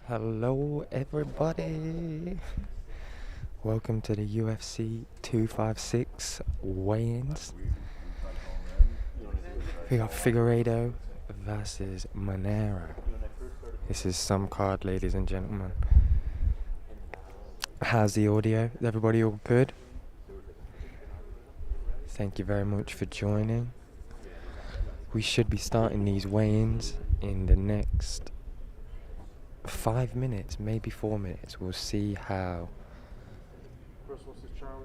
Hello everybody, welcome to the UFC 256 weigh-ins. We got Figueiro versus Moreno. This is some card, ladies and gentlemen. How's the audio? Is everybody all good? Thank you very much for joining. We should be starting these weigh-ins in the next 5 minutes, maybe 4 minutes. We'll see how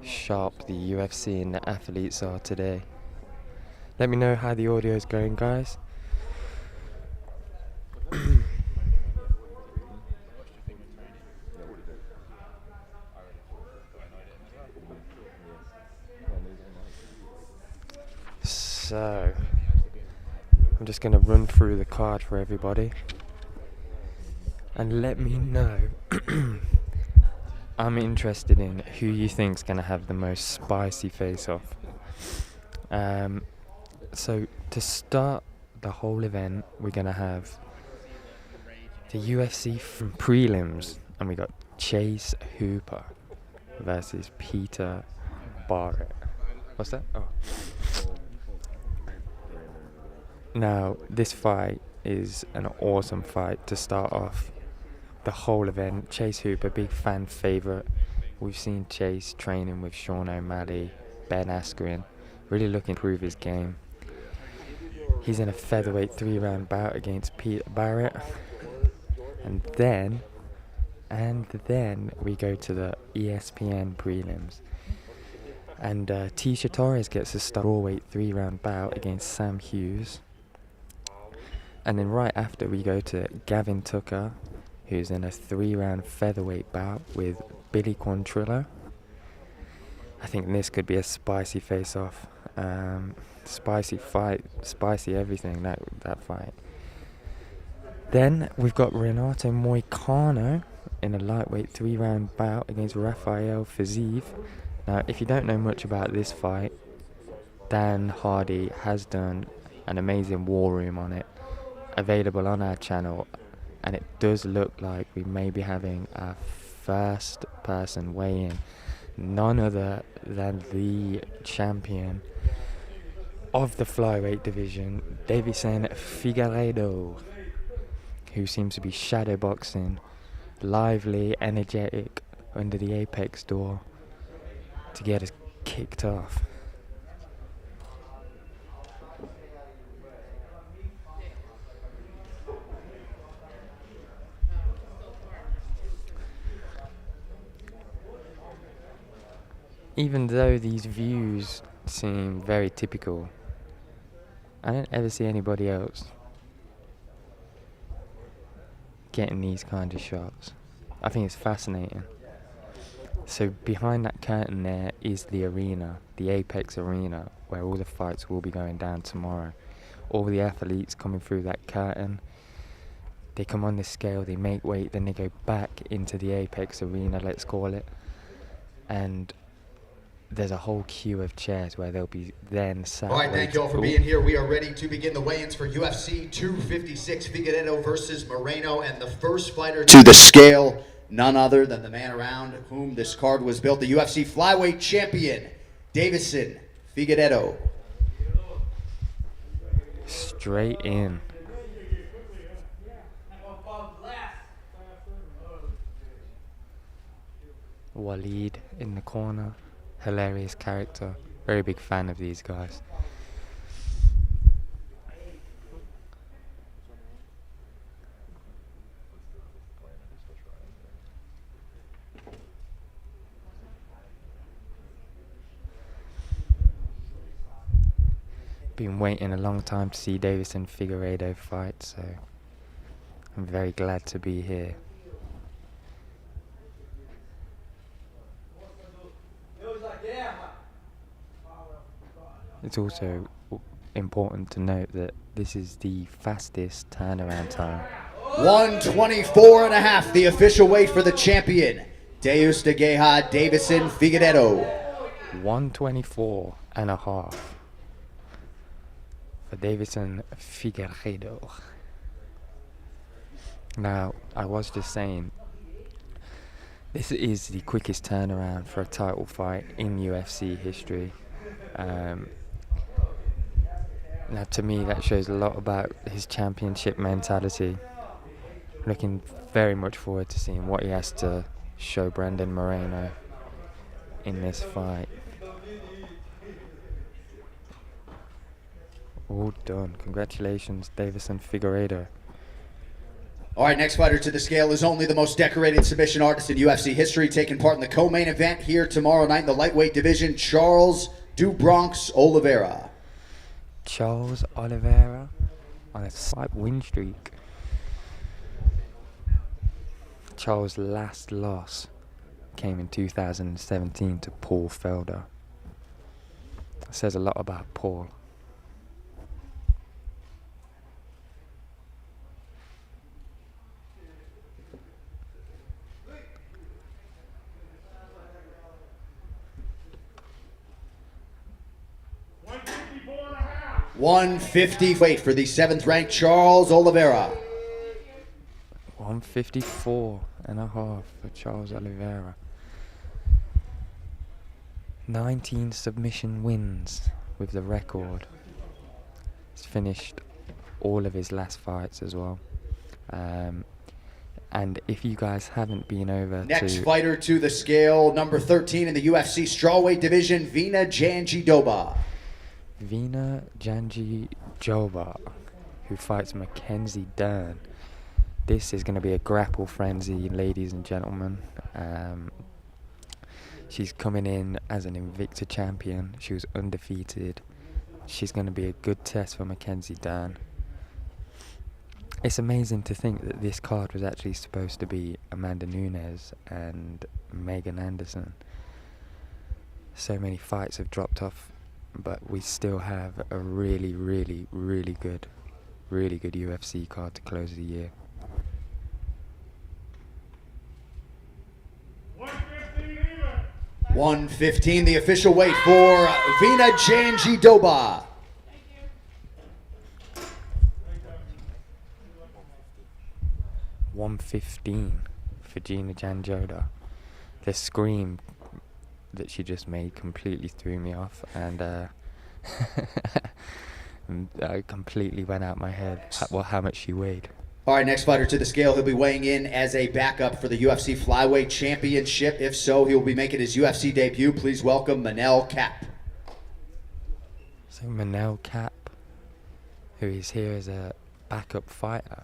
sharp the UFC and the athletes are today. Let me know how the audio is going, guys. So, I'm just going to run through the card for everybody. And let me know. I'm interested in who you think's going to have the most spicy face-off. So to start the whole event, we're going to have the UFC from prelims, and we got Chase Hooper versus Peter Barrett. What's that? Oh. Now, this fight is an awesome fight to start off the whole event. Chase Hooper, big fan favourite. We've seen Chase training with Sean O'Malley, Ben Askren, really looking to improve his game. He's in a featherweight 3-round bout against Peter Barrett. And then we go to the ESPN prelims. And Tisha Torres gets a strawweight 3-round bout against Sam Hughes. And then right after we go to Gavin Tucker, who's in a 3-round featherweight bout with Billy Quantrillo. I think this could be a spicy face-off. Spicy fight, spicy everything, that fight. Then we've got Renato Moicano in a lightweight 3-round bout against Rafael Fiziev. Now, if you don't know much about this fight, Dan Hardy has done an amazing war room on it, available on our channel. And it does look like we may be having our first person weigh in, none other than the champion of the flyweight division, Davison Figueiredo, who seems to be shadowboxing, lively, energetic, under the apex door to get us kicked off. Even though these views seem very typical, I don't ever see anybody else getting these kind of shots. I think it's fascinating. So behind that curtain there is the arena, the Apex Arena, where all the fights will be going down tomorrow. All the athletes coming through that curtain, they come on the scale, they make weight, then they go back into the Apex Arena, let's call it, and there's a whole queue of chairs where they'll be then sat. All right, thank you all for being here. We are ready to begin the weigh-ins for UFC 256, Figueiro versus Moreno, and the first fighter to the scale, none other than the man around whom this card was built, the UFC flyweight champion, Davison Figueiro. Straight in. Waleed in the corner. Hilarious character. Very big fan of these guys. Been waiting a long time to see Davison Figueiredo fight, so I'm very glad to be here. It's also important to note that this is the fastest turnaround time. 124.5, the official weight for the champion, Deus de Guerra Davison Figueiredo. 124.5 for Davison Figueiredo. Now, I was just saying, this is the quickest turnaround for a title fight in UFC history. Now, to me, that shows a lot about his championship mentality. Looking very much forward to seeing what he has to show Brandon Moreno in this fight. All done. Congratulations, Davison Figueroa. All right, next fighter to the scale is only the most decorated submission artist in UFC history, taking part in the co-main event here tomorrow night in the lightweight division, Charles Dubronk Oliveira. Charles Oliveira on a slight win streak. Charles' last loss came in 2017 to Paul Felder. It says a lot about Paul. $150 weight for the 7th-ranked Charles Oliveira. 154.5 for Charles Oliveira. 19 submission wins with the record. He's finished all of his last fights as well. And if you guys haven't been over Next fighter to the scale, number 13 in the UFC strawweight division, Vina Jandiroba. Vina Jandiroba, who fights Mackenzie Dern. This is going to be a grapple frenzy, ladies and gentlemen. She's coming in as an Invicta champion. She was undefeated. She's going to be a good test for Mackenzie Dern. It's amazing to think that this card was actually supposed to be Amanda Nunes and Megan Anderson. So many fights have dropped off, but we still have a really good UFC card to close the year. 115, the official weight for Vina Jandiroba. $115 for Vina Jandiroba. The scream that she just made completely threw me off, and I completely went out my head how much she weighed. All right, next fighter to the scale. He'll be weighing in as a backup for the UFC Flyweight Championship. If so, he'll be making his UFC debut. Please welcome Manell Capp. So Manell Capp, who is here as a backup fighter.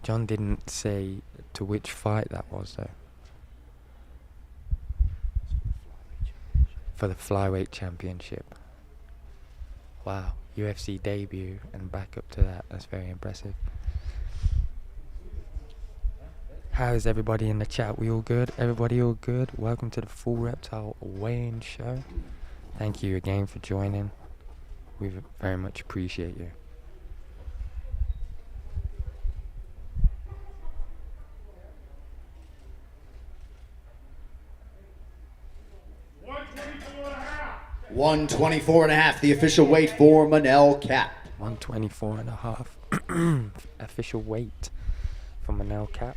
John didn't say to which fight that was, though. For the Flyweight Championship. Wow, UFC debut and back up to that. That's very impressive. How is everybody in the chat? We all good? Everybody all good? Welcome to the Full Reptile Weigh-In Show. Thank you again for joining. We very much appreciate you. $124.5, the official weight for Manell Capp. 124.5 official weight for Manell Capp.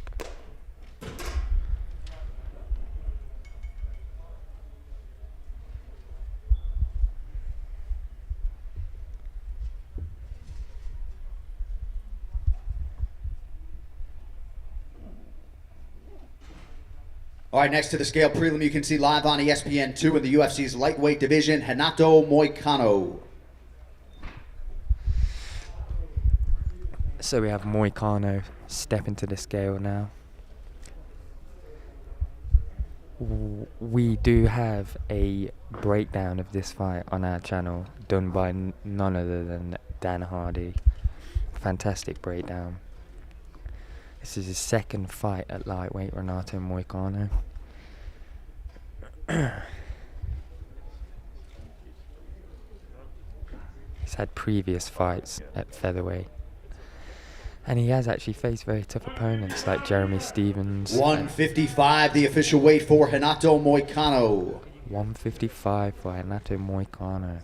All right, next to the scale prelim, you can see live on ESPN2 in the UFC's lightweight division, Renato Moicano. So we have Moicano stepping to the scale now. We do have a breakdown of this fight on our channel done by none other than Dan Hardy. Fantastic breakdown. This is his second fight at lightweight, Renato Moicano. He's had previous fights at featherweight. And he has actually faced very tough opponents like Jeremy Stevens. 155, the official weight for Renato Moicano. 155 for Renato Moicano.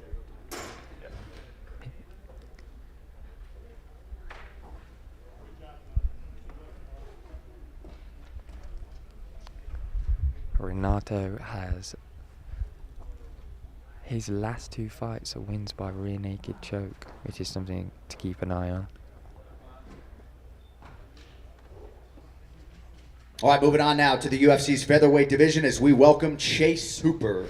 Renato has his last 2 fights are wins by rear naked choke, which is something to keep an eye on. All right, moving on now to the UFC's featherweight division as we welcome Chase Hooper.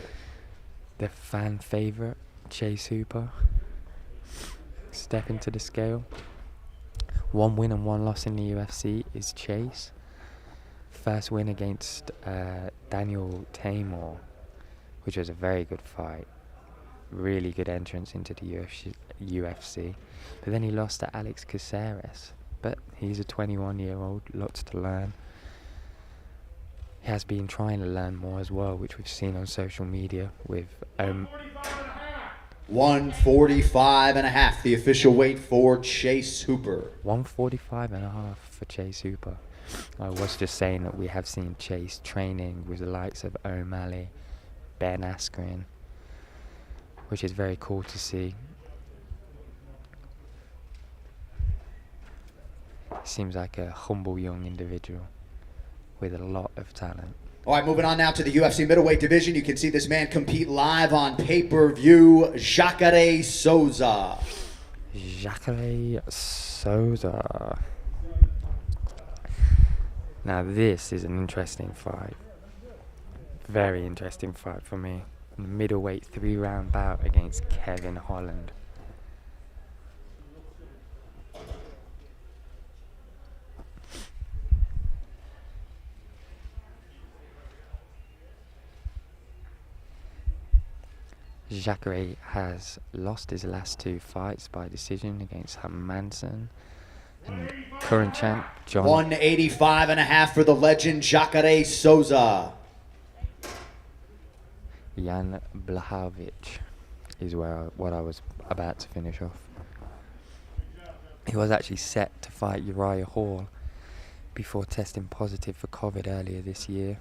The fan favorite, Chase Hooper, step into the scale. 1 win and 1 loss in the UFC is Chase. First win against Daniel Pineda, which was a very good fight. Really good entrance into the UFC. But then he lost to Alex Caceres. But he's a 21-year-old, lots to learn. He has been trying to learn more as well, which we've seen on social media with 145.5, the official weight for Chase Hooper. 145.5 for Chase Hooper. I was just saying that we have seen Chase training with the likes of O'Malley, Ben Askren, which is very cool to see. Seems like a humble young individual with a lot of talent. All right, moving on now to the UFC middleweight division. You can see this man compete live on pay-per-view, Jacqueline Souza. Jacqueline Souza. Now this is an interesting fight. Very interesting fight for me. A middleweight 3-round bout against Kevin Holland. Jacqueline has lost his last 2 fights by decision against Manson and current champ John. 185.5 for the legend Jacqueline Souza. Jan Blachowicz is what I was about to finish off. He was actually set to fight Uriah Hall before testing positive for COVID earlier this year,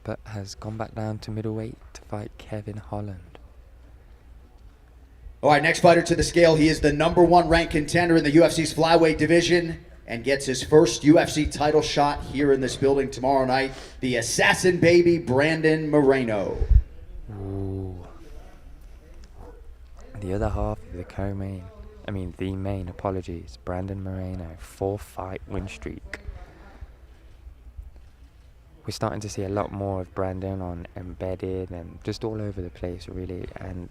but has gone back down to middleweight to fight Kevin Holland. All right, next fighter to the scale. He is the #1 ranked contender in the UFC's flyweight division and gets his first UFC title shot here in this building tomorrow night. The assassin baby, Brandon Moreno. Ooh. The other half of the main, apologies, Brandon Moreno, 4-fight win streak. We're starting to see a lot more of Brandon on Embedded and just all over the place, really, and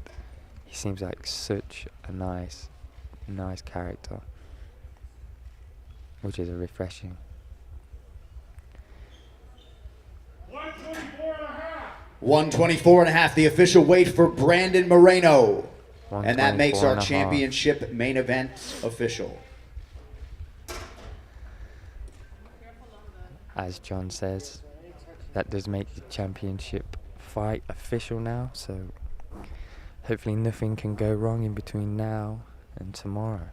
he seems like such a nice character, which is refreshing. 124.5, the official weight for Brandon Moreno. And that makes our 124.5. championship main event official. As John says, that does make the championship fight official now, so hopefully nothing can go wrong in between now and tomorrow.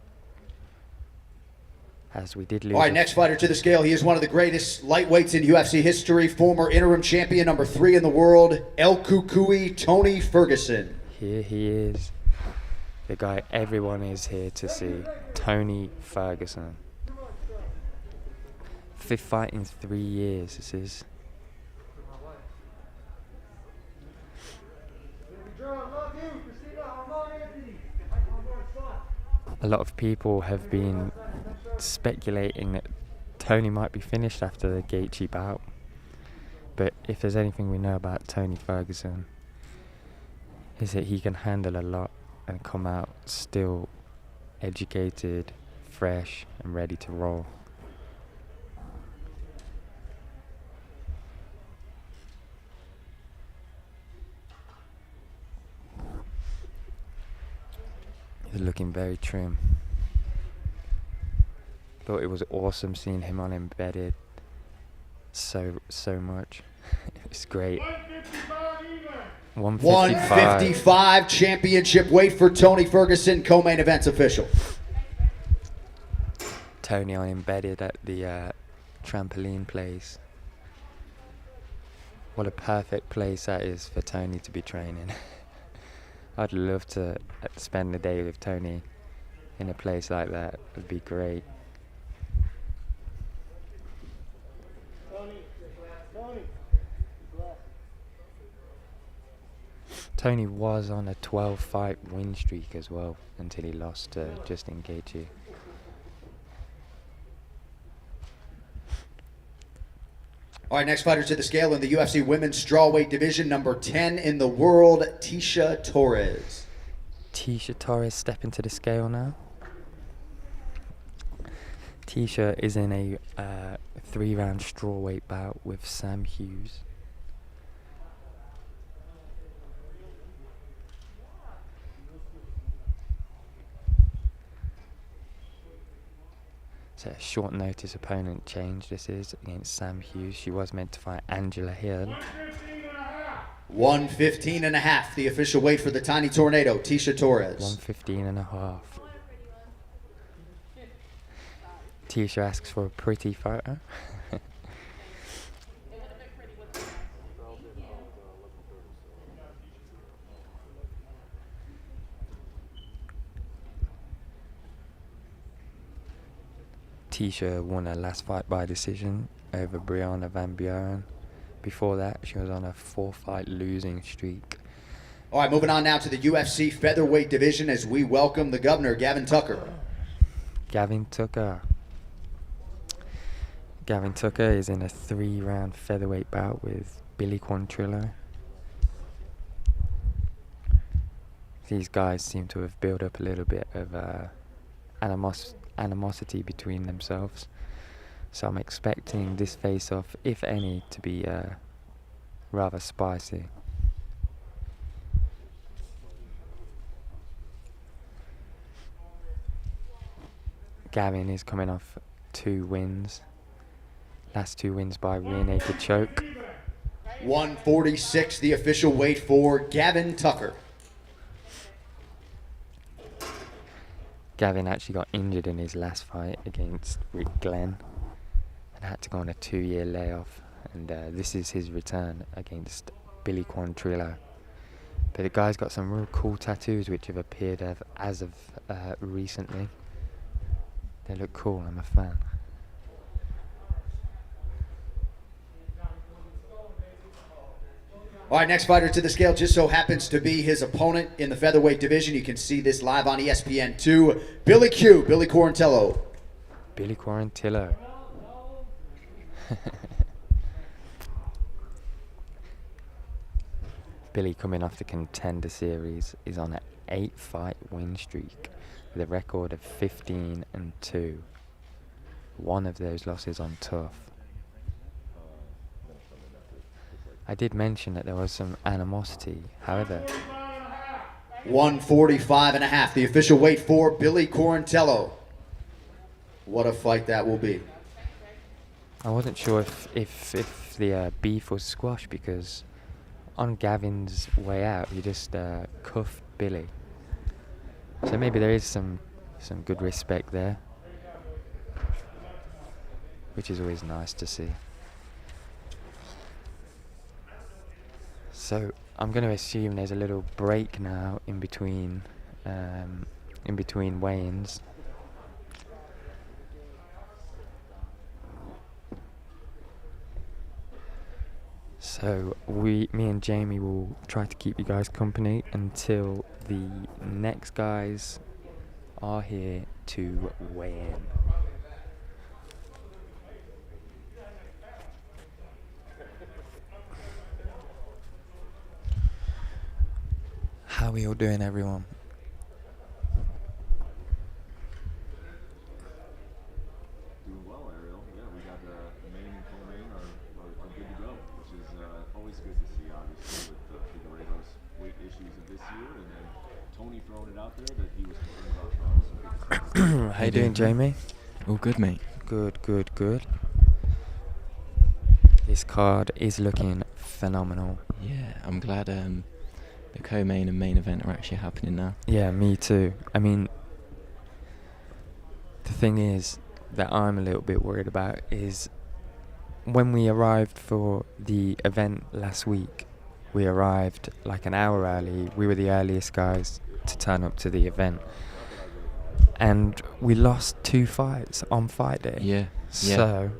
As we did lose. All right, next fighter to the scale. He is one of the greatest lightweights in UFC history, former interim champion, #3 in the world, El Cucuy, Tony Ferguson. Here he is, the guy everyone is here to see, Tony Ferguson. 5th fight in 3 years, this is. A lot of people have been speculating that Tony might be finished after the Gaethje bout, but if there's anything we know about Tony Ferguson, is that he can handle a lot and come out still educated, fresh and ready to roll. He's looking very trim. Thought it was awesome seeing him on Embedded so much. It's great. 155 championship weight for Tony Ferguson, co-main events official. Tony on Embedded at the trampoline place. What a perfect place that is for Tony to be training. I'd love to spend the day with Tony in a place like that. It would be great. Tony was on a 12-fight win streak as well until he lost to Justin Gaethje. All right, next fighter to the scale in the UFC women's strawweight division, number 10 in the world, Tecia Torres. Tecia Torres stepping to the scale now. Tecia is in a 3-round strawweight bout with Sam Hughes. So a short notice opponent change this is against Sam Hughes. She was meant to fight Angela Hill. 115.5, the official weight for the Tiny Tornado, Tecia Torres. 115.5. Tecia asks for a pretty photo. Tecia won her last fight by decision over Brianna Van Buren. Before that, she was on a 4-fight losing streak. All right, moving on now to the UFC featherweight division as we welcome the governor, Gavin Tucker. Gavin Tucker. Gavin Tucker is in a 3-round featherweight bout with Billy Quantrillo. These guys seem to have built up a little bit of animosity between themselves. So I'm expecting this face-off, if any, to be rather spicy. Gavin is coming off 2 wins. Last 2 wins by rear naked choke. 146, the official weight for Gavin Tucker. Gavin actually got injured in his last fight against Rick Glenn and had to go on a 2-year layoff, and this is his return against Billy Quantrillo. But the guy's got some real cool tattoos which have appeared as of recently. They look cool, I'm a fan. All right, next fighter to the scale just so happens to be his opponent in the featherweight division. You can see this live on ESPN2. Billy Quarantillo. Billy Quarantillo. Billy, coming off the Contender series, is on an 8-fight win streak with a record of 15-2. One of those losses on tough. I did mention that there was some animosity, however. 145.5, the official weight for Billy Quarantillo. What a fight that will be. I wasn't sure if the beef was squashed, because on Gavin's way out he just cuffed Billy. So maybe there is some good respect there, which is always nice to see. So I'm going to assume there's a little break now in between weigh-ins. So me and Jamie will try to keep you guys company until the next guys are here to weigh in. How are we all doing, everyone? Doing well, Ariel. Yeah, we got the main and co-main are good to go, which is always good to see, obviously, with Figuero's weight issues of this year, and then Tony throwing it out there that he was concerned about trials. How you doing, Jamie? All good, mate. Good. This card is looking phenomenal. Yeah, I'm glad the co-main and main event are actually happening now. Yeah, me too. I mean, the thing is that I'm a little bit worried about is when we arrived for the event last week, we arrived like an hour early. We were the earliest guys to turn up to the event. And we lost 2 fights on fight day. Yeah. So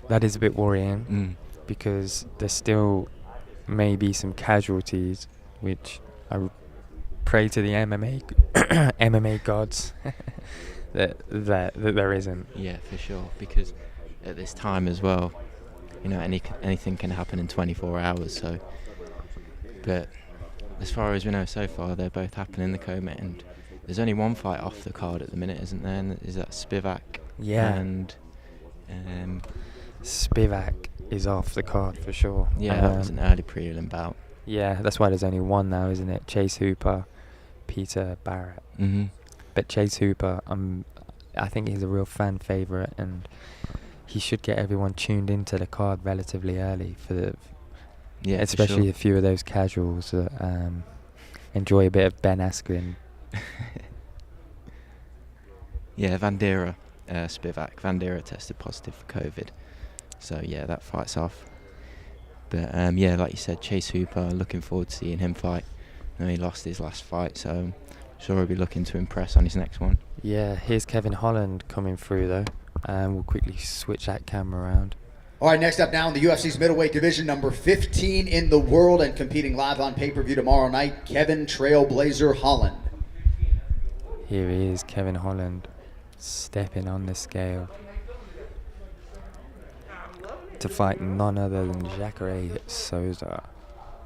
that is a bit worrying. because there still may be some casualties, which I pray to the MMA MMA gods that there isn't. Yeah, for sure. Because at this time as well, anything can happen in 24 hours. So, but as far as we know so far, they're both happening in the co-main. And there's only one fight off the card at the minute, isn't there? And is that Spivak? Yeah. And Spivak is off the card for sure. Yeah, that was an early prelim bout. Yeah, that's why there's only one now, isn't it? Chase Hooper, Peter Barrett. Mm-hmm. But Chase Hooper, I think he's a real fan favourite, and he should get everyone tuned into the card relatively early especially a few of those casuals that enjoy a bit of Ben Askren. Yeah, Vandera, Spivak. Vandera tested positive for COVID. So, yeah, that fight's off. But, like you said, Chase Hooper, looking forward to seeing him fight. I know he lost his last fight, so I'm sure he'll be looking to impress on his next one. Yeah, here's Kevin Holland coming through, though. We'll quickly switch that camera around. All right, next up now in the UFC's middleweight division, number 15 in the world and competing live on pay-per-view tomorrow night, Kevin Trailblazer Holland. Here he is, Kevin Holland, stepping on the scale to fight none other than Jacqueline Souza.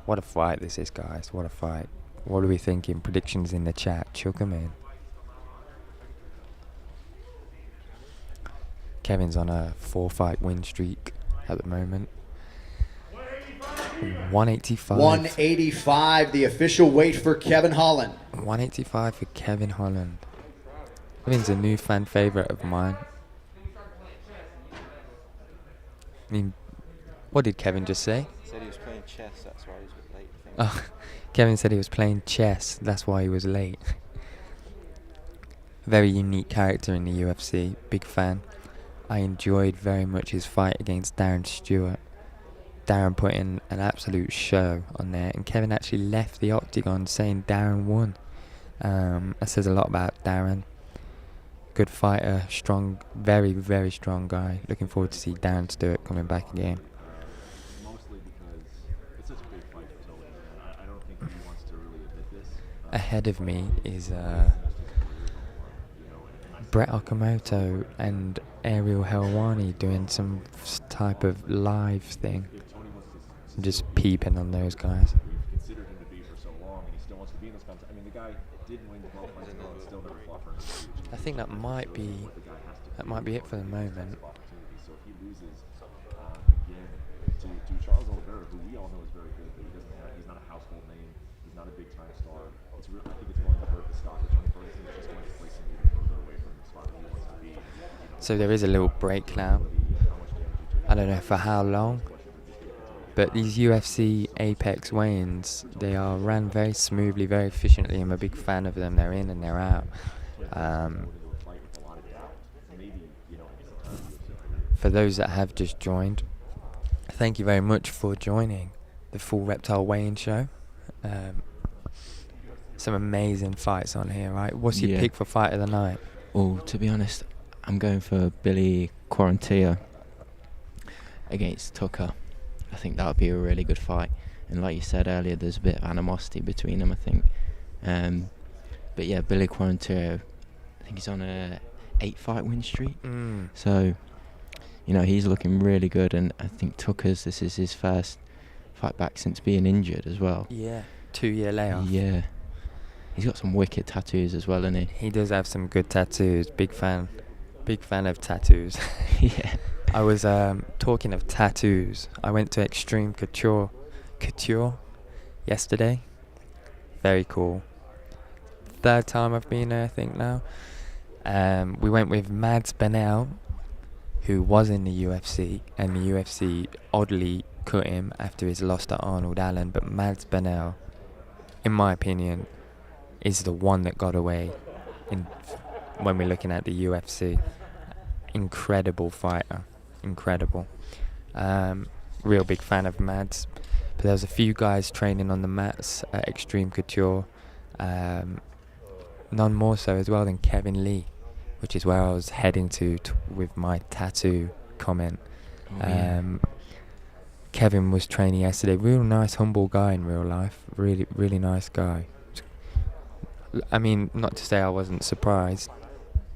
What a fight this is, guys. What a fight. What are we thinking? Predictions in the chat. Chuck them in. Kevin's on a 4-fight win streak at the moment. 185. 185, the official weight for Kevin Holland. 185 for Kevin Holland. Kevin's a new fan favourite of mine. I mean, what did Kevin just say? He said he was playing chess, that's why he was late, I think. Oh, Kevin said he was playing chess, that's why he was late. Very unique character in the UFC, big fan. I enjoyed very much his fight against Darren Stewart. Darren put in an absolute show on there, and Kevin actually left the octagon saying Darren won. That says a lot about Darren. Good fighter, strong, very, very strong guy. Looking forward to see Darren Stewart coming back again. Mostly because it's such a big fight for Tony. I don't think he wants to really admit this. Ahead of me is Brett Okamoto and Ariel Helwani doing some type of live thing. I'm just peeping on those guys. We've considered him to be for so long, and he still wants to be in this contest. I mean, the guy did win 12 fights ago and still never fought for an opportunity. I think that might be it for the moment. So if he loses again to Charles Oliveira, who we all know is very good, but he's not a household name, he's not a big time star. I think it's going to hurt the stock of Tony Ferguson. It's just going to place him even further away from the spot that he wants to be. So there is a little break now. I don't know for how long, but these UFC Apex weigh-ins, they are ran very smoothly, very efficiently. I'm a big fan of them. They're in and they're out. For those that have just joined, thank you very much for joining the full Reptile weigh-in show. Some amazing fights on here, right? What's your pick for fight of the night? Well, to be honest, I'm going for Billy Quarantillo against Tucker. I think that would be a really good fight. And like you said earlier, there's a bit of animosity between them, I think. But yeah, Billy Quarantillo, I think he's on a 8-fight win streak. So, he's looking really good. And I think this is his first fight back since being injured as well. Yeah, 2-year layoff. Yeah. He's got some wicked tattoos as well, isn't he? He does have some good tattoos. Big fan of tattoos. Yeah. I was talking of tattoos. I went to Extreme Couture yesterday. Very cool. Third time I've been there, I think now. We went with Mads Manell, who was in the UFC, and the UFC oddly cut him after his loss to Arnold Allen. But Mads Manell, in my opinion, is the one that got away when we're looking at the UFC. Incredible fighter. Incredible. Real big fan of Mads. But there was a few guys training on the mats at Extreme Couture. None more so as well than Kevin Lee, which is where I was heading to with my tattoo comment. Kevin was training yesterday. Real nice, humble guy in real life. Really, really nice guy. I mean, not to say I wasn't surprised,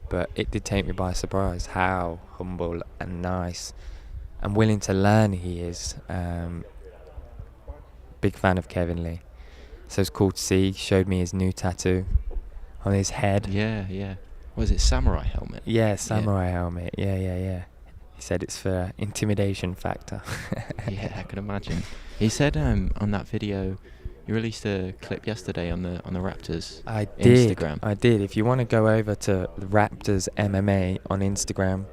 but it did take me by surprise how humble and nice and willing to learn he is. Big fan of Kevin Lee. So it's cool to see. He showed me his new tattoo on his head. Yeah. Was it samurai helmet? Yeah, samurai helmet. Yeah. He said it's for intimidation factor. Yeah, I can imagine. He said on that video, you released a clip yesterday on the Raptors Instagram. I did. If you want to go over to Raptors MMA on Instagram,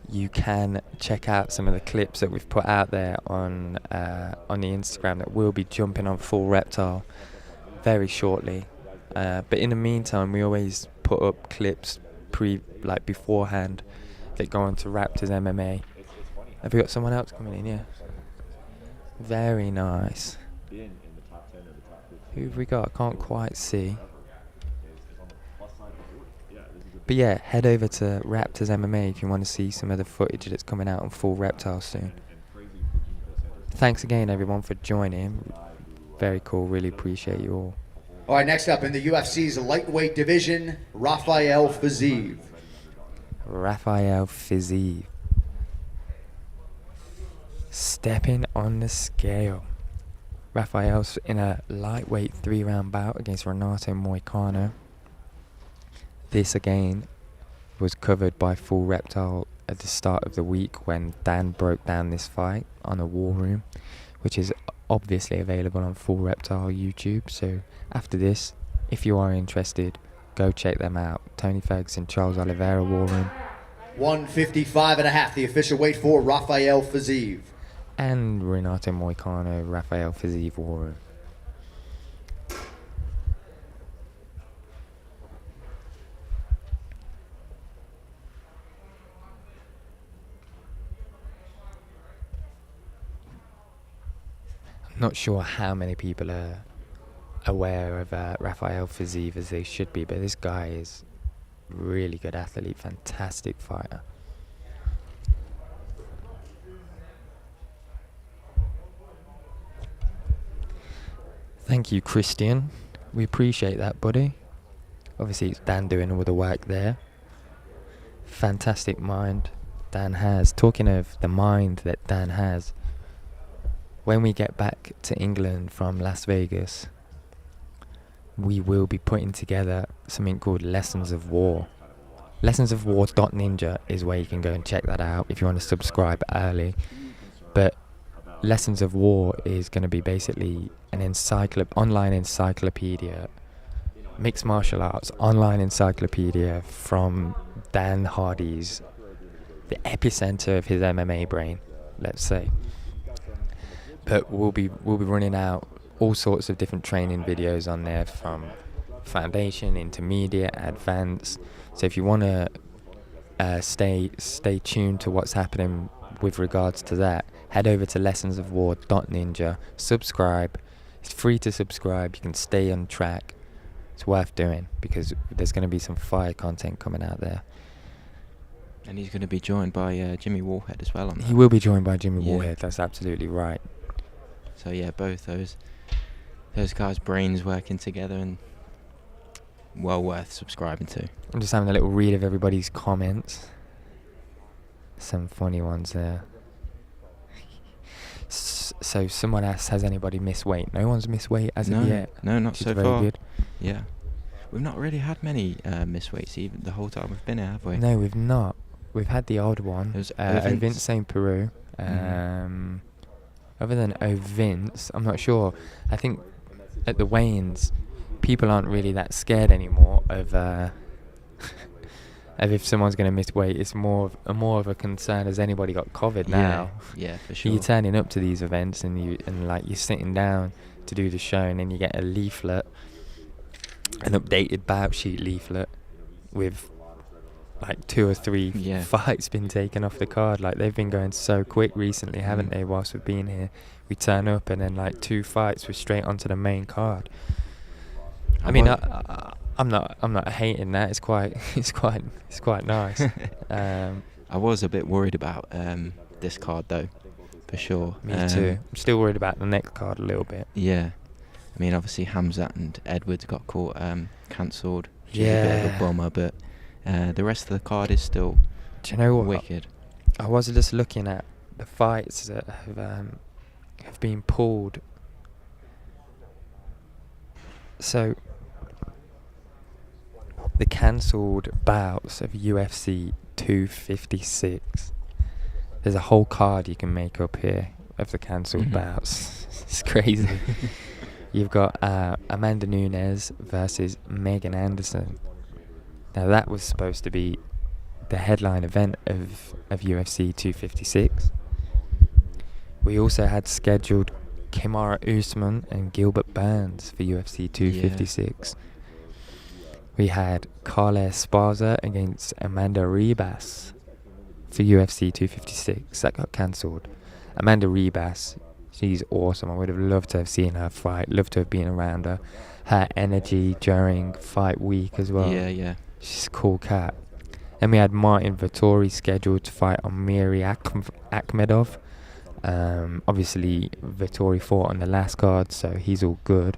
you can check out some of the clips that we've put out there on the Instagram that will be jumping on Full Reptile very shortly. But in the meantime, we always put up clips beforehand that go on to Raptors MMA. Have we got someone else coming in? Yeah. Very nice. Who have we got? I can't quite see. But yeah, head over to Raptors MMA if you want to see some of the footage that's coming out on Full Reptile soon. Thanks again, everyone, for joining. Very cool. Really appreciate you all. All right, next up in the UFC's lightweight division, Rafael Fiziev. Rafael Fiziev. Stepping on the scale. Rafael's in a lightweight 3-round bout against Renato Moicano. This again was covered by Full Reptile at the start of the week when Dan broke down this fight on a War Room, which is obviously available on Full Reptile YouTube. So after this, if you are interested, go check them out. Tony Ferguson, Charles Oliveira War Room. 155.5, the official weight for Rafael Fiziev. And Renato Moicano, Rafael Fiziev War Room. Not sure how many people are aware of Rafael Fiziev as they should be, but this guy is really good athlete, fantastic fighter. Thank you, Christian. We appreciate that, buddy. Obviously, it's Dan doing all the work there. Fantastic mind Dan has. Talking of the mind that Dan has, when we get back to England from Las Vegas, we will be putting together something called Lessons of War. Lessonsofwar.ninja is where you can go and check that out if you want to subscribe early. But Lessons of War is going to be basically an online encyclopedia, mixed martial arts online encyclopedia from Dan Hardy's, the epicenter of his MMA brain, let's say. But we'll be running out all sorts of different training videos on there, from foundation, intermediate, advanced. So if you want to stay tuned to what's happening with regards to that, head over to lessonsofwar.ninja, subscribe. It's free to subscribe. You can stay on track. It's worth doing because there's going to be some fire content coming out there. And he's going to be joined by Jimmy Warhead as well on that. He will be joined by Jimmy Warhead. That's absolutely right. So yeah, both those guys' brains working together, and well worth subscribing to. I'm just having a little read of everybody's comments. Some funny ones there. So someone asks, has anybody missed weight? No one's missed weight as of yet. No, not so far. Good. Yeah. We've not really had many missed weights even the whole time we've been here, have we? No, we've not. We've had the odd one. There's Vince St. Peru. Other than Vince, I'm not sure. I think at the weigh-ins, people aren't really that scared anymore of if someone's going to miss weight. It's more of a concern, has anybody got COVID now? Yeah, for sure. You're turning up to these events and you're sitting down to do the show, and then you get a leaflet, an updated bout sheet leaflet with like 2 or 3 fights been taken off the card. Like, they've been going so quick recently, haven't they? Whilst we've been here, we turn up and then like 2 fights were straight onto the main card. I mean, I'm not hating that. It's quite nice. I was a bit worried about this card though, for sure. Me too. I'm still worried about the next card a little bit. Yeah. I mean, obviously Hamzat and Edwards got caught cancelled, which is a bit of a bummer, but the rest of the card is still Do you know what? wicked. I was just looking at the fights that have been pulled. So the cancelled bouts of UFC 256. There's a whole card you can make up here of the cancelled bouts. It's crazy. You've got Amanda Nunes versus Megan Anderson. Now that was supposed to be the headline event of UFC 256. We also had scheduled Kamaru Usman and Gilbert Burns for UFC 256. We had Carla Esparza against Amanda Ribas for UFC 256. That got cancelled. Amanda Ribas, she's awesome. I would have loved to have seen her fight. Loved to have been around her. Her energy during fight week as well. Yeah. She's a cool cat. Then we had Martin Vettori scheduled to fight Omiri Akhmedov. Obviously, Vettori fought on the last card, so he's all good.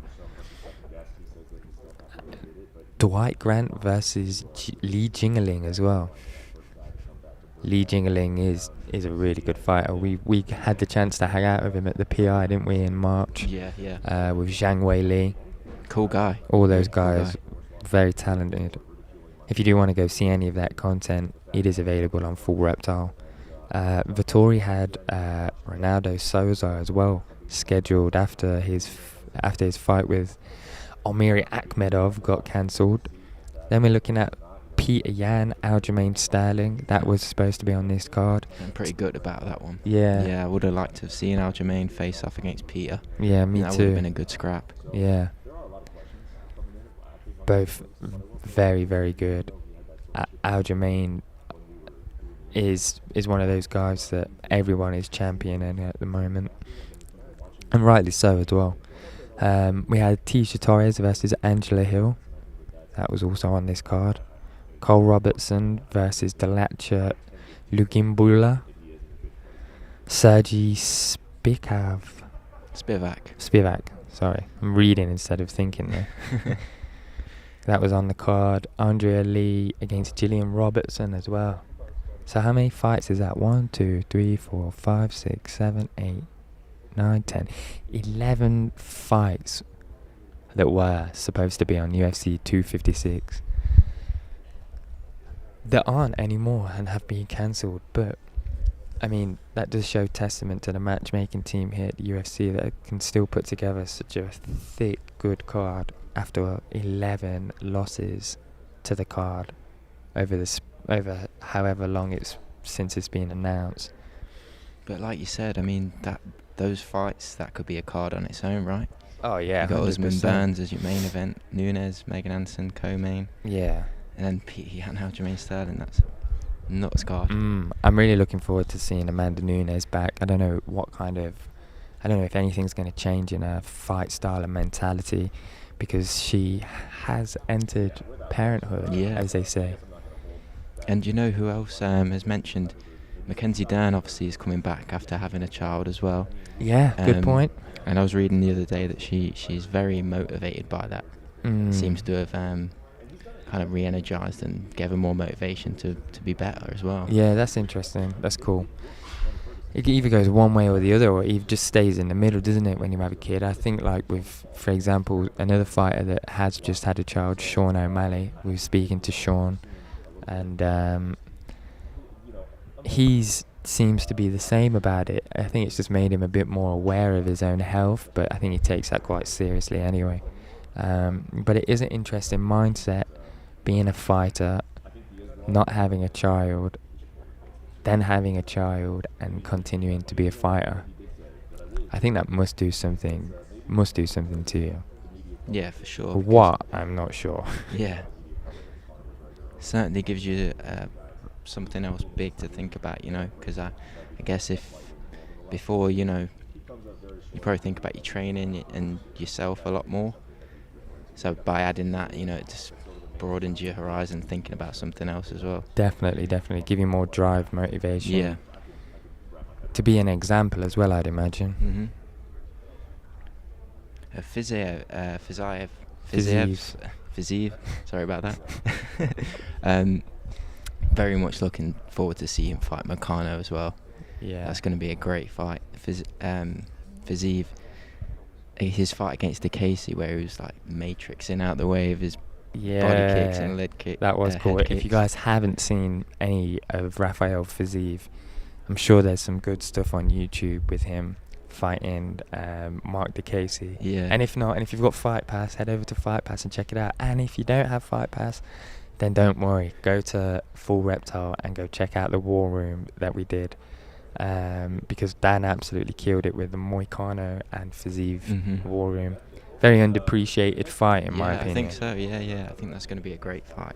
Dwight Grant versus Lee Jingling as well. Lee Jingling is a really good fighter. We had the chance to hang out with him at the PI, didn't we, in March? Yeah. With Zhang Wei Li. Cool guy. All those guys, very talented. If you do want to go see any of that content, it is available on Full Reptile. Vettori had Ronaldo Souza as well, scheduled after his fight with Omiri Akhmedov got cancelled. Then we're looking at Peter Yan, Aljamain Sterling. That was supposed to be on this card. I'm pretty good about that one. Yeah. I would have liked to have seen Aljamain face off against Peter. Yeah, me that too. That would have been a good scrap. Yeah. Both very, very good. Aljamain is one of those guys that everyone is championing at the moment, and rightly so as well. We had Tisha Torres versus Angela Hill. That was also on this card. Cole Robertson versus Dalacha Lugimbula. Sergey Spivak. Sorry, I'm reading instead of thinking there. That was on the card. Andrea Lee against Gillian Robertson as well. So how many fights is that? 1, 2, 3, 4, 5, 6, 7, 8, 9, 10. 11 fights that were supposed to be on UFC 256 that aren't anymore and have been cancelled. But I mean, that does show testament to the matchmaking team here at the UFC that can still put together such a thick, good card after 11 losses to the card over however long since it's been announced. But like you said, I mean, those fights, that could be a card on its own, right? Oh yeah, you got 100%. Usman Burns as your main event, Nunes, Megan Anderson co-main. Yeah. And then Peter Yan, Aljamain Sterling. That's a nuts card. I'm really looking forward to seeing Amanda Nunes back. I don't know if anything's going to change in her fight style and mentality, because she has entered parenthood, as they say. And you know who else has mentioned? Mackenzie Dern obviously is coming back after having a child as well. Yeah, good point. And I was reading the other day that she's very motivated by that. Seems to have kind of re-energized and gave her more motivation to be better as well. Yeah, that's interesting. That's cool. It either goes one way or the other, or it just stays in the middle, doesn't it, when you have a kid? I think, like with, for example, another fighter that has just had a child, Sean O'Malley. We were speaking to Sean, and he seems to be the same about it. I think it's just made him a bit more aware of his own health, but I think he takes that quite seriously anyway. But it is an interesting mindset, being a fighter, not having a child, then having a child and continuing to be a fighter. I think that must do something to you. Yeah, for sure. But what? I'm not sure. Yeah. Certainly gives you something else big to think about, you know, because I guess if before, you know, you probably think about your training and yourself a lot more. So by adding that, you know, it just broadens your horizon, thinking about something else as well. Definitely. Give you more drive, motivation. Yeah. to be an example as well, I'd imagine. Fiziev, sorry about that. Very much looking forward to seeing him fight Moreno as well. Yeah. That's going to be a great fight. Fiziev, his fight against DeCasey, where he was like matrixing out the way of his body kicks and leg kicks. That was cool. If you guys haven't seen any of Rafael Fiziev, I'm sure there's some good stuff on YouTube with him fighting Mark DeCasey. Yeah. And if not, and if you've got Fight Pass, head over to Fight Pass and check it out. And if you don't have Fight Pass, then don't worry. Go to Full Reptile and go check out the War Room that we did. Because Dan absolutely killed it with the Moicano and Fiziev War Room. Very underappreciated fight, in my opinion. I think so. Yeah. I think that's going to be a great fight.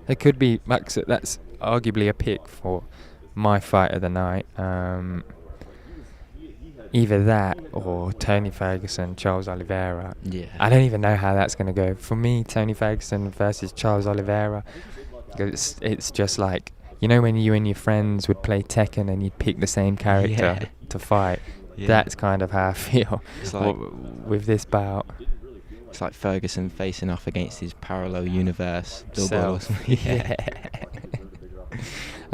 It could be, Max. That's arguably a pick for my fight of the night. Either that or Tony Ferguson, Charles Oliveira. Yeah. I don't even know how that's going to go. For me, Tony Ferguson versus Charles Oliveira, it's just like, you know when you and your friends would play Tekken and you'd pick the same character to fight? Yeah. That's kind of how I feel with this bout. It's like Ferguson facing off against his parallel universe doubles.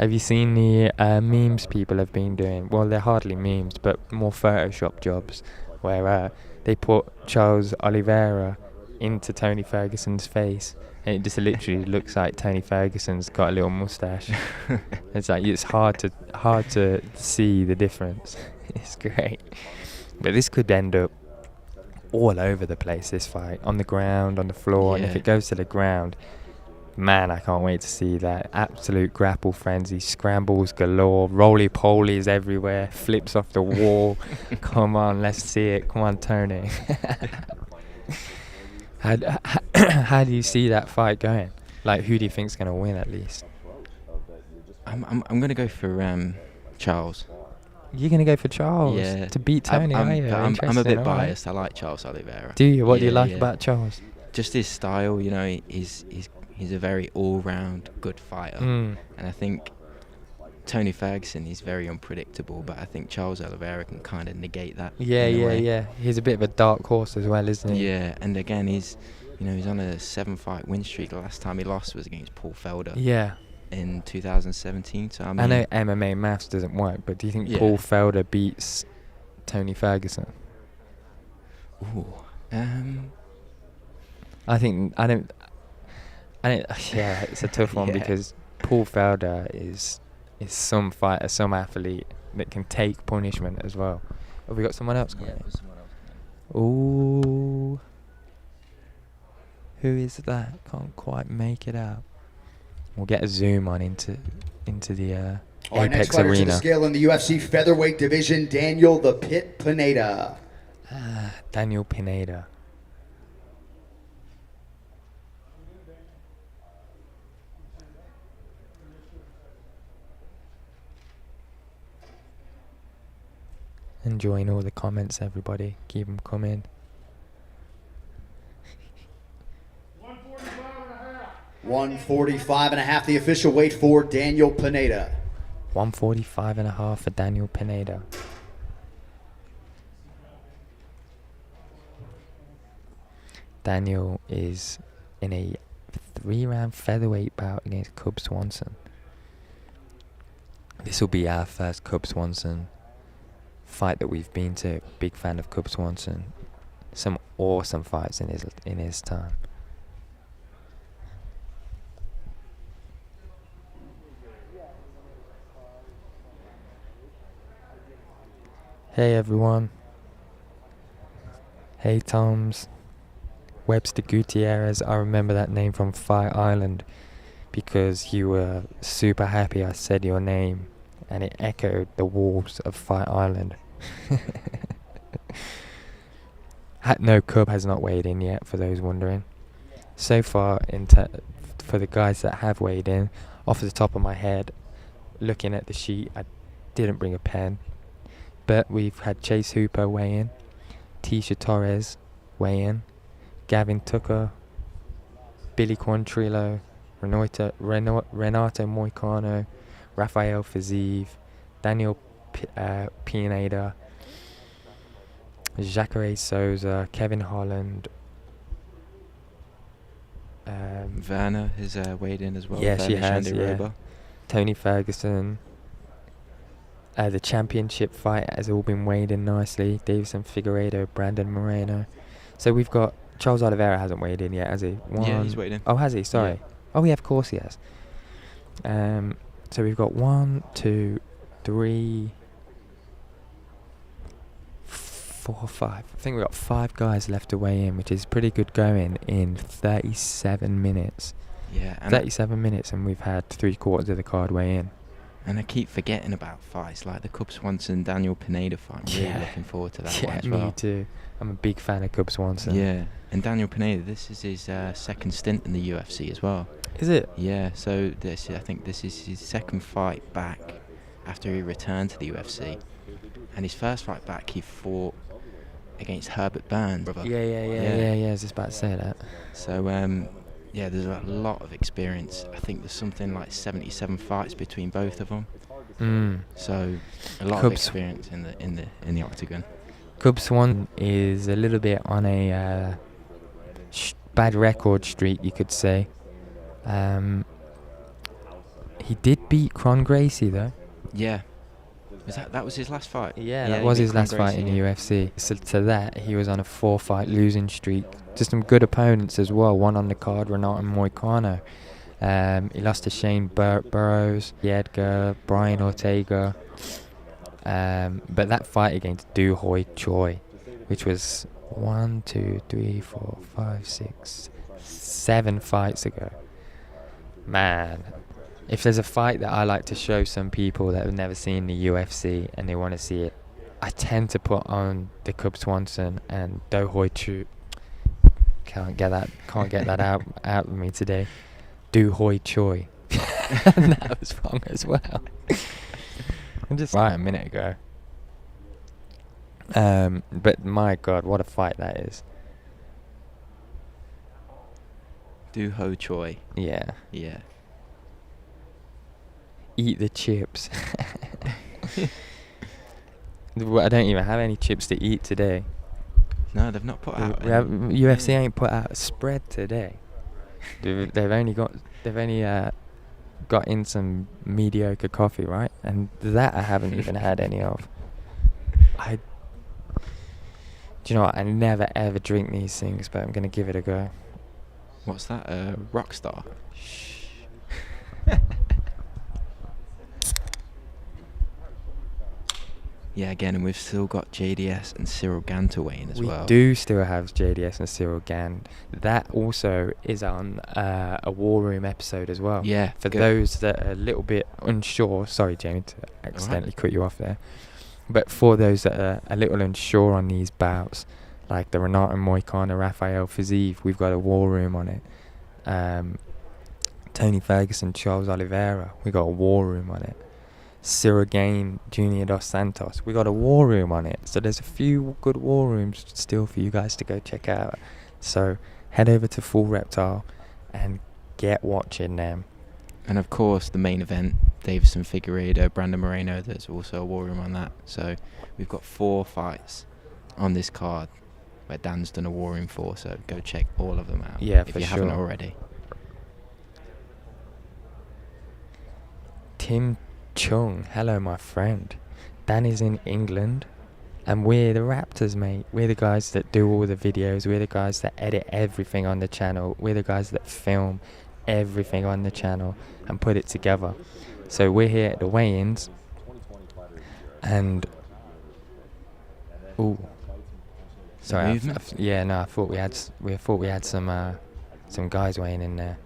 Have you seen the memes people have been doing? Well, they're hardly memes, but more Photoshop jobs, where they put Charles Oliveira into Tony Ferguson's face, and it just literally looks like Tony Ferguson's got a little mustache. It's like it's hard to see the difference. It's great, but this could end up all over the place. This fight, on the ground, on the floor, and if it goes to the ground, man, I can't wait to see that. Absolute grapple frenzy, scrambles galore, roly-polies everywhere, flips off the wall. Come on, let's see it. Come on, Tony. How do you see that fight going? Like, who do you think's going to win at least? I'm going to go for Charles. You're going to go for Charles to beat Tony, are you? I'm a bit biased. I like Charles Oliveira. Do you? What do you like about Charles? Just his style, you know, he's a very all-round good fighter. And I think Tony Ferguson is very unpredictable, but I think Charles Oliveira can kind of negate that. Yeah. He's a bit of a dark horse as well, isn't he? Yeah, and again, he's on a 7-fight win streak. The last time he lost was against Paul Felder. Yeah. In 2017. So I know MMA maths doesn't work, but do you think Paul Felder beats Tony Ferguson? Ooh. I don't. Yeah, it's a tough one because Paul Felder is some fighter, some athlete that can take punishment as well. Have we got someone else coming? There's someone else Ooh. coming. Who is that? Can't quite make it out. We'll get a zoom on into the Our next Apex fighter arena. to the scale in the UFC featherweight division, Daniel the Pit Pineda. Daniel Pineda. Enjoying all the comments, everybody. Keep them coming. 145.5, the official weight for Daniel Pineda. 145.5 for Daniel Pineda. Daniel is in a 3-round featherweight bout against Cub Swanson. This will be our first Cub Swanson fight that we've been to. Big fan of Cub Swanson. Some awesome fights in his time. Hey everyone. Hey Toms. Webster Gutierrez. I remember that name from Fight Island because you were super happy I said your name and it echoed the walls of Fight Island. No, Cub has not weighed in yet, for those wondering. So far, for the guys that have weighed in, off the top of my head, looking at the sheet, I didn't bring a pen, but we've had Chase Hooper weigh in, Tisha Torres weigh in, Gavin Tucker, Billy Quantrillo, Renato Moicano, Rafael Fiziev, Daniel Pineda, Jacqueline, Souza, Kevin Holland. Werner has weighed in as well. Yeah, she Werner has. Shandy Yeah. Rober. Tony Ferguson. The championship fight has all been weighed in nicely. Davison, Figueiro, Brandon Moreno. So we've got Charles Oliveira hasn't weighed in yet, has he? Yeah, he's weighed in. Oh, has he? Sorry. Yeah. Oh, yeah, of course he has. So we've got 1, 2, 3, 4, 5. I think we've got 5 guys left to weigh in, which is pretty good going in 37 minutes. Yeah, and 37 minutes, and we've had 3/4 of the card weigh in. And I keep forgetting about fights like the Cub Swanson Daniel Pineda fight. I'm really looking forward to that one as well. Me too. I'm a big fan of Cub Swanson. Yeah, and Daniel Pineda, this is his second stint in the UFC as well. Is it? Yeah, so I think this is his second fight back after he returned to the UFC. And his first fight back, he fought against Herbert Burns. Yeah. I was just about to say that. So, yeah, there's a lot of experience. I think there's something like 77 fights between both of them. So, a lot of experience in the octagon. Cub Swan is a little bit on a bad record streak, you could say. He did beat Cron Gracie though. Yeah. That was his last fight? Yeah, that was his last fight in the UFC. So to that, he was on a 4-fight losing streak. Just some good opponents as well. One on the card, Renato Moicano. He lost to Shane Burrows, Edgar, Brian Ortega. But that fight against Du Hoi Choi, which was 1, 2, 3, 4, 5, 6, 7 fights ago. Man, if there's a fight that I like to show some people that have never seen the UFC and they want to see it, I tend to put on the Cub Swanson and Do Hoi Choi. Can't get that out of me today. Du Hoi Choi. And that was wrong as well. I'm just right a minute ago. But my God, what a fight that is. Du Ho Choi. Yeah. Yeah. Eat the chips. I don't even have any chips to eat today. No, they've not put out. UFC ain't put out a spread today. They've only got in some mediocre coffee, right? And that I haven't even had any of. Do you know what? I never ever drink these things, but I'm gonna give it a go. What's that? Rockstar. Shh. Yeah, again, and we've still got JDS and Cyril Gann to weigh in as well. We do still have JDS and Cyril Gann. That also is on a War Room episode as well. Yeah. For good. those that are a little bit unsure, sorry Jamie to accidentally cut you off there, but for those that are a little unsure on these bouts, like the Renato Moicano, Rafael Fiziev, we've got a War Room on it. Tony Ferguson, Charles Oliveira, we got a War Room on it. Ciro Gain, Junior dos Santos, we got a War Room on it. So there's a few good War Rooms still for you guys to go check out. So head over to Full Reptile and get watching them. And of course, the main event, Davison, Figueiro, Brandon Moreno, there's also a War Room on that. So we've got 4 fights on this card where Dan's done a War Room for, so go check all of them out if you haven't already. Tim Chung, hello my friend. Dan is in England and we're the Raptors, mate. We're the guys that do all the videos. We're the guys that edit everything on the channel. We're the guys that film everything on the channel and put it together. So we're here at the weigh-ins and sorry, I thought we had some guys weighing in there.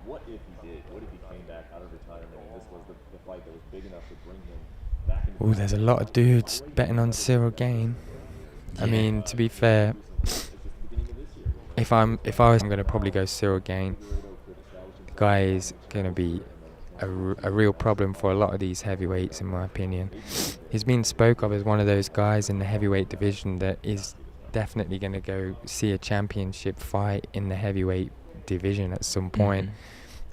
What if he did? What if he came back out of retirement and this was the fight that was big enough to bring him back into There's a lot of dudes betting on Cyril Gain. Yeah. I mean, to be fair, if I'm going to probably go Cyril Gain. The guy is going to be a real problem for a lot of these heavyweights, in my opinion. He's been spoke of as one of those guys in the heavyweight division that is definitely going to go see a championship fight in the heavyweight division at some point.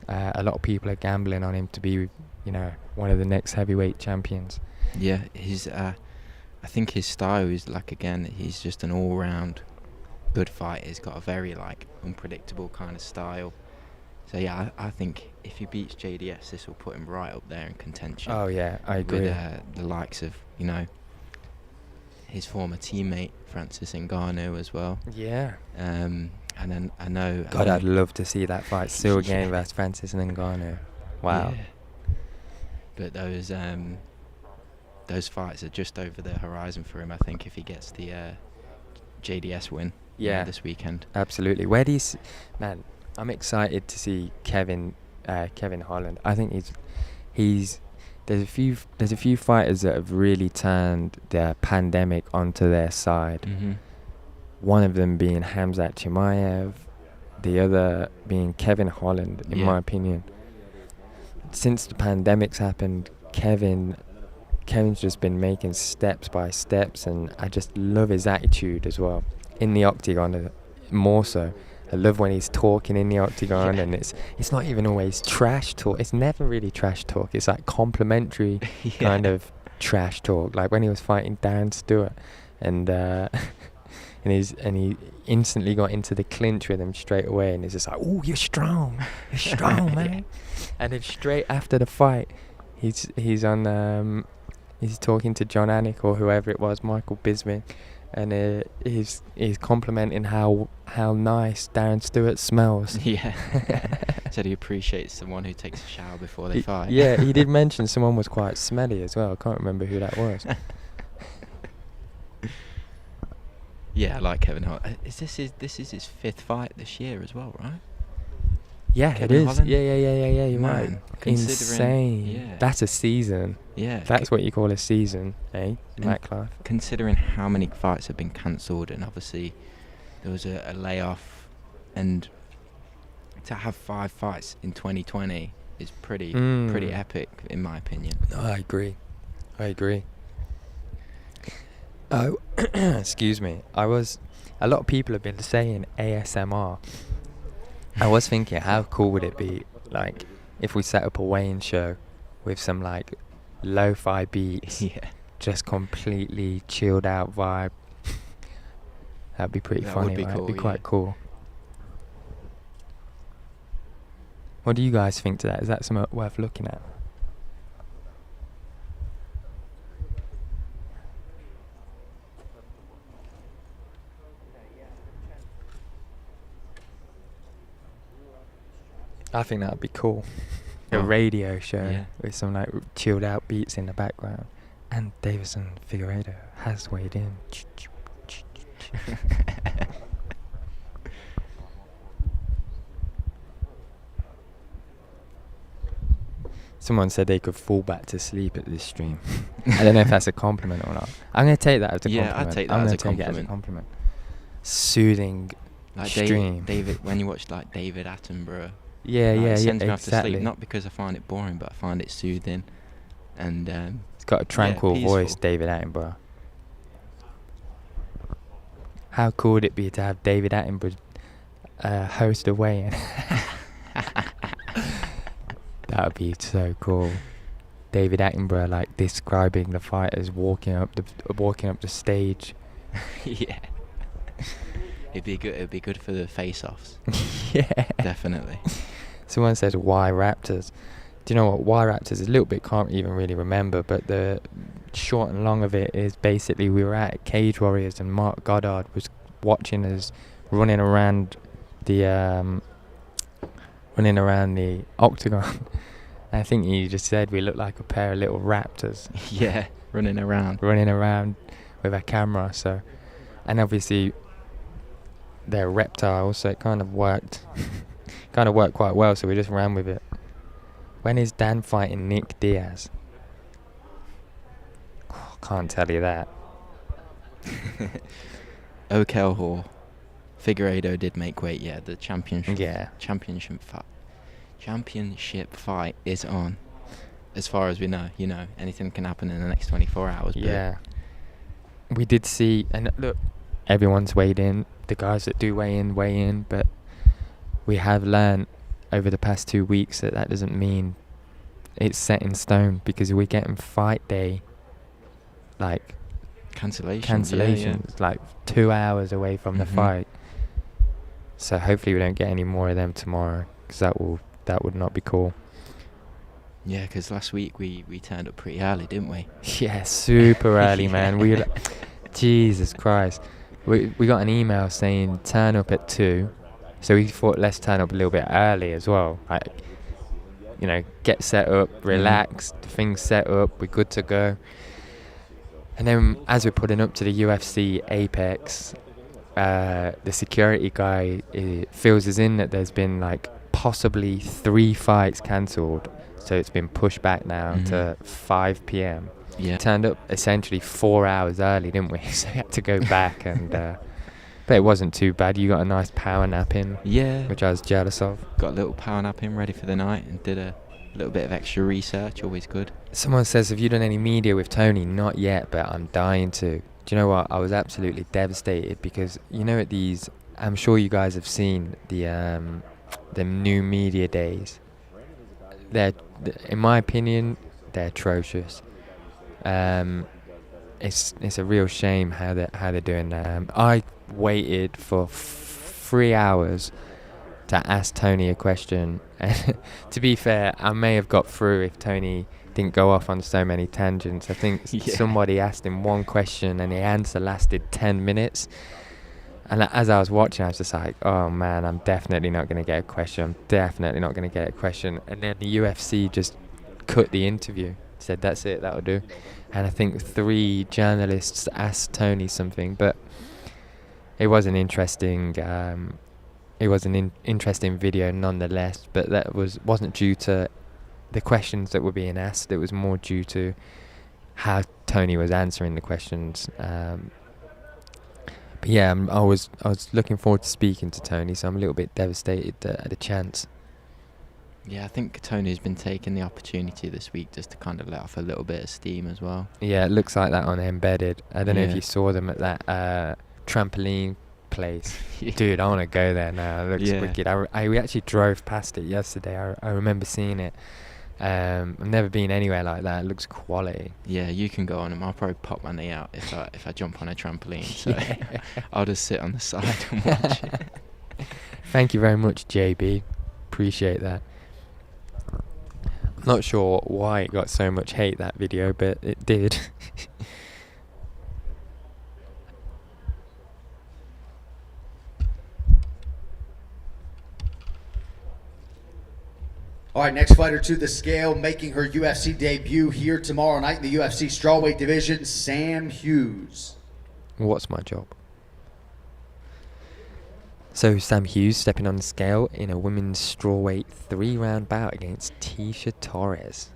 A lot of people are gambling on him to be one of the next heavyweight champions. Yeah, I think his style is he's just an all-round good fighter. He's got a very unpredictable kind of style. So yeah, I think if he beats JDS, this will put him right up there in contention. Oh yeah, I agree. With the likes of his former teammate Francis Ngannou as well. Yeah. And then I know. God, I'd love to see that fight still again versus Francis Ngannou. Wow. Yeah. But those fights are just over the horizon for him. I think if he gets the JDS win. Yeah. This weekend. Absolutely. Where do you see, man? I'm excited to see Kevin Holland. I think there's a few fighters that have really turned their pandemic onto their side. Mm-hmm. One of them being Khamzat Chimaev, the other being Kevin Holland, in my opinion. Since the pandemic's happened, Kevin's just been making steps by steps, and I just love his attitude as well in the octagon. More so, I love when he's talking in the octagon, and it's not even always trash talk. It's never really trash talk. It's like complimentary kind of trash talk. Like when he was fighting Darren Stewart, and he instantly got into the clinch with him straight away, and he's just like, "Oh, you're strong, man." And then straight after the fight, he's talking to John Anik or whoever it was, Michael Bisping, and he's complimenting how nice Darren Stewart smells. Yeah. Said he appreciates someone who takes a shower before they fight. Yeah, he did mention someone was quite smelly as well. I can't remember who that was. Yeah, I like Kevin Holland. This is his 5th fight this year as well, right? Yeah, Kevin it is. Holland? Yeah, you're right. Man, Insane. yeah. That's a season. Yeah. That's what you call a season, eh, Matt Clive? Considering how many fights have been cancelled, and obviously there was a layoff, and to have 5 fights in 2020 is pretty epic, in my opinion. No, I agree. Oh, excuse me. A lot of people have been saying ASMR. I was thinking, how cool would it be, like, if we set up a weigh-in show with some, like, lo-fi beats, just completely chilled out vibe. That'd be pretty funny, would be right? cool, It'd be quite cool. What do you guys think to that? Is that something worth looking at? I think that'd be cool. A radio show with some like chilled out beats in the background. And Davison Figueredo has weighed in. Someone said they could fall back to sleep at this stream. I don't know if that's a compliment or not. I'm going to take that as a compliment. Yeah, I'd take that as a compliment. It as a compliment. Soothing like stream. David, when you watch like David Attenborough. Yeah, sends me off exactly. to sleep, not because I find it boring, but I find it soothing. And it's got a tranquil voice, peaceful. David Attenborough. How cool would it be to have David Attenborough host a weigh-in? That would be so cool. David Attenborough like describing the fighters walking up the stage. Yeah. It'd be good for the face-offs. Yeah. Definitely. Someone says, why Raptors? Do you know what? Why Raptors is a little bit, can't even really remember, but the short and long of it is basically we were at Cage Warriors and Mark Goddard was watching us running around the octagon. I think he just said we look like a pair of little raptors. Yeah, running around with a camera. So, and obviously they're reptiles, so it kind of worked quite well. So we just ran with it. When is Dan fighting Nick Diaz? Can't tell you that. O'Kelhor, Figueredo did make weight. Yeah, the championship fight is on. As far as we know, anything can happen in the next 24 hours. Yeah. We did see, and look, everyone's weighed in. The guys that do weigh in, but we have learned over the past 2 weeks that doesn't mean it's set in stone because we're getting fight day, like cancellations, like 2 hours away from the fight. So hopefully we don't get any more of them tomorrow, because that would not be cool. Yeah, because last week we turned up pretty early, didn't we? Yeah, super early, man. We Jesus Christ. We got an email saying turn up at 2, so we thought let's turn up a little bit early as well. Like, you know, get set up, relax, things set up, we're good to go. And then as we're putting up to the UFC Apex, the security guy fills us in that there's been like possibly 3 fights cancelled, so it's been pushed back now to 5 p.m. Yeah. Turned up essentially 4 hours early, didn't we? So we had to go back, and but it wasn't too bad. You got a nice power nap in, which I was jealous of. Got a little power nap in, ready for the night, and did a little bit of extra research, always good. Someone says, have you done any media with Tony? Not yet, but I'm dying to. Do you know what? I was absolutely devastated because, you know, at these, I'm sure you guys have seen the new media days. They're, in my opinion, they're atrocious. It's a real shame how they're doing that. I waited for 3 hours to ask Tony a question. To be fair, I may have got through if Tony didn't go off on so many tangents. I think somebody asked him one question and the answer lasted 10 minutes. And as I was watching, I was just like, oh man, I'm definitely not going to get a question. And then the UFC just cut the interview. Said, that's it, that'll do. And I think 3 journalists asked Tony something, but it was an interesting interesting video nonetheless, but that wasn't due to the questions that were being asked. It was more due to how Tony was answering the questions. But yeah, I was looking forward to speaking to Tony, so I'm a little bit devastated at the chance. Yeah, I think Tony's been taking the opportunity this week just to kind of let off a little bit of steam as well. Yeah, it looks like that on Embedded. I don't know if you saw them at that trampoline place. Dude, I want to go there now. It looks wicked. We actually drove past it yesterday. I remember seeing it. I've never been anywhere like that. It looks quality. Yeah, you can go on them. I'll probably pop my knee out if I jump on a trampoline. So I'll just sit on the side and watch it. Thank you very much, JB. Appreciate that. I'm not sure why it got so much hate, that video, but it did. All right, next fighter to the scale, making her UFC debut here tomorrow night in the UFC strawweight division, Sam Hughes. What's my job? So Sam Hughes stepping on the scale in a women's strawweight 3-round bout against Tecia Torres.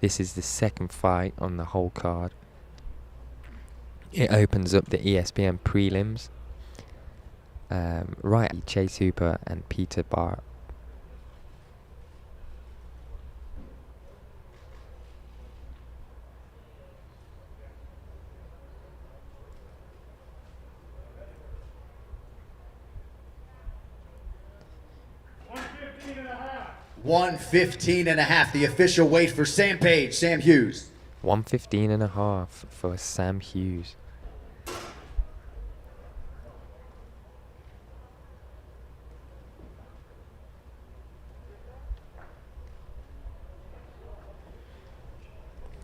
This is the second fight on the whole card. It opens up the ESPN prelims. Right, Chase Hooper and Peter Barrett. $115.5, the official weight for Sam Hughes. 115.5 for Sam Hughes.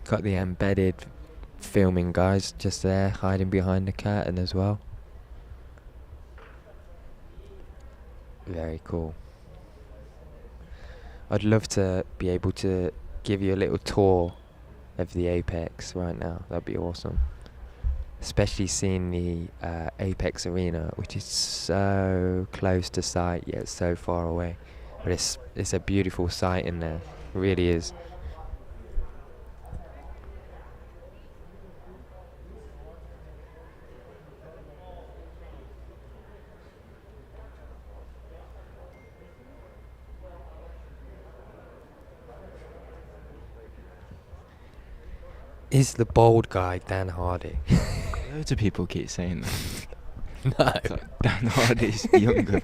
Got the Embedded filming guys just there, hiding behind the curtain as well. Very cool. I'd love to be able to give you a little tour of the Apex right now. That'd be awesome. Especially seeing the Apex Arena, which is so close to sight yet so far away. But it's a beautiful sight in there. It really is. Is the bald guy Dan Hardy? Loads of people keep saying that. No. It's like Dan Hardy's younger,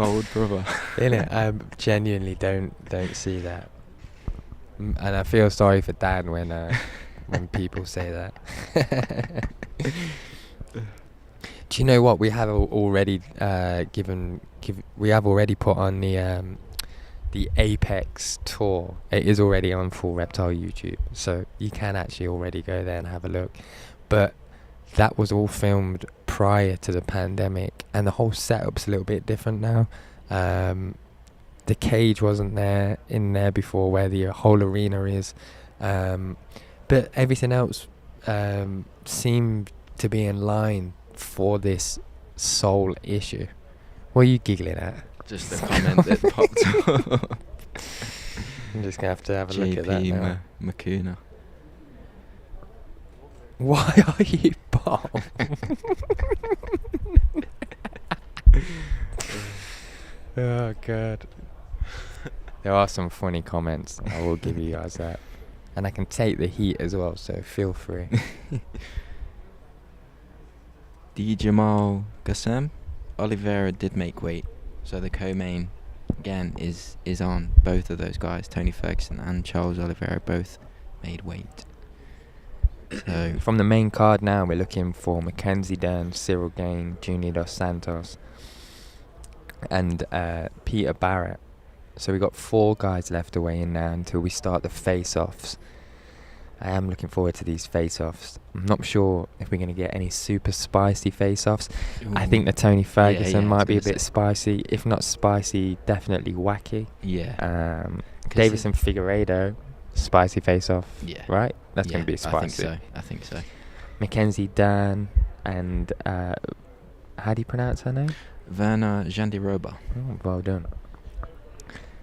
Bold brother. Innit? I genuinely don't see that. And I feel sorry for Dan when people say that. Do you know what we have already we have already put on the Apex tour. It is already on Full Reptile YouTube, so you can actually already go there and have a look. But that was all filmed prior to the pandemic, and the whole setup's a little bit different now. The cage wasn't in there before, where the whole arena is, but everything else seemed to be in line for this sole issue. What are you giggling at? Just a comment that popped up. I'm just going to have a look at that now. Makuna. Why are you bomb? Oh, God. There are some funny comments. I will give you guys that. And I can take the heat as well, so feel free. D. Jamal Gassem. Oliveira did make weight. So the co-main, again, is on. Both of those guys, Tony Ferguson and Charles Oliveira, both made weight. So from the main card now, we're looking for Mackenzie Dern, Ciro Gain, Junior Dos Santos, and Peter Barrett. So we've got 4 guys left to weigh in now until we start the face-offs. I am looking forward to these face-offs. I'm not sure if we're going to get any super spicy face-offs. Ooh. I think the Tony Ferguson might be a bit say. spicy. If not spicy, definitely wacky. Yeah. Davison Figueredo, spicy face-off. Yeah. Right? That's going to be spicy. I think so. Mackenzie Dan and how do you pronounce her name? Verna Jandiroba. Oh, well done.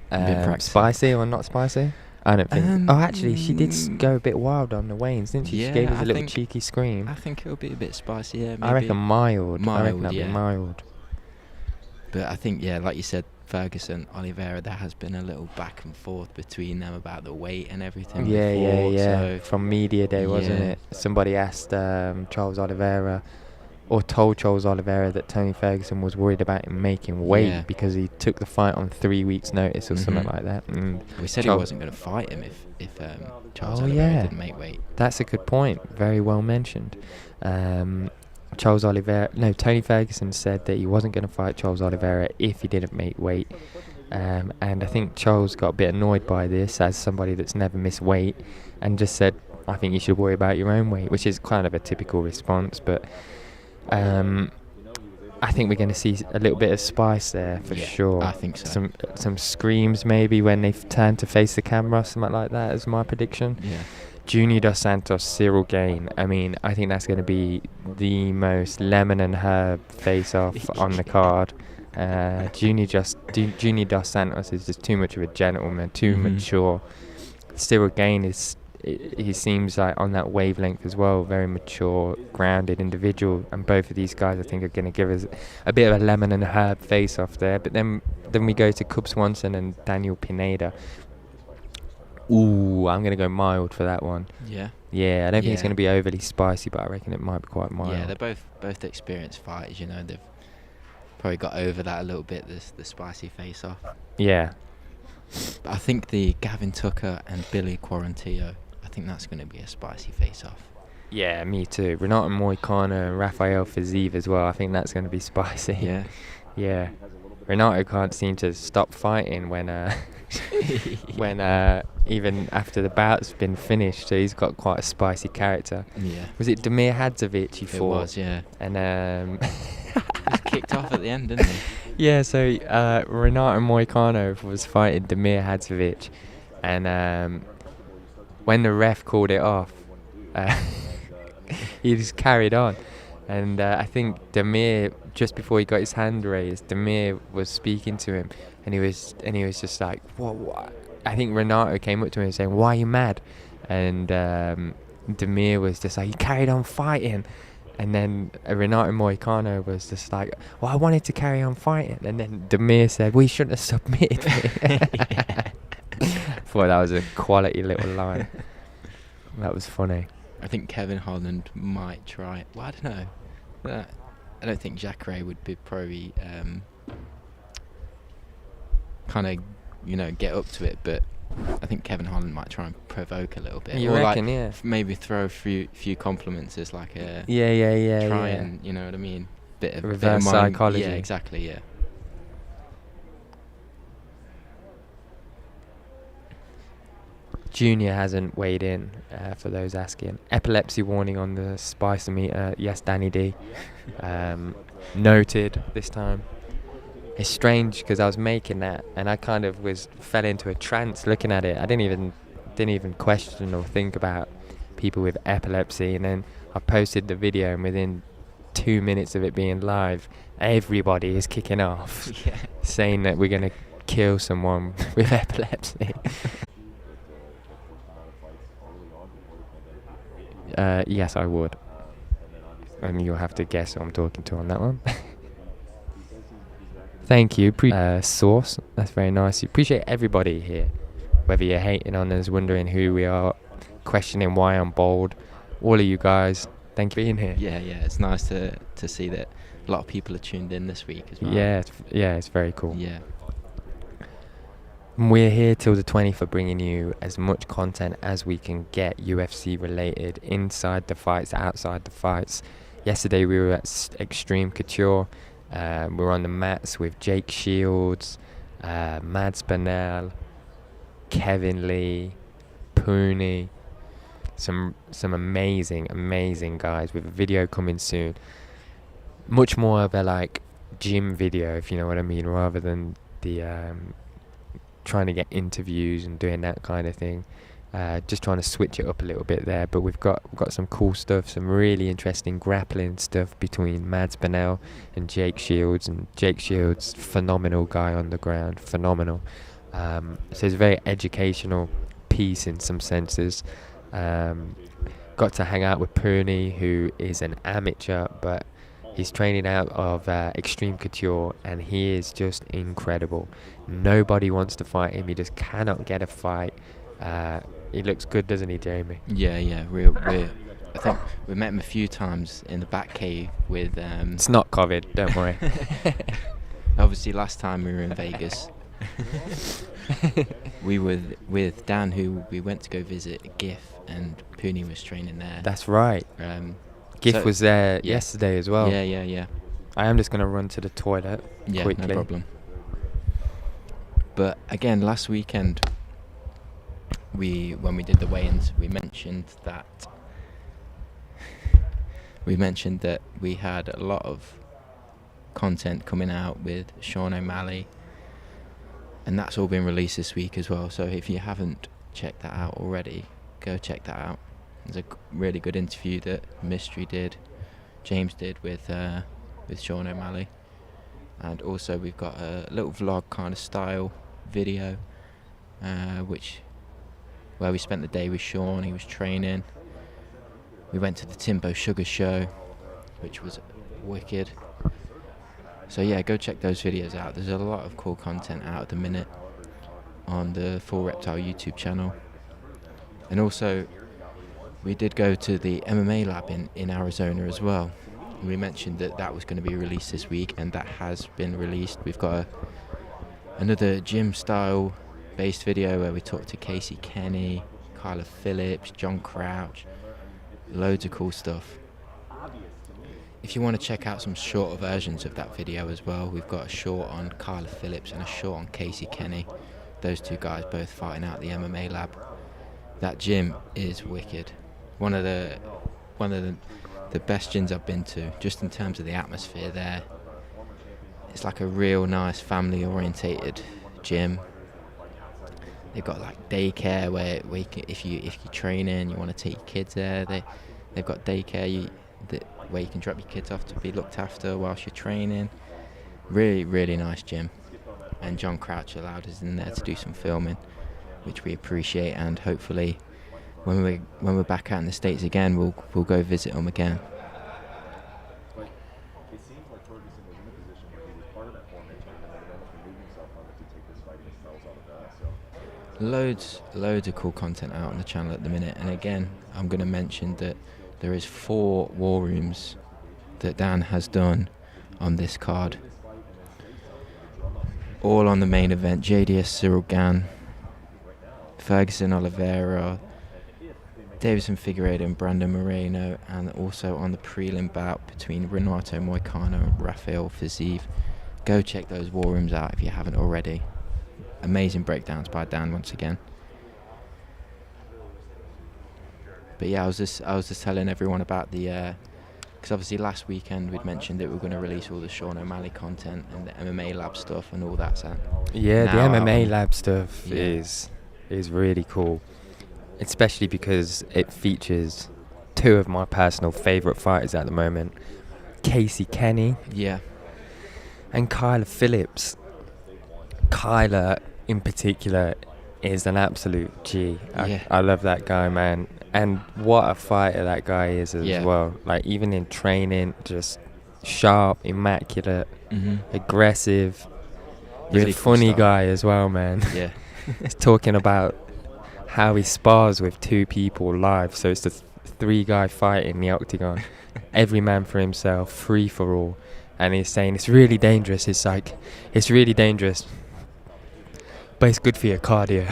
Been practicing. Spicy or not spicy? I don't think. Actually, she did go a bit wild on the weigh-ins, didn't she? Yeah, She gave us I a little think- cheeky scream. I think it'll be a bit spicy, yeah. Maybe. I reckon mild. I reckon Mild, that'd yeah. be mild. But I think, yeah, like you said, Ferguson, Oliveira, there has been a little back and forth between them about the weight and everything. Yeah, before, yeah. So From media day, wasn't Yeah. it? Somebody asked Charles Oliveira, or told Charles Oliveira that Tony Ferguson was worried about him making weight Yeah. because he took the fight on 3 weeks' notice or something Mhm. like that. And we said he Charles- wasn't going to fight him if Charles Oh, Oliveira yeah. didn't make weight. That's a good point. Very well mentioned. Tony Ferguson said that he wasn't going to fight Charles Oliveira if he didn't make weight. And I think Charles got a bit annoyed by this as somebody that's never missed weight and just said, I think you should worry about your own weight, which is kind of a typical response. But I think we're going to see a little bit of spice there for Yeah, sure. I think so. Some screams maybe when they turn to face the camera, something like that is my prediction. Yeah. Junior Dos Santos, Ciro Gain. I mean, I think that's going to be the most lemon and herb face-off on the card. Junior Dos Santos is just too much of a gentleman, too Mhm. mature. Ciro Gain he seems like on that wavelength as well, very mature, grounded individual, and both of these guys I think are going to give us a bit of a lemon and herb face-off there. But then we go to Cub Swanson and Daniel Pineda. Ooh, I'm going to go mild for that one. Yeah. Yeah, I don't think it's Yeah. going to be overly spicy, but I reckon it might be quite mild. Yeah, they're both experienced fighters, you know. They've probably got over that a little bit, the spicy face-off. Yeah. But I think the Gavin Tucker and Billy Quarantillo, I think that's going to be a spicy face-off. Yeah, me too. Renato Moicano and Rafael Fiziev as well. I think that's going to be spicy. Yeah. Yeah. Renato can't seem to stop fighting when even after the bout's been finished. So he's got quite a spicy character. Yeah. Was it Damir Hadzovic he It fought? was, yeah. And He was kicked off at the end, didn't he? yeah, so Renato Moicano was fighting Damir Hadzovic, and when the ref called it off, he just carried on. And I think Damir, just before he got his hand raised, Damir was speaking to him, and he was just like, what? I think Renato came up to him saying, "Why are you mad?" And Damir was just like, "He carried on fighting." And then Renato Moicano was just like, "Well, I wanted to carry on fighting." And then Damir said, "We shouldn't have submitted." Thought that was a quality little line. That was funny. I think Kevin Holland might try. Well, I don't know. I don't think Jacqueline would be probably kind of, get up to it, but I think Kevin Holland might try and provoke a little bit. You or reckon, like yeah? Maybe throw a few compliments as like a Yeah. and, you know what I mean? Bit of Reverse mind. psychology. Yeah, exactly, yeah. Junior hasn't weighed in, for those asking. Epilepsy warning on the spiceometer. Yes, Danny D. Noted this time. It's strange because I was making that and I kind of fell into a trance looking at it. I didn't even question or think about people with epilepsy, and then I posted the video, and within 2 minutes of it being live, everybody is kicking off, saying that we're going to kill someone with epilepsy. Yes, I would. And you'll have to guess who I'm talking to on that one. Thank you. Source. That's very nice. Appreciate everybody here. Whether you're hating on us, wondering who we are, questioning why I'm bold. All of you guys, thank you for being here. Yeah. It's nice to see that a lot of people are tuned in this week as well. Yeah, it's very cool. Yeah. We're here till the 20th for bringing you as much content as we can get UFC related, inside the fights, outside the fights. Yesterday we were at Extreme Couture. We were on the mats with Jake Shields, Mads Manell, Kevin Lee, Pooney. Some amazing guys, with a video coming soon. Much more of a gym video, if you know what I mean, rather than the trying to get interviews and doing that kind of thing. Just trying to switch it up a little bit there, but we've got some cool stuff, some really interesting grappling stuff between Mads Manell and Jake Shields. And Jake Shields, phenomenal guy on the ground, phenomenal. So it's a very educational piece in some senses. Got to hang out with Pooney, who is an amateur, but he's training out of Extreme Couture, and he is just incredible. Nobody wants to fight him. He just cannot get a fight. He looks good, doesn't he, Jamie? Yeah. I think we met him a few times in the back cave with... It's not COVID, don't worry. Obviously, last time we were in Vegas, we were with Dan, who we went to go visit GIF, and Pooney was training there. That's right. GIF was there yesterday as well. Yeah. I am just going to run to the toilet quickly. No problem. But again, last weekend, when we did the weigh-ins, we mentioned that we had a lot of content coming out with Sean O'Malley, and that's all been released this week as well. So if you haven't checked that out already, go check that out. There's a really good interview that James did with Sean O'Malley, and also we've got a little vlog kind of style video, where we spent the day with Sean. He was training. We went to the Timbo Sugar show, which was wicked. So yeah, go check those videos out. There's a lot of cool content out at the minute on the Full Reptile YouTube channel. And also, we did go to the MMA lab in Arizona as well. We mentioned that was going to be released this week, and that has been released. We've got another gym style based video where we talked to Casey Kenny, Kyla Phillips, John Crouch, loads of cool stuff. If you want to check out some shorter versions of that video as well, we've got a short on Kyla Phillips and a short on Casey Kenny. Those two guys both fighting out the MMA lab. That gym is wicked. One of the best gyms I've been to, just in terms of the atmosphere there. It's like a real nice family orientated gym. They've got daycare where you can, if you're training, you want to take your kids there. They've got daycare where you can drop your kids off to be looked after whilst you're training. Really, really nice gym. And John Crouch allowed us in there to do some filming, which we appreciate. And hopefully, when we're back out in the States again, we'll go visit them again. It seems like Ferguson was in a position where he was part of that formation and then managed to move himself on it to take this fight against Souza. Loads of cool content out on the channel at the minute. And again, I'm going to mention that there is 4 war rooms that Dan has done on this card. all on the main event. JDS Cyril Gann, Ferguson Oliveira, Davison Figueroa and Brandon Moreno, and also on the prelim bout between Renato Moicano and Rafael Fiziev. Go check those war rooms out if you haven't already. Amazing breakdowns by Dan once again. But yeah, I was just telling everyone about the, because obviously last weekend we'd mentioned that we were going to release all the Sean O'Malley content and the MMA Lab stuff and all that. So Yeah, the now MMA Lab stuff Yeah. is really cool, especially because it features two of my personal favourite fighters at the moment, Casey Kenny yeah, and Kyler Phillips. Kyler, in particular, is an absolute G. Yeah. I love that guy, man. And what a fighter that guy is as Yeah. well. Like, even in training, just sharp, immaculate, aggressive. He's Really a cool funny stuff. guy as well, man. yeah, He's talking about how he spars with two people live. So it's the three-guy fight in the octagon. Every man for himself, free for all. And he's saying it's really dangerous. It's like, it's really dangerous, but it's good for your cardio.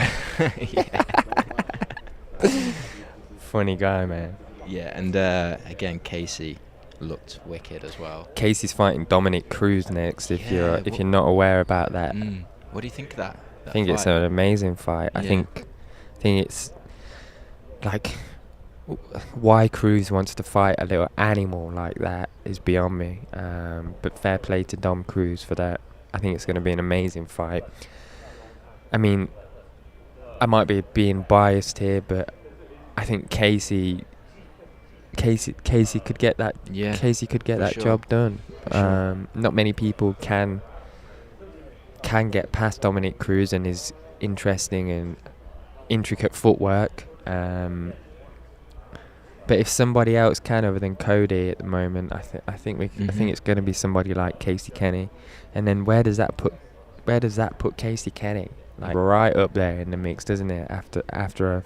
Funny guy, man. yeah. And again, Casey looked wicked as well. Casey's fighting Dominic Cruz next. If Yeah, you're not aware about that, What do you think of that? I think it's an amazing fight. I Yeah. think it's like why Cruz wants to fight a little animal like that is beyond me. But fair play to Dom Cruz for that. I think it's going to be an amazing fight. I mean, I might be being biased here, but I think Casey could get that. Yeah, Casey could get for that sure. job done. For sure. Not many people can get past Dominic Cruz and his interesting and intricate footwork. But if somebody else can, other than Cody at the moment, I think it's going to be somebody like Casey Kenny. And then where does that put Casey Kenny? Like right up there in the mix, doesn't it? After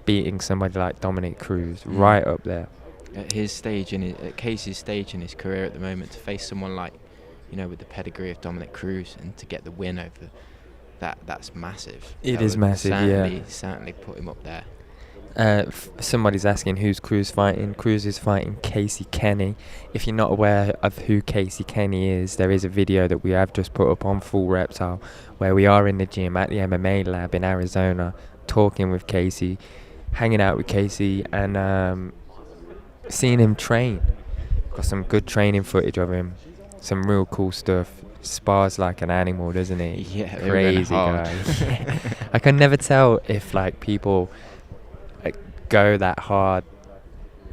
beating somebody like Dominic Cruz, right up there. At his stage at Casey's stage in his career at the moment, to face someone like, with the pedigree of Dominic Cruz and to get the win over that's massive. It That is would massive, yeah. certainly put him up there. Somebody's asking who's Cruz fighting. Cruz is fighting Casey Kenny. If you're not aware of who Casey Kenny is, there is a video that we have just put up on Full Reptile where we are in the gym at the MMA Lab in Arizona talking with Casey, hanging out with Casey and seeing him train. Got some good training footage of him. Some real cool stuff. Spars like an animal, doesn't he? Yeah, they were going Crazy hard. guy. I can never tell if like people go that hard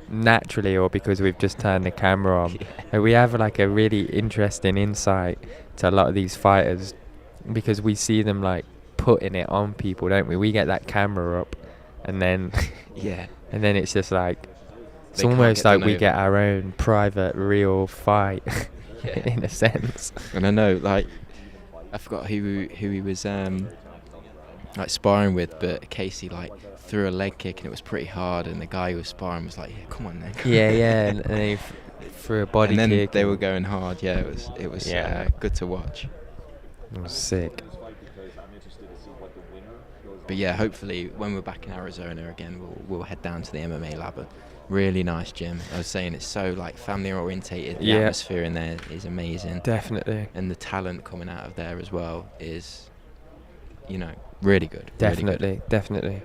naturally or because we've just turned the camera on. We have like a really interesting insight to a lot of these fighters because we see them like putting it on people, don't we? We get that camera up and then Yeah. and then it's just like it's They can't almost get like done we over. get our own private real fight Yeah. in a sense. And I know, like, I forgot who he was like sparring with, but Casey like threw a leg kick and it was pretty hard, and the guy who was sparring was like, "Yeah, come on then." yeah, and then he threw a body and then kick. they and were going hard. Yeah, it was Yeah. good to watch. It was sick. But yeah, hopefully when we're back in Arizona again, we'll head down to the MMA Lab. A really nice gym. I was saying it's so like family orientated. The Yeah. atmosphere in there is amazing, Definitely. and the talent coming out of there as well is, really good. Really good. Definitely.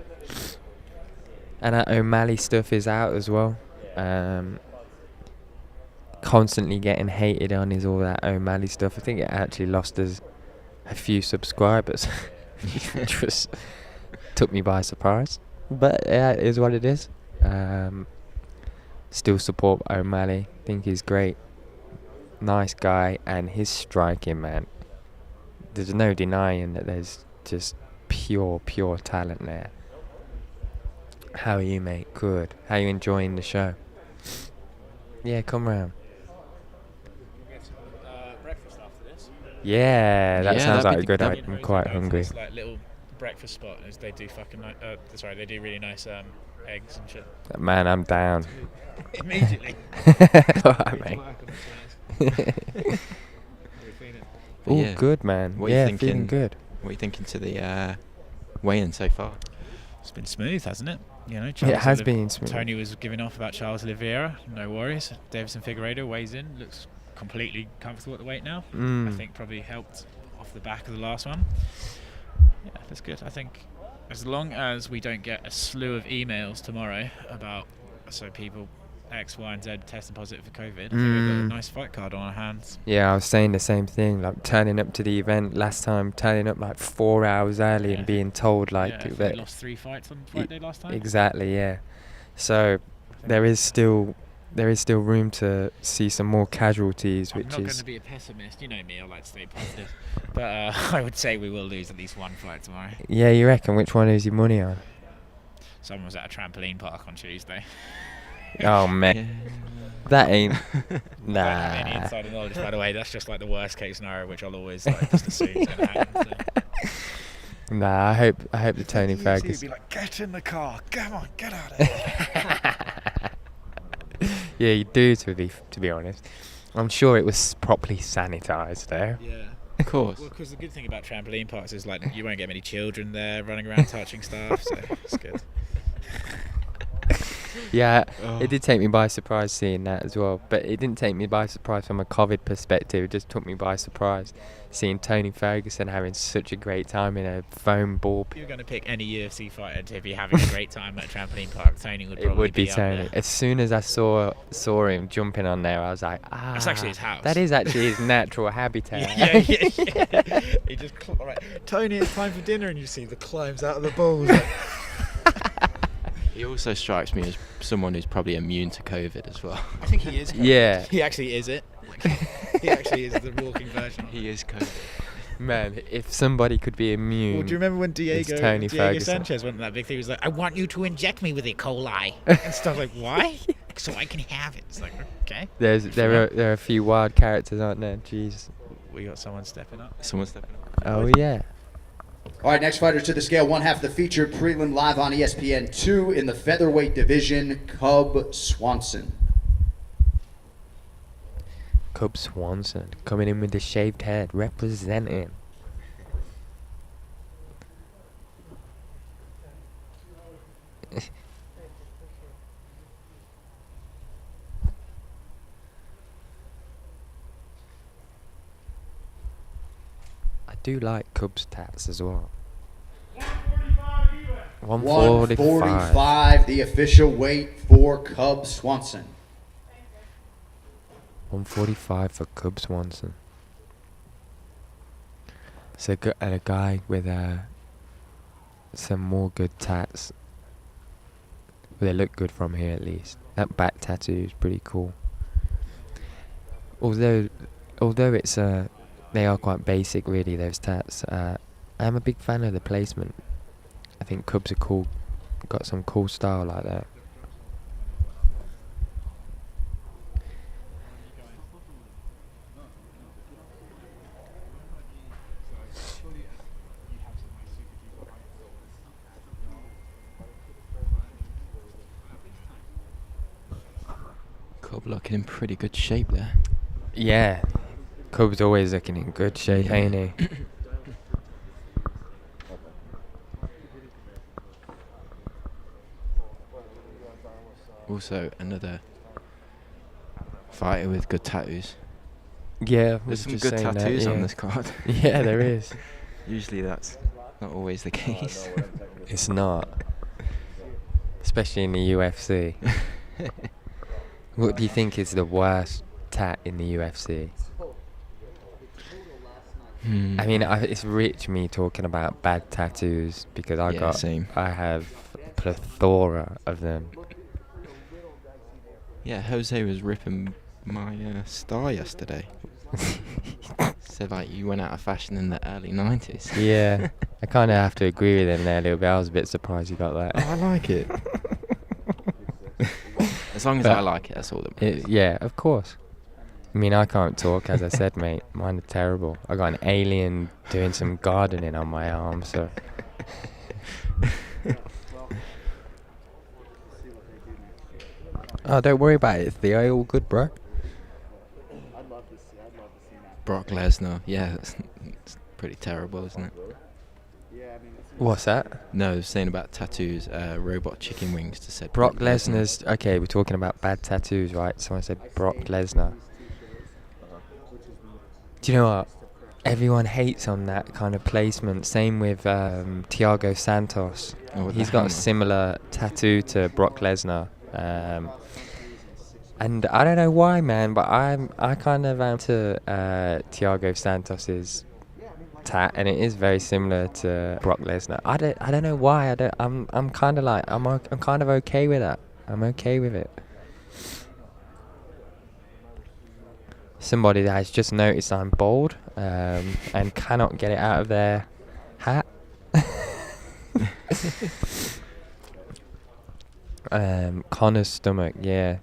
And that O'Malley stuff is out as well. Constantly getting hated on is all that O'Malley stuff. I think it actually lost us a few subscribers, which was took me by surprise. But yeah, it is what it is. Still support O'Malley. Think he's great. Nice guy, and his striking, man. There's no denying that there's just pure talent there. How are you, mate? Good. How are you enjoying the show? Yeah, come round. Get some breakfast after this. Yeah, that Yeah, sounds like that'd a be good that'd idea. Really I'm quite go to hungry. This, like, little breakfast spot. As they do they do really nice eggs and shit. Man, I'm down. Immediately. Alright, mate. But Oh, yeah, good, man. What are you yeah, thinking? feeling good. What are you thinking to the weigh-in so far? It's been smooth, hasn't it? You know, It has been smooth. Tony was giving off about Charles Oliveira. No worries. Davison Figueroa weighs in, looks completely comfortable at the weight now. I think probably helped off the back of the last one. Yeah, that's good. I think as long as we don't get a slew of emails tomorrow about people X, Y, and Z testing positive for COVID, I think we've got a nice fight card on our hands. Yeah, I was saying the same thing. Like turning up to the event last time, turning up like 4 hours early and being told like we that. lost 3 fights on Friday last time. Exactly, yeah. So there is still room to see some more casualties, I'm which not going is to be a pessimist. You know me, I like to stay positive. But I would say we will lose at least one fight tomorrow. yeah. You reckon? Which one is your money on? Someone was at a trampoline park on Tuesday. Oh man, Yeah. that ain't. I don't have any Nah. insider knowledge, by the way. That's just like the worst case scenario, which I'll always just assume is going to happen. So. Nah. I hope the Tony He'd Ferguson. be like, get in the car, come on, get out of here. Yeah, you do. To be honest, I'm sure it was properly sanitized there. Yeah. Of course. Well, because the good thing about trampoline parks is like you won't get many children there running around touching stuff, so it's good. Yeah, it did take me by surprise seeing that as well. But it didn't take me by surprise from a COVID perspective. It just took me by surprise seeing Tony Ferguson having such a great time in a foam ball. If you're going to pick any UFC fighter to be having a great time at a trampoline park, Tony would It probably would be up Tony. there. As soon as I saw him jumping on there, I was like, ah. That's actually his house. That is actually his natural habitat. Yeah. He just right. Tony, it's time for dinner, and you see the climbs out of the balls. He also strikes me as someone who's probably immune to COVID as well. I think he is. COVID. Yeah. He actually is it. He actually is the walking version. He is COVID. Man, if somebody could be immune. Well, do you remember when Diego Tony Ferguson. Sanchez went on that big thing? He was like, I want you to inject me with E. coli. And stuff like, why? So I can have it. It's like, okay. There are a few wild characters, aren't there? Jeez. We got someone stepping up. Someone stepping up. Oh yeah. All right, next fighter to the scale, one half of the featured prelim live on ESPN 2 in the featherweight division, Cub Swanson. Cub Swanson coming in with the shaved head, representing. I do like Cub's tats as well. 145. 145, the official weight for Cub Swanson. 145 for Cub Swanson. So and a guy with some more good tats. Well, they look good from here at least. That back tattoo is pretty cool. Although it's they are quite basic really, those tats. I'm a big fan of the placement. I think Cubs are cool. Got some cool style like that. Cub looking in pretty good shape there. Yeah, Cub's always looking in good shape, ain't he? Also, another fighter with good tattoos. Yeah, There's some good tattoos on this card. Yeah, there is. Usually that's not always the case. It's not. Especially in the UFC. What do you think is the worst tat in the UFC? I mean, it's rich me talking about bad tattoos because Same. I have a plethora of them. Yeah, Jose was ripping my star yesterday. Said like you went out of fashion in the early 90s. Yeah, I kind of have to agree with him there a little bit. I was a bit surprised you got that. Oh, I like it. As long as But I like it, that's all that matters. Yeah, of course. I mean, I can't talk, as I said, mate. Mine are terrible. I got an alien doing some gardening on my arm, so. Oh, don't worry about it, Theo. All good, bro. Brock Lesnar. Yeah, it's pretty terrible, isn't it? What's that? No, I was saying about tattoos. Robot chicken wings to say Brock Lesnar's. Okay, we're talking about bad tattoos, right? Someone said Brock Lesnar. Do you know what? Everyone hates on that kind of placement. Same with Thiago Santos. Oh, with He's the got a hammer. similar tattoo to Brock Lesnar. And I don't know why, man, but I kind of am to Thiago Santos's tat, and it is very similar to Brock Lesnar. I don't know why. I'm kind of like I'm kind of okay with that. I'm okay with it. Somebody that has just noticed I'm bald and cannot get it out of their hat. Connor's stomach, yeah,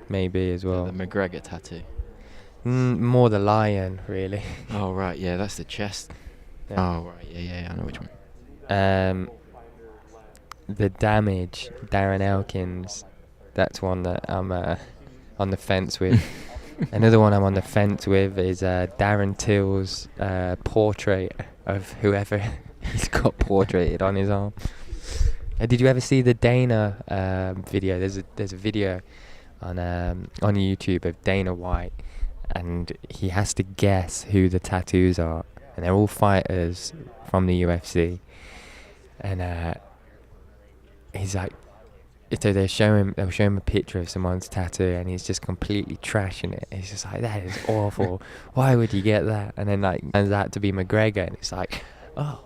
maybe as well. The McGregor tattoo. More the lion, really. Oh right, yeah, that's the chest. Yeah. Oh right, yeah, I know which one. The Damage, Darren Elkins. That's one that I'm on the fence with. Another one I'm on the fence with is Darren Till's portrait of whoever he's got portraited on his arm. Did you ever see the Dana video? There's a video on YouTube of Dana White, and he has to guess who the tattoos are, and they're all fighters from the UFC, and he's like, so they'll show him a picture of someone's tattoo, and he's just completely trashing it. He's just like, that is awful. Why would you get that? And then like turns out to be McGregor, and it's like, oh,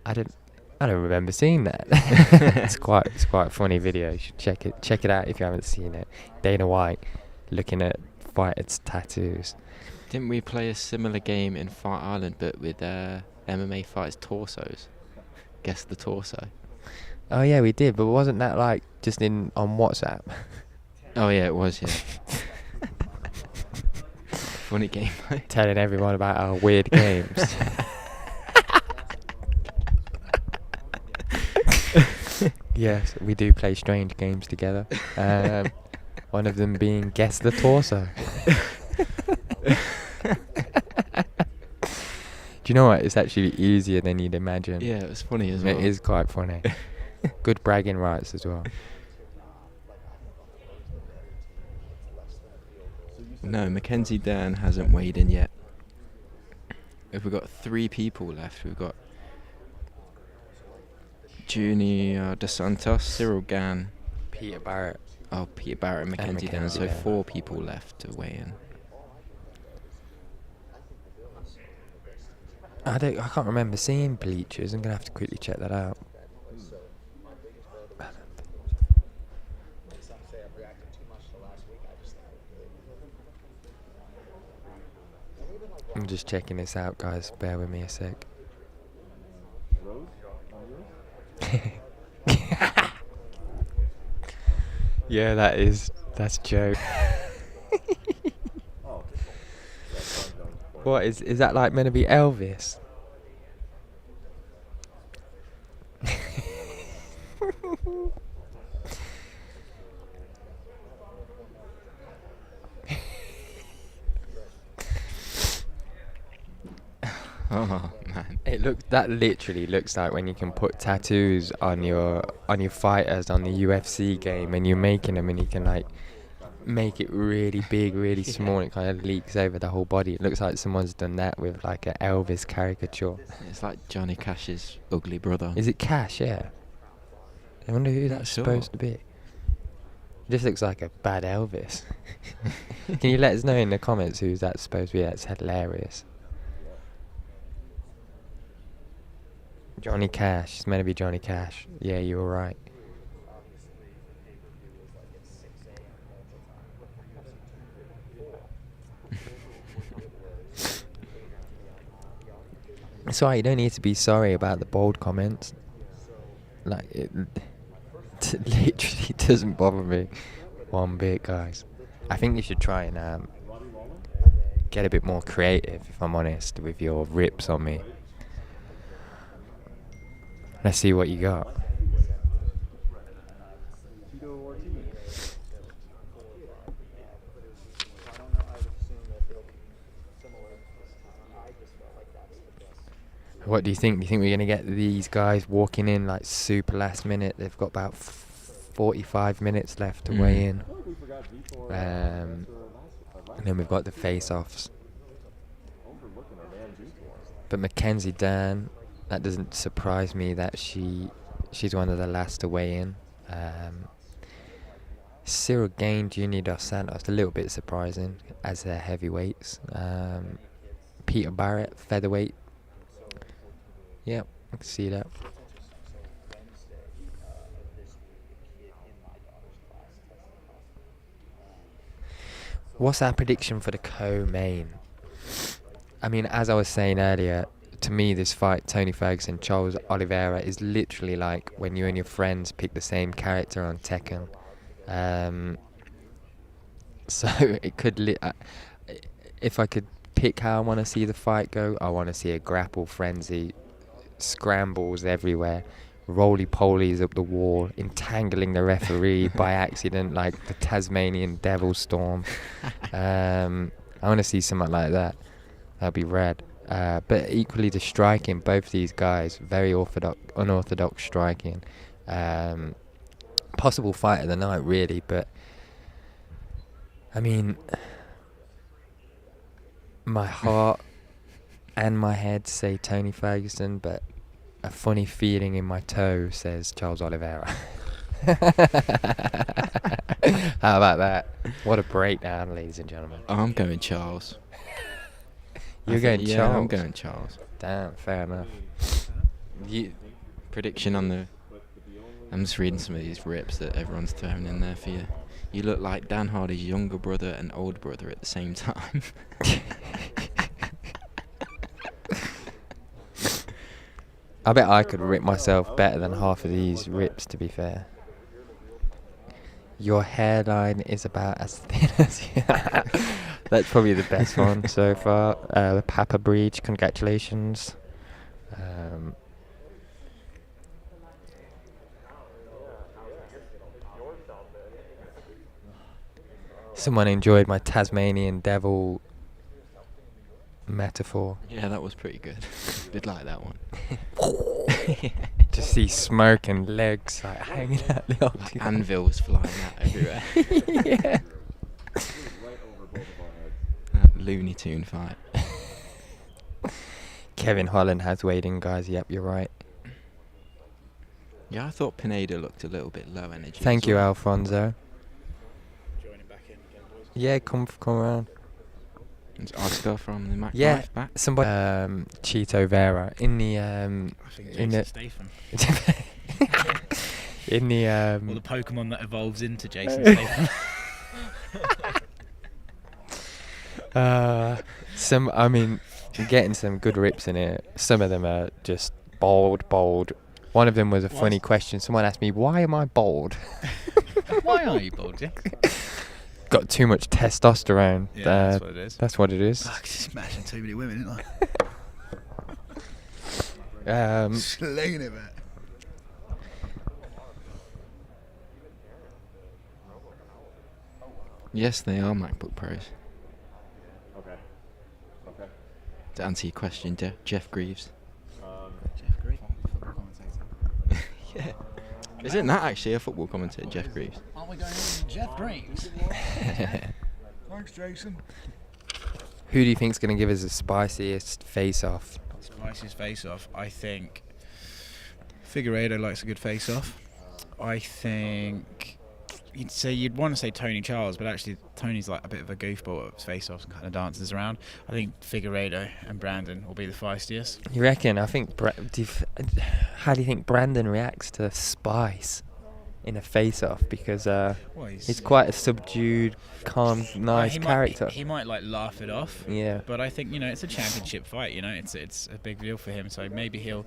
I don't remember seeing that. It's quite a funny video. You should check it out if you haven't seen it. Dana White looking at fighters' tattoos. Didn't we play a similar game in Fight Island, but with MMA fighters' torsos? Guess the torso. Oh yeah, we did, but wasn't that like just on WhatsApp? Oh yeah, it was. Yeah. Funny game. Telling everyone about our weird games. Yes, we do play strange games together. One of them being Guess the Torso. Do you know what? It's actually easier than you'd imagine. Yeah, it was funny as well. It is quite funny. Good bragging rights as well. No, Mackenzie Dan hasn't weighed in yet. We've got 3 people left. We've got Junior Dos Santos, Cyril Gann, Peter Barrett. Oh, Peter Barrett and Mackenzie Dan. Mackenzie So Dan. 4 people left to weigh in. I can't remember seeing bleachers. I'm gonna have to quickly check that out. I'm just checking this out, guys. Bear with me a sec. Yeah, that's Joe. What is that like meant to be Elvis? Oh man. That literally looks like when you can put tattoos on your fighters on the UFC game, and you're making them, and you can like make it really big, really small, and it kind of leaks over the whole body. It looks like someone's done that with like an Elvis caricature. It's like Johnny Cash's ugly brother. Is it Cash? Yeah. I wonder who that's Sure. supposed to be. It just looks like a bad Elvis. Can you let us know in the comments who's that supposed to be? That's hilarious. Johnny Cash. It's meant to be Johnny Cash. Yeah, you were right. It's alright, you don't need to be sorry about the bold comments. Like, it literally doesn't bother me one bit, guys. I think you should try and get a bit more creative, if I'm honest, with your rips on me. Let's see what you got. What do you think? Do you think we're going to get these guys walking in like super last minute? They've got about 45 minutes left to weigh in. And then we've got the face-offs. But Mackenzie Dern, that doesn't surprise me that she's one of the last to weigh in. Ciro Gain, Junior Dos Santos, a little bit surprising as their heavyweights. Peter Barrett, featherweight. Yep, I can see that. What's our prediction for the co-main? I mean, as I was saying earlier, to me this fight, Tony Ferguson, Charles Oliveira, is literally like when you and your friends pick the same character on Tekken. So it could... if I could pick how I want to see the fight go, I want to see a grapple frenzy, scrambles everywhere, roly-polies up the wall, entangling the referee by accident like the Tasmanian Devil Storm. I want to see something like that. That'd be rad. But equally the striking, both these guys, very unorthodox striking. Possible fight of the night, really, but I mean, my heart and my head say Tony Ferguson, but a funny feeling in my toe says Charles Oliveira. How about that? What a breakdown, ladies and gentlemen. I'm going Charles. You're going Charles? Yeah, I'm going Charles. Damn, fair enough. Prediction on the... I'm just reading some of these rips that everyone's throwing in there for you. You look like Dan Hardy's younger brother and older brother at the same time. I bet I could rip myself better than half of these rips, to be fair. Your hairline is about as thin as you. That's probably the best one so far. The Papa Breach, congratulations. Someone enjoyed my Tasmanian Devil metaphor. Yeah, that was pretty good. Did like that one. Just see smoke and legs like hanging out the old anvils flying out everywhere. Yeah. That Looney Tune fight. Kevin Holland has weighed in, guys. Yep, you're right. Yeah, I thought Pineda looked a little bit low energy. Thank you, Alfonso. Joining back in again, boys. Yeah, come around. It's Oscar from the Mac Yeah, Life back. somebody. Cheeto Vera in the I think in Jason the Statham. in the Or the Pokemon that evolves into Jason Statham. I mean, getting some good rips in it. Some of them are just bold. One of them was a funny question. Someone asked me, "Why am I bald?" Why are you bald, Jack? Got too much testosterone. Yeah, that's what it is. That's what it is. Fuck, smashing too many women, isn't I? Slinging it, man. Yes, they are MacBook Pros. Okay. To answer your question, Jeff Greaves. Jeff Greaves, football commentator. Yeah. Isn't that actually a football commentator, Jeff Greaves? Aren't we going on Jeff Greaves? Thanks, Jason. Who do you think's going to give us the spiciest face-off? Spiciest face-off. I think Figueredo likes a good face-off. I think you'd want to say Tony Charles, but actually Tony's like a bit of a goofball at face-offs and kind of dances around. I think Figueredo and Brandon will be the feistiest. You reckon? I think. How do you think Brandon reacts to spice in a face-off? Because he's quite a subdued, calm, nice character. He might like laugh it off. Yeah. But I think it's a championship fight. It's a big deal for him. So maybe he'll.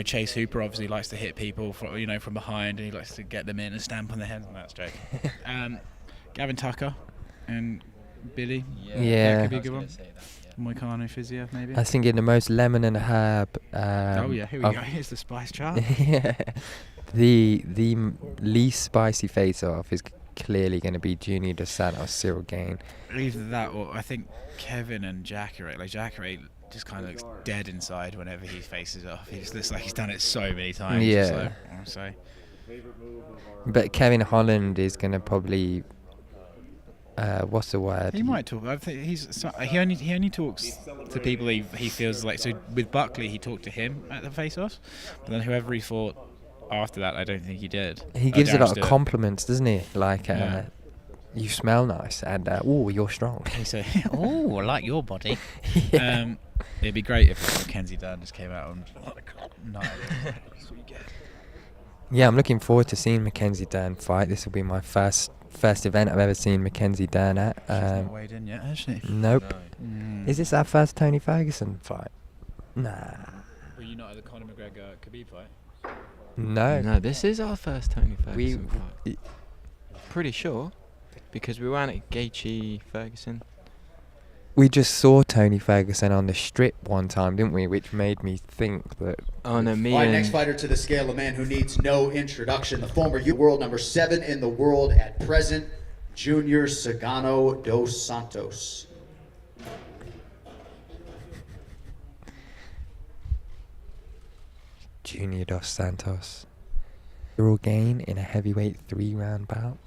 Chase Hooper obviously likes to hit people from behind, and he likes to get them in and stamp on their heads. That's joke. Gavin Tucker and Billy. Yeah. That could be a good one. Moicano Fiziev, maybe. I was thinking the most lemon and herb. Here we go. Here's the spice chart. Yeah. The least spicy face-off is clearly going to be Junior Dos Santos, Ciro Gain. Either that, or I think Kevin and Jacqueline. Like Jacqueline just kind of looks dead inside whenever he faces off. He just looks like he's done it so many times. Yeah. So But Kevin Holland is going to probably... what's the word? he might talk. I think he only talks to people he feels like. So with Buckley, he talked to him at the face-offs, but then whoever he fought after that, I don't think he did. He gives a lot of compliments, doesn't he? Like, you smell nice, and oh, you're strong. He said, "Oh, I like your body." Yeah. It'd be great if Mackenzie Dern just came out and no. Yeah, I'm looking forward to seeing Mackenzie Dern fight. This will be my first event I've ever seen Mackenzie Dern at. She's not weighed in yet, has she? Nope. No. Is this our first Tony Ferguson fight? Nah. Were you not at the Conor McGregor Khabib fight? No. No, this is our first Tony Ferguson fight. Pretty sure, because we weren't at Gaethje Ferguson. We just saw Tony Ferguson on the strip one time, didn't we? Which made me think that... Oh no, me All right, and... next fighter to the scale, a man who needs no introduction. The former world number 7 in the world at present, Junior Sagano dos Santos. Junior dos Santos. Ciro gain in a heavyweight 3-round bout.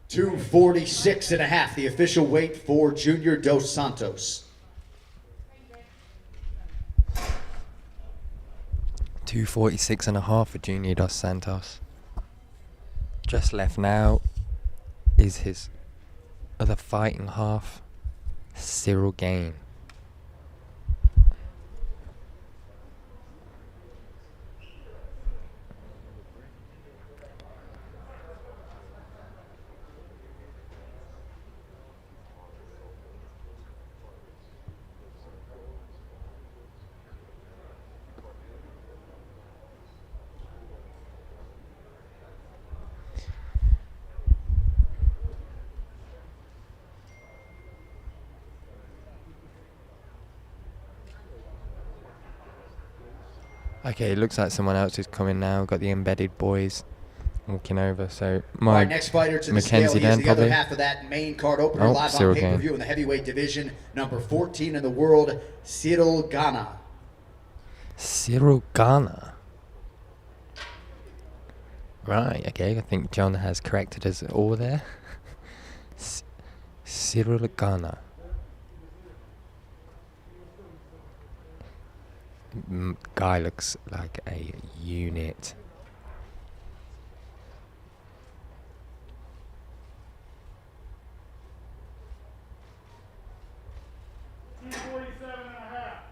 246.5, the official weight for Junior dos Santos. 246.5 for Junior dos Santos. Just left now is his other fighting half, Ciro Gain. Okay, it looks like someone else is coming now. Got the embedded boys walking over. So All right, next fighter to the scale. He is the other half of that main card opener, live Ciro on pay-per-view in the heavyweight division. Number 14 in the world, Ciro Gana. Ciro Gana. Right, okay, I think John has corrected us all there. Ciro Gana. Guy looks like a unit.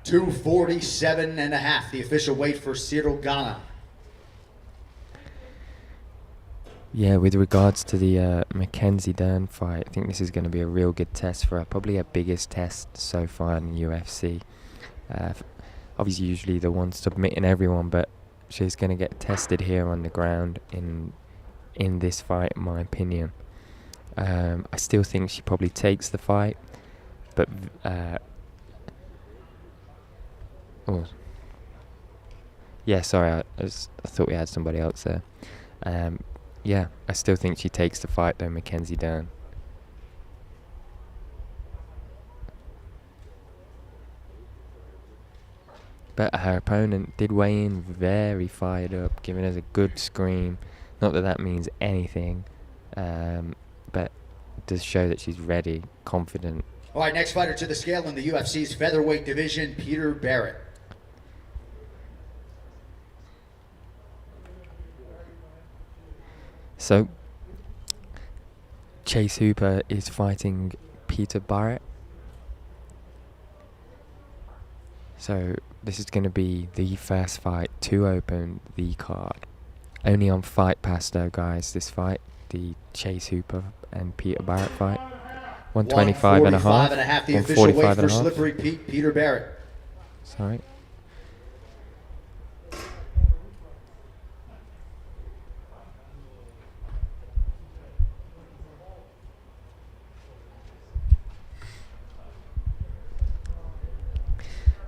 $247.5, the official weight for Ciro Gana. Yeah, with regards to the Mackenzie Dern fight, I think this is going to be a real good test for her. Probably her biggest test so far in the UFC. Obviously, usually the one submitting everyone, but she's going to get tested here on the ground in this fight, in my opinion. I still think she probably takes the fight, but yeah, sorry, I thought we had somebody else there. Yeah, I still think she takes the fight though, Mackenzie Dern. But her opponent did weigh in very fired up, giving us a good scream. Not that that means anything, but it does show that she's ready, confident. All right, next fighter to the scale in the UFC's featherweight division, Peter Barrett. So, Chase Hooper is fighting Peter Barrett. So, this is going to be the first fight to open the card. Only on Fight Pass though, guys, this fight. The Chase Hooper and Peter Barrett fight. 125 and a half. 145.5, the official weight for Slippery Pete, Peter Barrett. Sorry.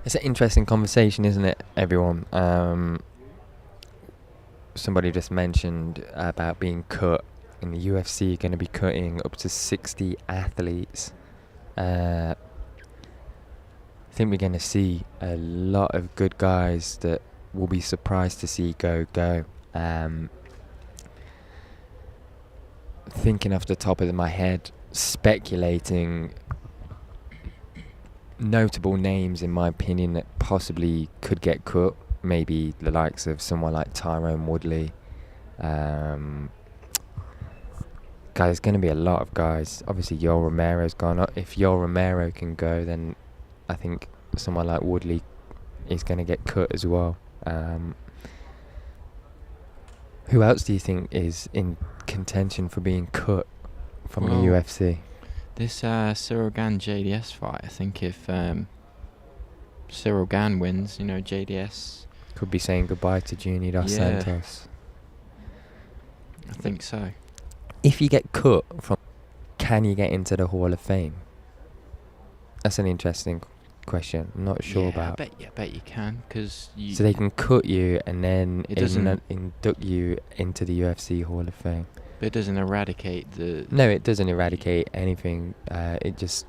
It's an interesting conversation, isn't it, everyone? Somebody just mentioned about being cut. In the UFC, you're going to be cutting up to 60 athletes I think we're going to see a lot of good guys that we'll be surprised to see go. Thinking off the top of my head, speculating, notable names in my opinion that possibly could get cut. Maybe the likes of someone like Tyrone Woodley. Guys, there's going to be a lot of guys. Obviously, Yoel Romero's gone. If Yoel Romero can go, then I think someone like Woodley is going to get cut as well. Who else do you think is in contention for being cut from the UFC? This Ciro Gann JDS fight, I think if Ciro Gann wins, JDS could be saying goodbye to Junior Dos Santos. I think so. If you get cut from, can you get into the Hall of Fame? That's an interesting question. I'm not sure about. I bet you can, because so they can cut you and then it doesn't induct you into the UFC Hall of Fame. But it doesn't eradicate the. No, it doesn't eradicate anything. It just.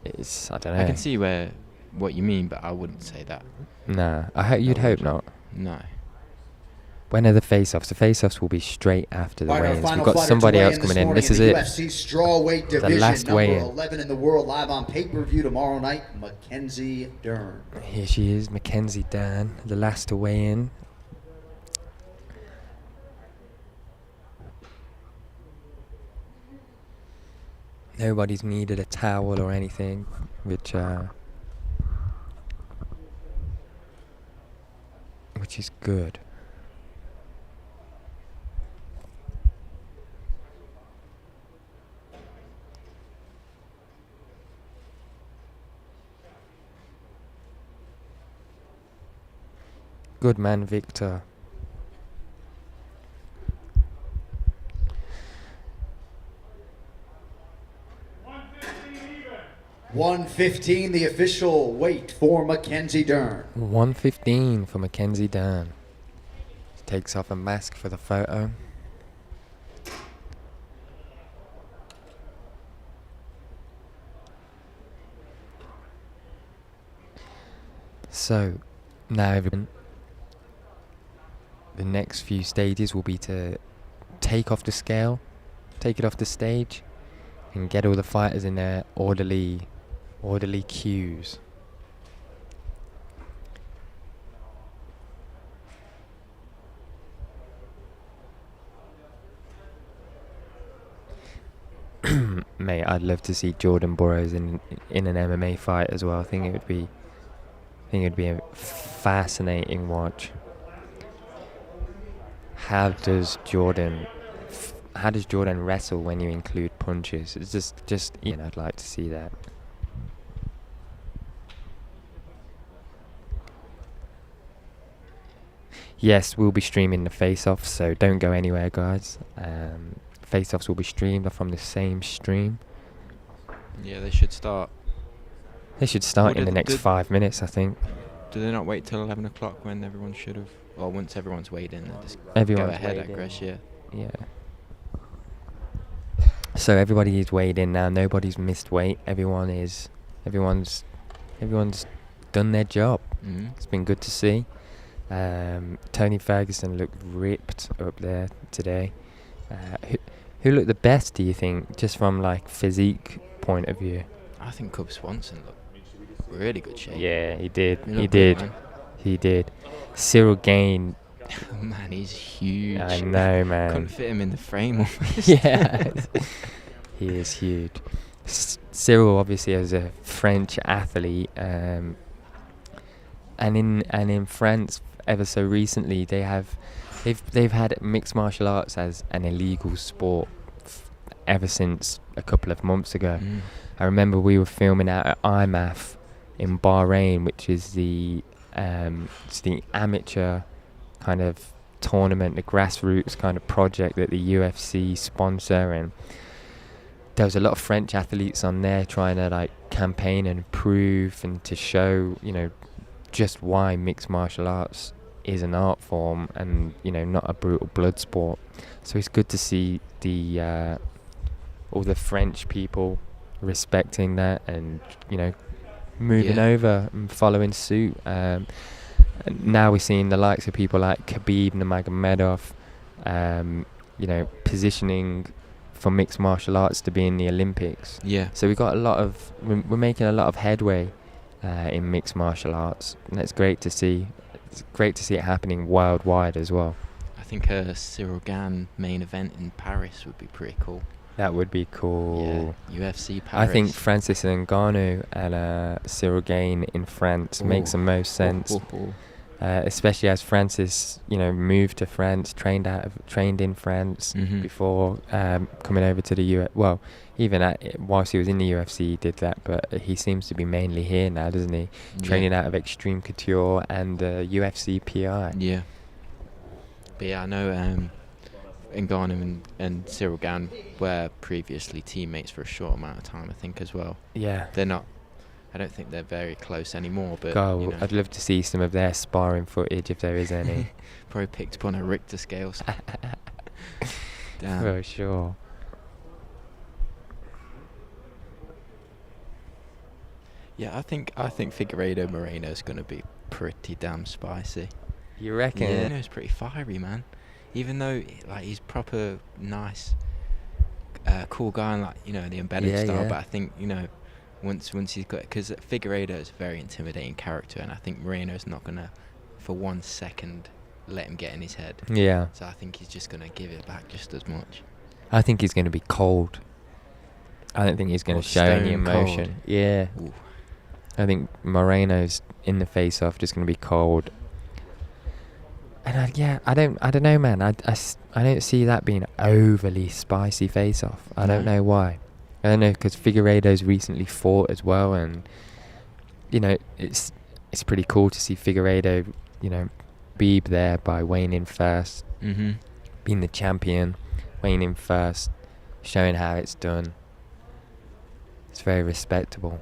It's I don't know. I can see what you mean, but I wouldn't say that. Nah, you'd hope not. No. When are the face-offs? The face-offs will be straight after the weigh-ins. We've got fighter somebody to weigh else in coming this in. morning This is the it. UFC strawweight division, last number weigh-in. 11 in the world, live on pay-per-view tomorrow night. Mackenzie Dern. Here she is, Mackenzie Dern, the last to weigh in. Nobody's needed a towel or anything, which is good. Good man, Victor. 115, the official weight for Mackenzie Dern. 115 for Mackenzie Dern. Takes off a mask for the photo. So, now everyone, the next few stages will be to take off the scale, take it off the stage, and get all the fighters in their orderly queues. Mate, I'd love to see Jordan Burroughs in an MMA fight as well. I think it would be a fascinating watch. How does Jordan wrestle when you include punches? It's just I'd like to see that. Yes, we'll be streaming the face-offs, so don't go anywhere, guys. Face-offs will be streamed from the same stream. Yeah, they should start. They should start in the next 5 minutes, I think. Do they not wait till 11 o'clock when everyone should have? Or once everyone's weighed in, they just Everyone's go ahead, weighed I guess, yeah. Yeah. So everybody is weighed in now. Nobody's missed weight. Everyone's done their job. Mm-hmm. It's been good to see. Tony Ferguson looked ripped up there today. Who looked the best, do you think, just from like physique point of view? I think Cub Swanson looked really good shape. Yeah, he did. He Good, did. Cyril Gain. Man, he's huge. I know, man. Couldn't fit him in the frame almost. Yeah, he is huge. Cyril obviously is a French athlete, and in France, ever so recently, they've had mixed martial arts as an illegal sport ever since a couple of months ago. I remember we were filming out at IMAF in Bahrain, which is it's the amateur kind of tournament, the grassroots kind of project that the UFC sponsor, and there was a lot of French athletes on there trying to like campaign and prove and to show, just why mixed martial arts is an art form and, not a brutal blood sport. So it's good to see all the French people respecting that and, moving Yeah. over and following suit. And now we're seeing the likes of people like Khabib Nurmagomedov, positioning for mixed martial arts to be in the Olympics. Yeah. So we're making a lot of headway in mixed martial arts, and that's great to see. It's great to see it happening worldwide as well. I think a Ciro Gan main event in Paris would be pretty cool. That would be cool. Yeah, UFC Paris. I think Francis Ngannou and Cyril Gane in France makes the most sense. Especially as Francis, moved to France, trained in France before coming over to the US. Well, even whilst he was in the UFC, he did that, but he seems to be mainly here now, doesn't he? Training out of Extreme Couture and UFC PI. Yeah. But yeah, I know Ngannou and Cyril Gane were previously teammates for a short amount of time, I think, as well. Yeah. They're not. I don't think they're very close anymore, but I'd love to see some of their sparring footage if there is any. Probably picked up on a Richter scale. Damn. For sure. Yeah, I think Figueiredo Moreno is going to be pretty damn spicy. You reckon? Yeah, Moreno's pretty fiery, man. Even though he's proper nice, cool guy, and the embedded style. But I think once he's got, because Figueiredo is a very intimidating character, and I think Moreno's not gonna, for 1 second, let him get in his head. Yeah. So I think he's just gonna give it back just as much. I think he's going to be cold. I don't think he's going to show any stone emotion. cold. Yeah. Ooh. I think Moreno's in the face-off just going to be cold. And I don't know, man. I don't see that being overly spicy face-off. I don't know why. I don't know, because Figueiredo's recently fought as well, and it's pretty cool to see Figueiredo, Beeb there by weighing in first, being the champion, weighing in first, showing how it's done. It's very respectable.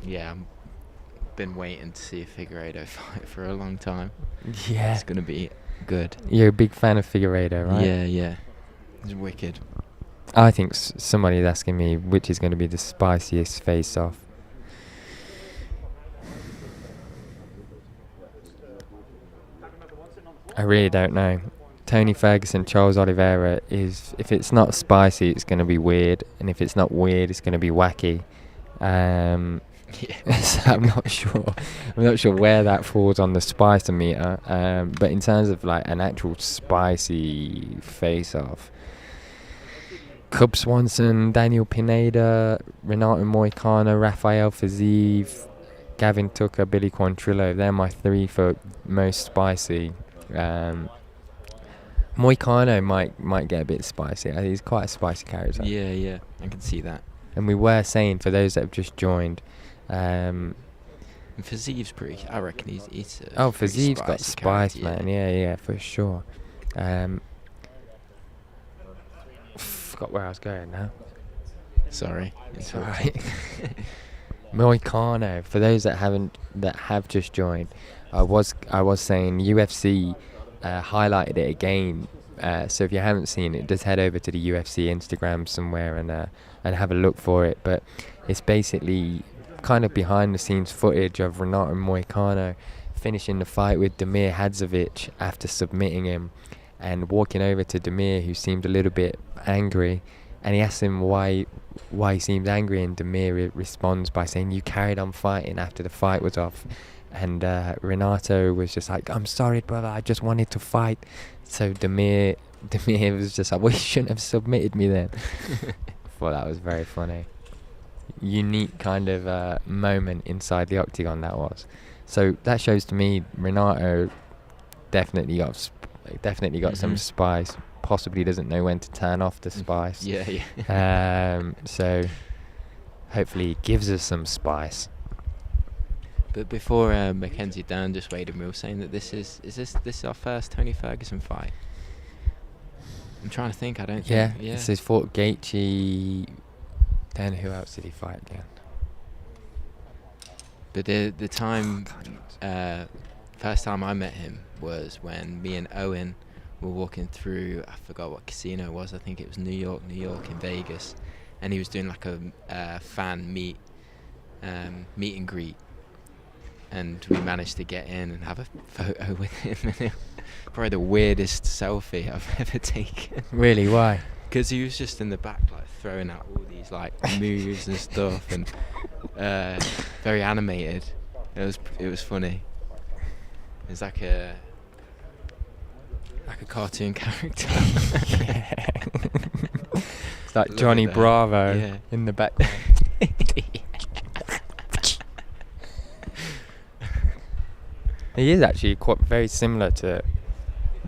Yeah, I've been waiting to see Figueiredo fight for a long time. Yeah. It's gonna be good. You're a big fan of Figueiredo, right? Yeah. It's wicked. I think somebody's asking me which is going to be the spiciest face-off. I really don't know. Tony Ferguson, Charles Oliveira is, if it's not spicy, it's going to be weird, and if it's not weird, it's going to be wacky. So I'm not sure. I'm not sure where that falls on the spice meter. But in terms of an actual spicy face-off, Cub Swanson, Daniel Pineda, Renato Moicano, Rafael Fiziev, Gavin Tucker, Billy Quantrillo. They're my three for most spicy. Moicano might get a bit spicy. He's quite a spicy character. Yeah, I can see that. And we were saying, for those that have just joined, And Fiziev's pretty. I reckon he's Fiziev's got spice, character, man. Yeah, for sure. Forgot where I was going now. Sorry. It's alright. Moicano. For those that have just joined, I was saying UFC highlighted it again. So if you haven't seen it, just head over to the UFC Instagram somewhere and have a look for it. But it's basically kind of behind the scenes footage of Renato Moicano finishing the fight with Damir Hadzovic after submitting him, and walking over to Damir, who seemed a little bit angry, and he asks him why he seems angry, and Damir responds by saying, "You carried on fighting after the fight was off." And Renato was just like, "I'm sorry, brother, I just wanted to fight." So Damir was just like, "Well, you shouldn't have submitted me then." Well, that was very funny. Unique kind of moment inside the octagon that was. So that shows to me Renato definitely got some spice. Possibly doesn't know when to turn off the spice. Yeah. So hopefully he gives us some spice. But before Mackenzie Dern just weighed in, we were saying that this is our first Tony Ferguson fight. I'm trying to think. I don't think. Yeah. This is fought Gaethje. Then who else did he fight again? But the time, first time I met him was when me and Owen were walking through, I forgot what casino it was, I think it was New York in Vegas, and he was doing like a fan meet and greet, and we managed to get in and have a photo with him. Probably the weirdest selfie I've ever taken. Really? Why? Because he was just in the back, like throwing out all these like moves and stuff, and very animated. It was funny. It was like a cartoon character. Yeah. It's like Look Johnny at that. Bravo Yeah. in the background. He is actually quite very similar to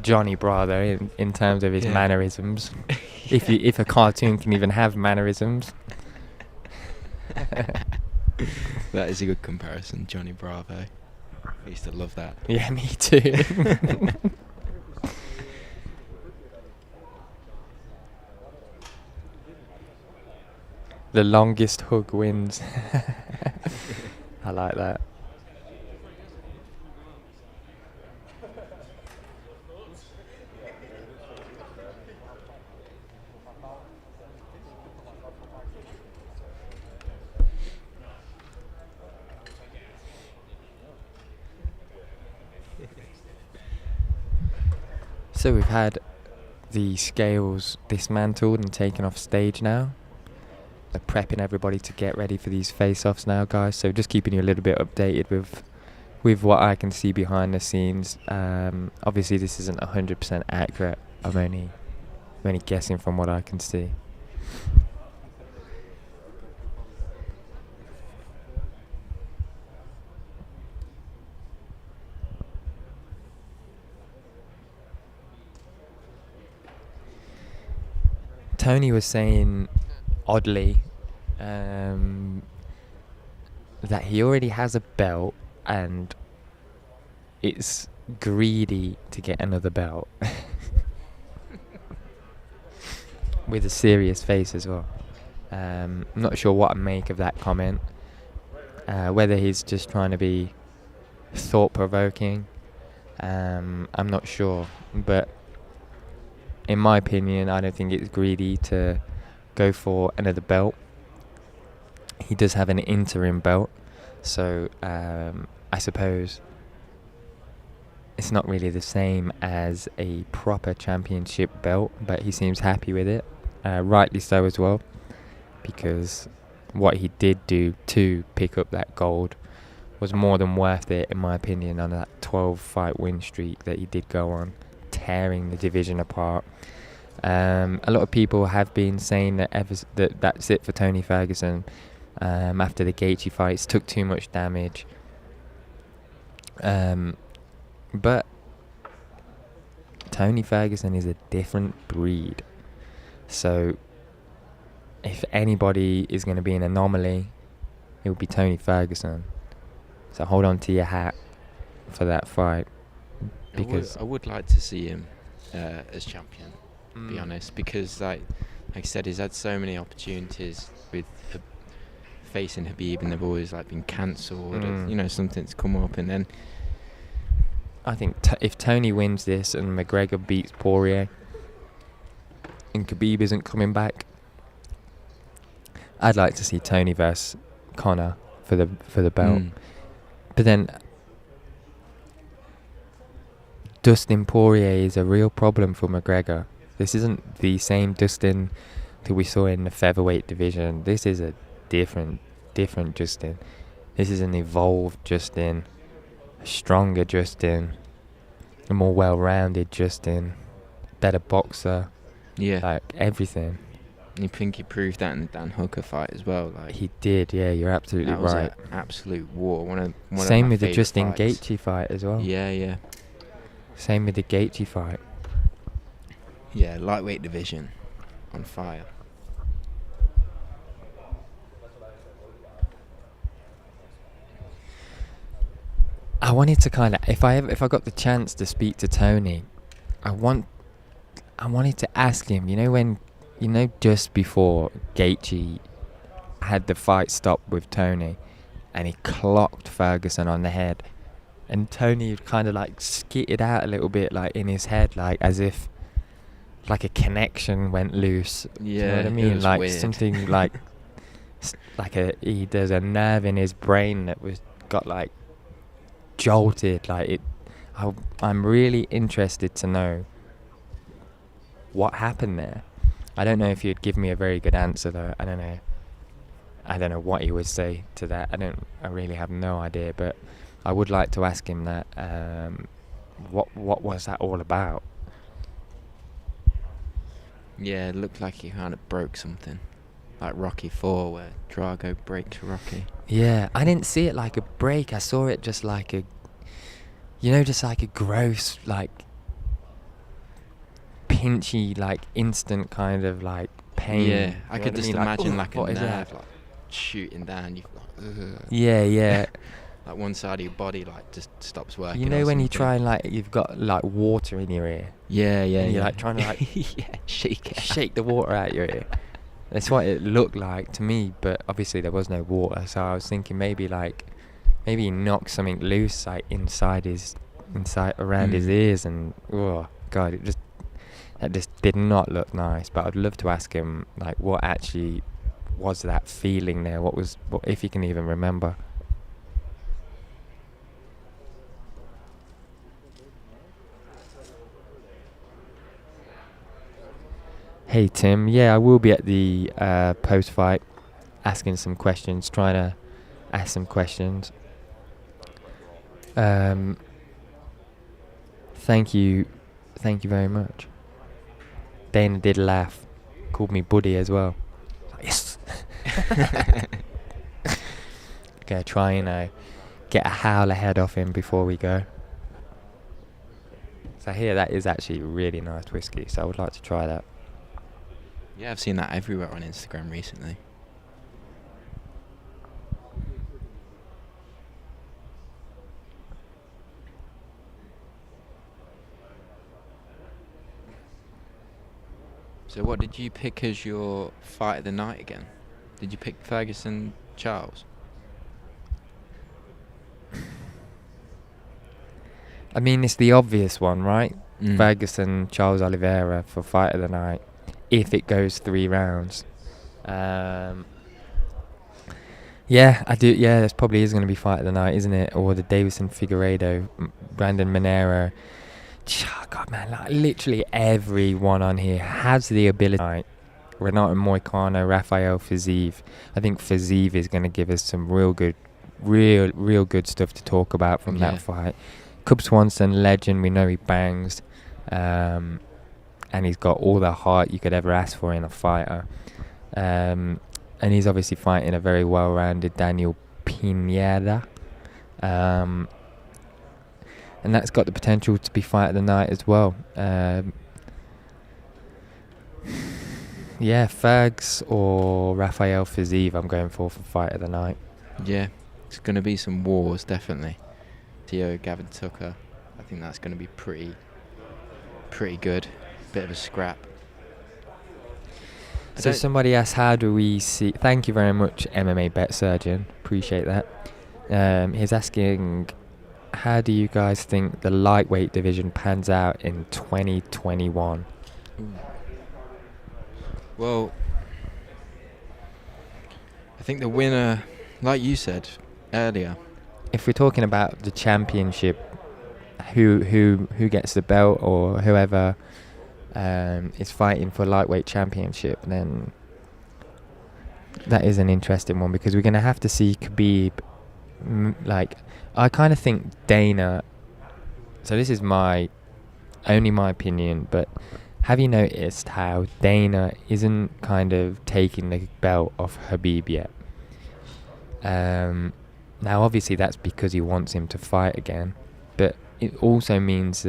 Johnny Bravo in terms of his Yeah. mannerisms. If a cartoon can even have mannerisms. That is a good comparison, Johnny Bravo. I used to love that. Yeah, me too. The longest hug wins. I like that. So we've had the scales dismantled and taken off stage now. They're prepping everybody to get ready for these face-offs now, guys. So just keeping you a little bit updated with what I can see behind the scenes. Obviously, this isn't 100% accurate. I'm only guessing from what I can see. Tony was saying, oddly, that he already has a belt and it's greedy to get another belt. With a serious face as well. I'm not sure what to make of that comment. Whether he's just trying to be thought-provoking, I'm not sure. But in my opinion, I don't think it's greedy to go for another belt. He does have an interim belt, so I suppose it's not really the same as a proper championship belt, but he seems happy with it. Rightly so as well, because what he did do to pick up that gold was more than worth it, in my opinion, on that 12-fight win streak that he did go on, tearing the division apart. A lot of people have been saying that that's it for Tony Ferguson after the Gaethje fights, took too much damage. But Tony Ferguson is a different breed. So if anybody is going to be an anomaly, it will be Tony Ferguson. So hold on to your hat for that fight. Because I would like to see him as champion, to be honest, because like I said, he's had so many opportunities with facing Khabib, and they've always like been cancelled. Something's come up, and then I think if Tony wins this and McGregor beats Poirier and Khabib isn't coming back, I'd like to see Tony versus Conor for the belt. But then Dustin Poirier is a real problem for McGregor. This isn't the same Dustin that we saw in the featherweight division. This is a different Justin. This is an evolved Justin, a stronger Justin, a more well-rounded Justin, better boxer. yeah, Like everything. you think he proved that in the Dan Hooker fight as well. Like He did, yeah, you're absolutely that was right. an absolute war. One of Same my with the favourite Justin fights. Gaethje fight as well. Yeah. Same with the Gaethje fight. Yeah, lightweight division on fire. I wanted to kind of, if I got the chance to speak to Tony, I wanted to ask him, just before Gaethje had the fight stop with Tony and he clocked Ferguson on the head, and Tony kind of like skitted out a little bit, like in his head, like as if like a connection went loose. Yeah, Do you know what I it mean? was Like weird. something like there's a nerve in his brain that got like jolted. Like it. I'm really interested to know what happened there. I don't know if you'd give me a very good answer though. I don't know what he would say to that. I really have no idea, but I would like to ask him that. What was that all about? Yeah, it looked like he kind of broke something. Like Rocky 4, where Drago breaks Rocky. Yeah, I didn't see it like a break. I saw it just like just like a gross, like pinchy, like instant kind of like pain. Yeah, You I know could what just mean? Like, imagine "Ooh, like a what is nerve that?" like shooting down. Ugh. Yeah. Like one side of your body like just stops working. You know or when you something. try and like you've got like water in your ear. Yeah. And you're like trying to like shake it. shake the water out your ear. That's what it looked like to me, but obviously there was no water, so I was thinking maybe he knocked something loose like inside around his ears, and oh god, that just did not look nice. But I'd love to ask him like what actually was that feeling there, what if he can even remember. Hey Tim, yeah, I will be at the post-fight asking some questions, trying to ask some questions. Thank you very much. Dana did laugh, called me Buddy as well. Yes. Gonna try and get a howl ahead of him before we go. So I hear that is actually really nice whiskey, so I would like to try that. Yeah, I've seen that everywhere on Instagram recently. So what did you pick as your fight of the night again? Did you pick Ferguson Charles? I mean, it's the obvious one, right? Mm. Ferguson, Charles Oliveira for fight of the night, if it goes 3 rounds. Yeah, I do. Yeah, this probably is going to be fight of the night, isn't it? Or the Davison Figueredo, Brandon Monero. God, man, like literally everyone on here has the ability. Renato Moicano, Rafael Fiziev. I think Fiziev is going to give us some real good stuff to talk about from that fight. Cub Swanson, legend. We know he bangs. And he's got all the heart you could ever ask for in a fighter. And he's obviously fighting a very well-rounded Daniel Pineda. And that's got the potential to be fight of the night as well. Yeah, Fergs or Rafael Fiziev I'm going for fight of the night. Yeah, it's going to be some wars, definitely. Ciro, Gavin Tucker, I think that's going to be pretty good. Bit of a scrap. So somebody asked, how do we see... Thank you very much, MMA Bet Surgeon. Appreciate that. He's asking, how do you guys think the lightweight division pans out in 2021? Ooh. Well, I think the winner, like you said earlier... If we're talking about the championship, who gets the belt or whoever is fighting for lightweight championship, then that is an interesting one, because we're going to have to see Khabib. I kind of think Dana, so this is only my opinion, but have you noticed how Dana isn't kind of taking the belt off Khabib yet? Now obviously that's because he wants him to fight again, but it also means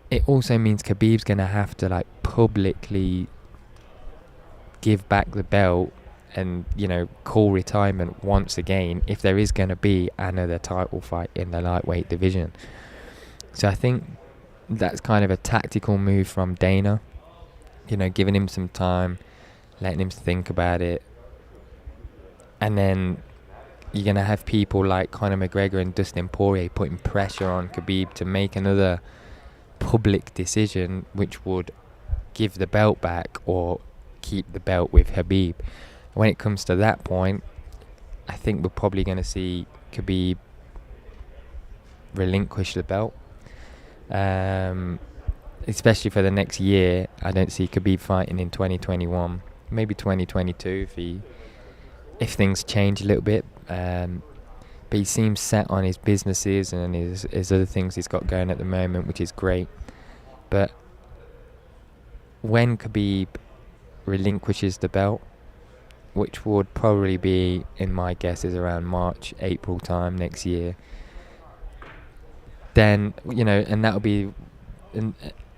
Khabib's going to have to like publicly give back the belt and, you know, call retirement once again if there is going to be another title fight in the lightweight division. So I think that's kind of a tactical move from Dana, you know, giving him some time, letting him think about it. And then you're going to have people like Conor McGregor and Dustin Poirier putting pressure on Khabib to make another public decision which would give the belt back or keep the belt with Khabib. When it comes to that point, I think we're probably going to see Khabib relinquish the belt. Especially for the next year, I don't see Khabib fighting in 2021. Maybe 2022 if things change a little bit. But he seems set on his businesses and his other things he's got going at the moment, which is great. But when Khabib relinquishes the belt, which would probably be, in my guess, is around March, April time next year, then, and that'll be, and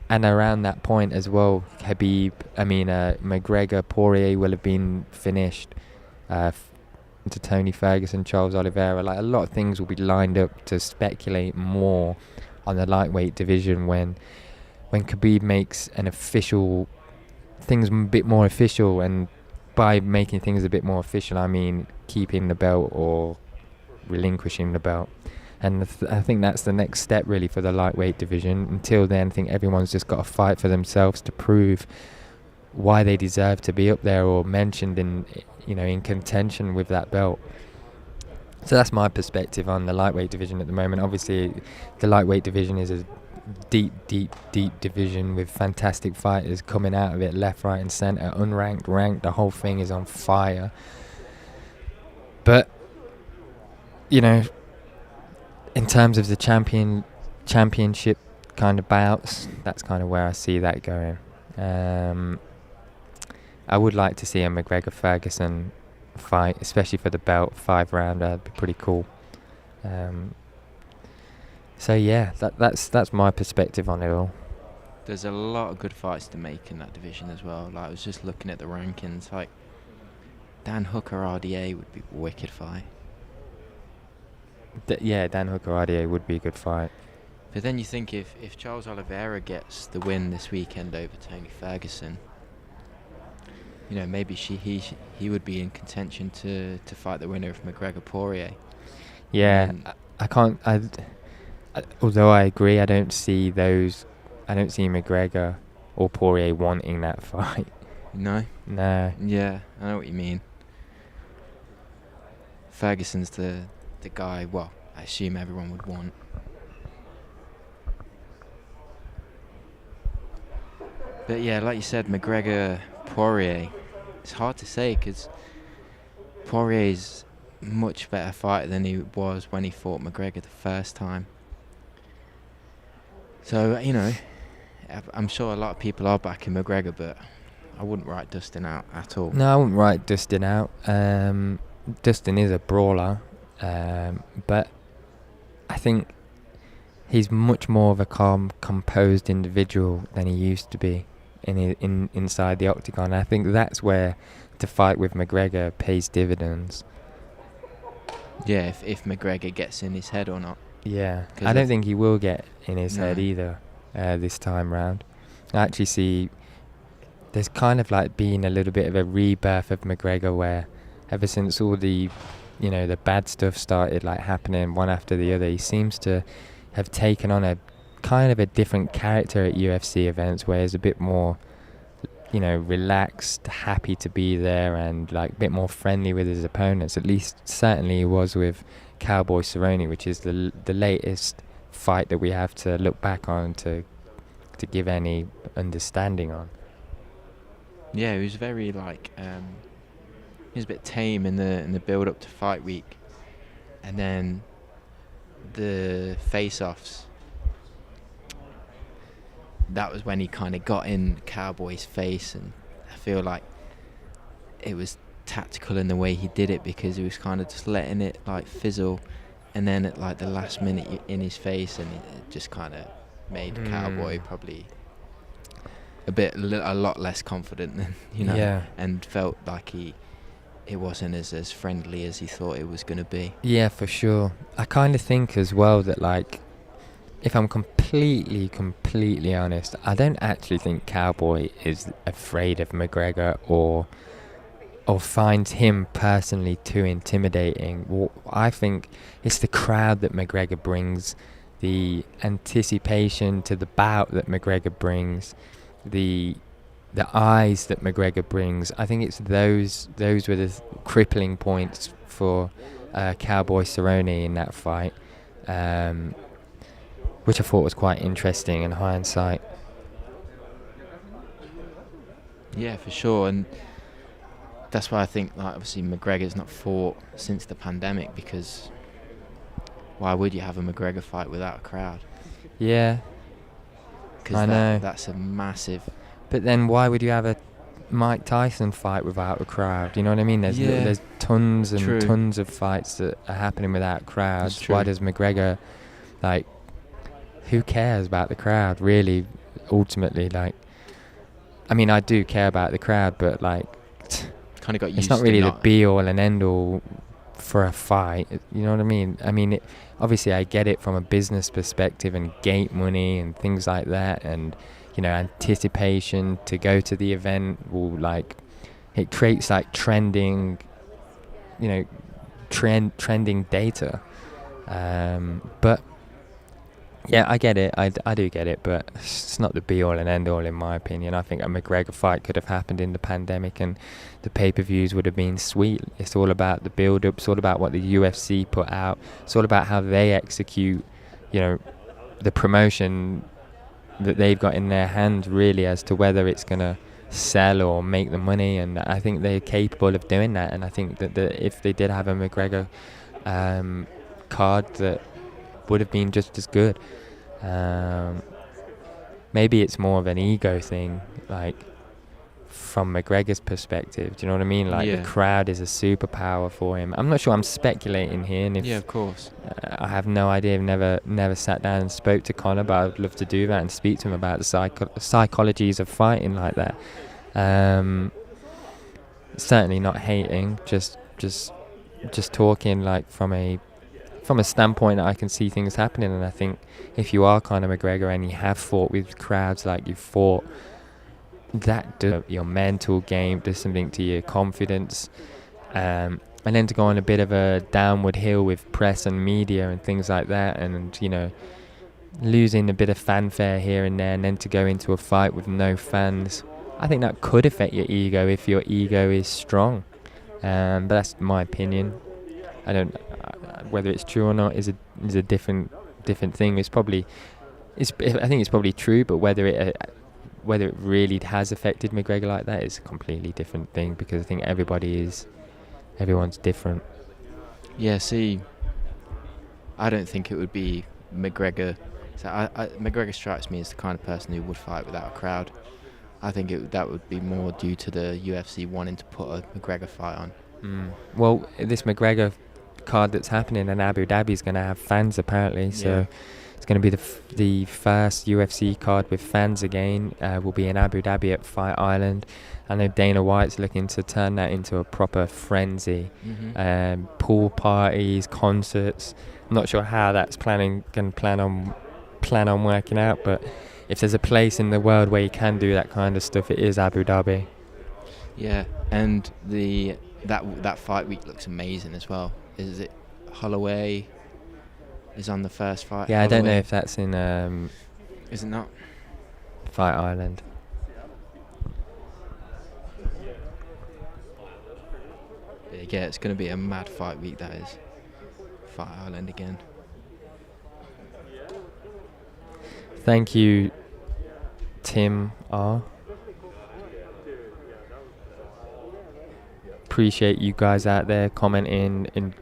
around that point as well, McGregor, Poirier will have been finished, to Tony Ferguson, Charles Oliveira. Like, a lot of things will be lined up to speculate more on the lightweight division when Khabib makes things a bit more official. And by making things a bit more official, I mean keeping the belt or relinquishing the belt. And I think that's the next step really for the lightweight division. Until then, I think everyone's just got to fight for themselves to prove why they deserve to be up there or mentioned in contention with that belt. So that's my perspective on the lightweight division at the moment. Obviously, the lightweight division is a deep division with fantastic fighters coming out of it left, right and centre, unranked, ranked. The whole thing is on fire. But, in terms of the championship kind of bouts, that's kind of where I see that going. I would like to see a McGregor-Ferguson fight, especially for the belt, 5-rounder. That'd be pretty cool. So yeah, that's my perspective on it all. There's a lot of good fights to make in that division as well. Like, I was just looking at the rankings. Like, Dan Hooker RDA would be a wicked fight. Dan Hooker RDA would be a good fight. But then you think if Charles Oliveira gets the win this weekend over Tony Ferguson, maybe he would be in contention to fight the winner of McGregor Poirier. Yeah, I can't. Although I agree, I don't see McGregor or Poirier wanting that fight. No. Yeah, I know what you mean. Ferguson's the guy. Well, I assume everyone would want. But yeah, like you said, McGregor Poirier, it's hard to say because Poirier's much better fighter than he was when he fought McGregor the first time. So, I'm sure a lot of people are backing McGregor, but I wouldn't write Dustin out at all. No, I wouldn't write Dustin out. Dustin is a brawler, but I think he's much more of a calm, composed individual than he used to be inside the octagon. I think that's where to fight with McGregor pays dividends. Yeah, if McGregor gets in his head or not. Yeah, I don't think he will get in his head either this time round. I actually see there's kind of like been a little bit of a rebirth of McGregor where ever since all the, the bad stuff started like happening one after the other, he seems to have taken on a kind of a different character at UFC events where he's a bit more, relaxed, happy to be there and like a bit more friendly with his opponents. At least certainly he was with Cowboy Cerrone, which is the latest fight that we have to look back on to give any understanding on. Yeah, he was very he was a bit tame in the build up to fight week, and then the face-offs. That was when he kind of got in Cowboy's face, and I feel like it was tactical in the way he did it because he was kind of just letting it like fizzle, and then at like the last minute in his face, and it just kind of made Cowboy probably a lot less confident than and felt like it wasn't as friendly as he thought it was going to be. Yeah, for sure. I kind of think as well that like, if I'm completely honest, I don't actually think Cowboy is afraid of McGregor or finds him personally too intimidating. I think it's the crowd that McGregor brings, the anticipation to the bout that McGregor brings, the eyes that McGregor brings. I think it's those were the crippling points for Cowboy Cerrone in that fight, which I thought was quite interesting in hindsight. Yeah, for sure, and that's why I think, like, obviously McGregor's not fought since the pandemic, because why would you have a McGregor fight without a crowd? Yeah, I know. That's a massive. But then why would you have a Mike Tyson fight without a crowd? You know what I mean? There's tons and True. tons of fights that are happening without crowds. Why does McGregor, like, who cares about the crowd, really, ultimately? Like, I mean, I do care about the crowd, but, like, Kind of got used it's not to really the be-all and end-all for a fight. You know what I mean? I mean, obviously I get it from a business perspective and gate money and things like that, and, you know, anticipation to go to the event will, like, it creates, like, trending, you know, trending data. But yeah, I get it. I do get it, but it's not the be-all and end-all in my opinion. I think a McGregor fight could have happened in the pandemic and the pay-per-views would have been sweet. It's all about the build-up. It's all about what the UFC put out. It's all about how they execute, you know, the promotion that they've got in their hands, really, as to whether it's going to sell or make the money. And I think they're capable of doing that. And I think that if they did have a McGregor card, that would have been just as good. Maybe it's more of an ego thing, like, from McGregor's perspective. Do you know what I mean? Like, the crowd is a superpower for him. I'm not sure. I'm speculating here, and of course. I have no idea. I've never sat down and spoke to Conor, but I'd love to do that and speak to him about the psychologies of fighting like that. Certainly not hating, just talking, like, from a standpoint that I can see things happening. And I think if you are Conor McGregor and you have fought with crowds like you've fought, that does your mental game, does something to your confidence, and then to go on a bit of a downward hill with press and media and things like that, and, you know, losing a bit of fanfare here and there, and then to go into a fight with no fans, I think that could affect your ego if your ego is strong. But that's my opinion. I don't. Whether it's true or not is a different thing. I think it's probably true, but whether it really has affected McGregor like that is a completely different thing, because I think everyone's different. Yeah, see, I don't think it would be McGregor. So McGregor strikes me as the kind of person who would fight without a crowd. I think that would be more due to the UFC wanting to put a McGregor fight on. Well, this McGregor card that's happening in Abu Dhabi is going to have fans, apparently, so it's going to be the first UFC card with fans again. Will be in Abu Dhabi at Fight Island. I know Dana White's looking to turn that into a proper frenzy. Pool parties, concerts. I'm not sure how that's plan on working out, but if there's a place in the world where you can do that kind of stuff, it is Abu Dhabi. Yeah, and that fight week looks amazing as well. Is it Holloway is on the first fight? Yeah, Holloway. I don't know if that's in is it not? Fight Island. Yeah, it's going to be a mad fight week, that is. Fight Island again. Thank you, Tim R. Appreciate you guys out there commenting and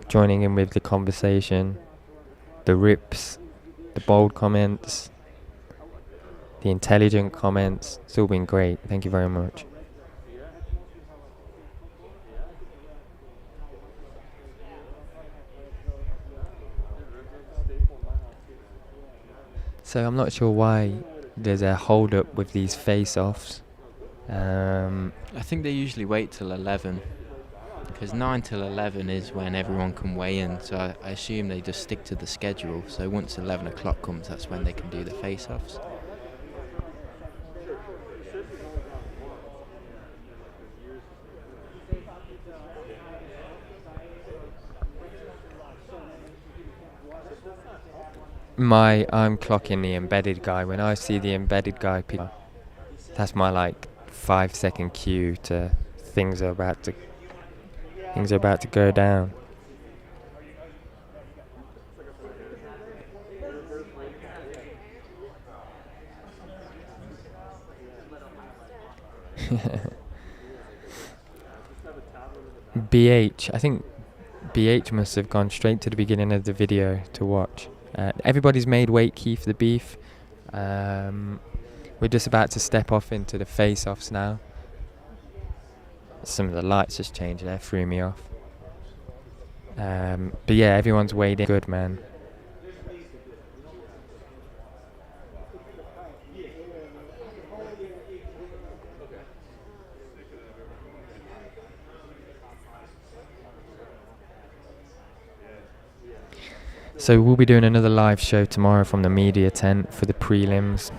joining in with the conversation. The rips, the bold comments, the intelligent comments. It's all been great. Thank you very much. So I'm not sure why there's a hold up with these face-offs. I think they usually wait till 11, because 9 till 11 is when everyone can weigh in, so I assume they just stick to the schedule. So once 11 o'clock comes, that's when they can do the face-offs. I'm clocking the embedded guy. When I see the embedded guy, that's my like 5-second cue to things are about to go down. BH, I think BH must have gone straight to the beginning of the video to watch. Everybody's made weight key for the beef. We're just about to step off into the face-offs now. Some of the lights just changed there, threw me off. But yeah, everyone's weighed in good, man. So we'll be doing another live show tomorrow from the media tent for the prelims.